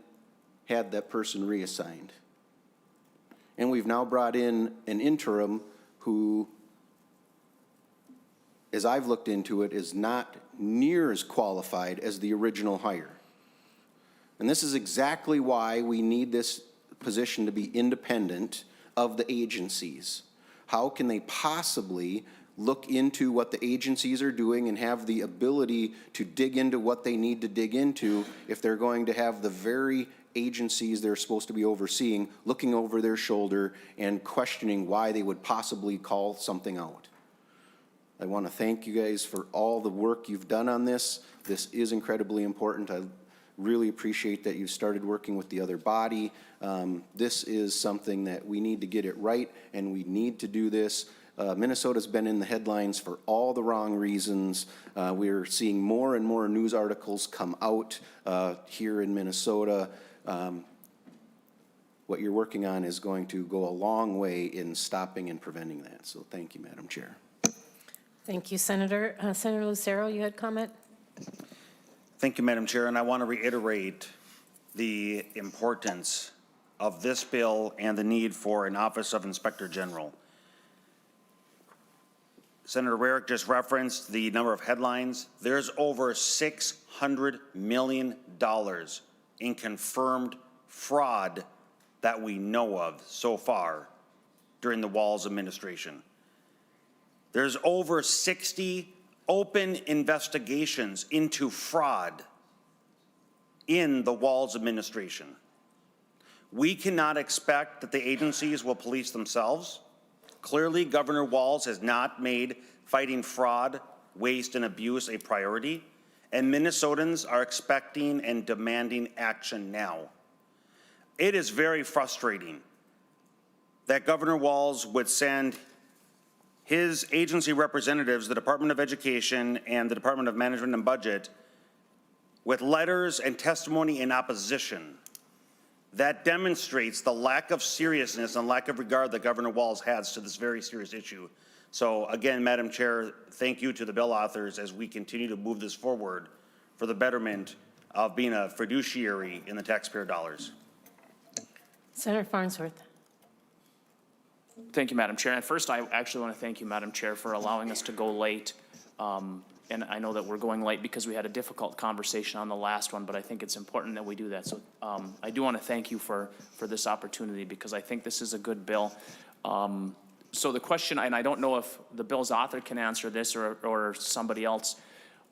had that person reassigned. And we've now brought in an interim who, as I've looked into it, is not near as qualified as the original hire. And this is exactly why we need this position to be independent of the agencies. How can they possibly look into what the agencies are doing and have the ability to dig into what they need to dig into if they're going to have the very agencies they're supposed to be overseeing looking over their shoulder and questioning why they would possibly call something out? I want to thank you guys for all the work you've done on this. This is incredibly important. I really appreciate that you've started working with the other body. This is something that we need to get it right, and we need to do this. Minnesota's been in the headlines for all the wrong reasons. We're seeing more and more news articles come out here in Minnesota. What you're working on is going to go a long way in stopping and preventing that. So thank you, Madam Chair. Thank you, Senator. Senator Lucero, you had comment? Thank you, Madam Chair, and I want to reiterate the importance of this bill and the need for an Office of Inspector General. Senator Rarick just referenced the number of headlines. There's over $600 million in confirmed fraud that we know of so far during the Walz administration. There's over 60 open investigations into fraud in the Walz administration. We cannot expect that the agencies will police themselves. Clearly, Governor Walz has not made fighting fraud, waste, and abuse a priority, and Minnesotans are expecting and demanding action now. It is very frustrating that Governor Walz would send his agency representatives, the Department of Education and the Department of Management and Budget, with letters and testimony in opposition that demonstrates the lack of seriousness and lack of regard that Governor Walz has to this very serious issue. So again, Madam Chair, thank you to the bill authors as we continue to move this forward for the betterment of being a fiduciary in the taxpayer dollars. Senator Farnsworth. Thank you, Madam Chair. And first, I actually want to thank you, Madam Chair, for allowing us to go late. And I know that we're going late because we had a difficult conversation on the last one, but I think it's important that we do that. So I do want to thank you for this opportunity because I think this is a good bill. So the question, and I don't know if the bill's author can answer this or somebody else,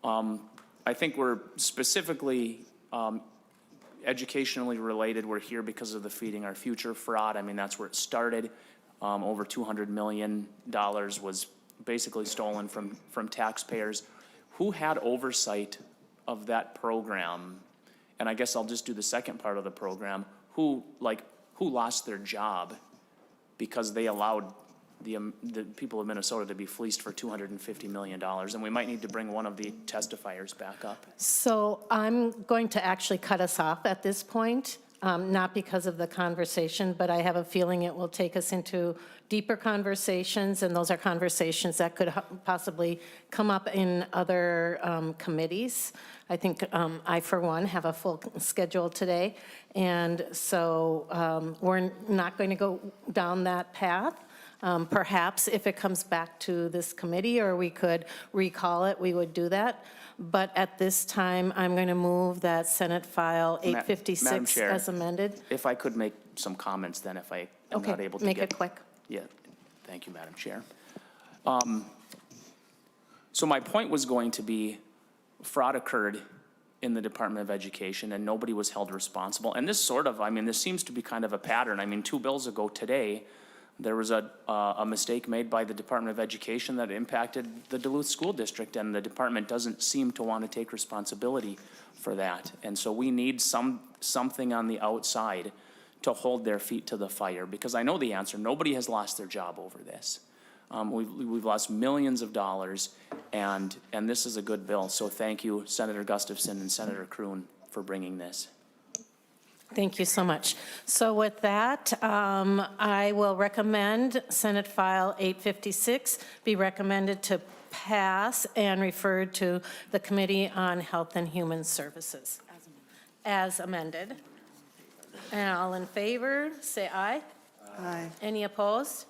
I think we're specifically educationally related. We're here because of the Feeding Our Future fraud. I mean, that's where it started. Over $200 million was basically stolen from taxpayers. Who had oversight of that program? And I guess I'll just do the second part of the program. Who lost their job because they allowed the people of Minnesota to be fleeced for $250 million? And we might need to bring one of the testifiers back up. So I'm going to actually cut us off at this point, not because of the conversation, but I have a feeling it will take us into deeper conversations, and those are conversations that could possibly come up in other committees. I think I, for one, have a full schedule today, and so we're not going to go down that path. Perhaps if it comes back to this committee or we could recall it, we would do that. But at this time, I'm going to move that Senate File 856 as amended. If I could make some comments then, if I am not able to make it quick. Yeah, thank you, Madam Chair. So my point was going to be fraud occurred in the Department of Education and nobody was held responsible. And this sort of, I mean, this seems to be kind of a pattern. I mean, 2 bills ago today, there was a mistake made by the Department of Education that impacted the Duluth School District, and the department doesn't seem to want to take responsibility for that. And so we need something on the outside to hold their feet to the fire, because I know the answer. Nobody has lost their job over this. We've lost millions of dollars, and this is a good bill. So thank you, Senator Gustafson and Senator Kroon, for bringing this. Thank you so much. So with that, I will recommend Senate File 856 be recommended to pass and referred to the Committee on Health and Human Services. As amended. And all in favor, say aye. Aye. Any opposed?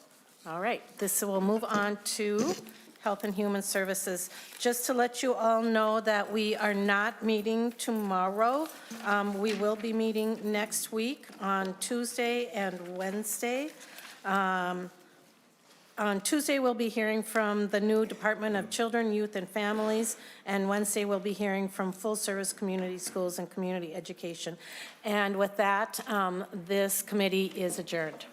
All right, this will move on to Health and Human Services. Just to let you all know that we are not meeting tomorrow. We will be meeting next week on Tuesday and Wednesday. On Tuesday, we'll be hearing from the new Department of Children, Youth, and Families, and Wednesday, we'll be hearing from Full Service Community Schools and Community Education. And with that, this committee is adjourned.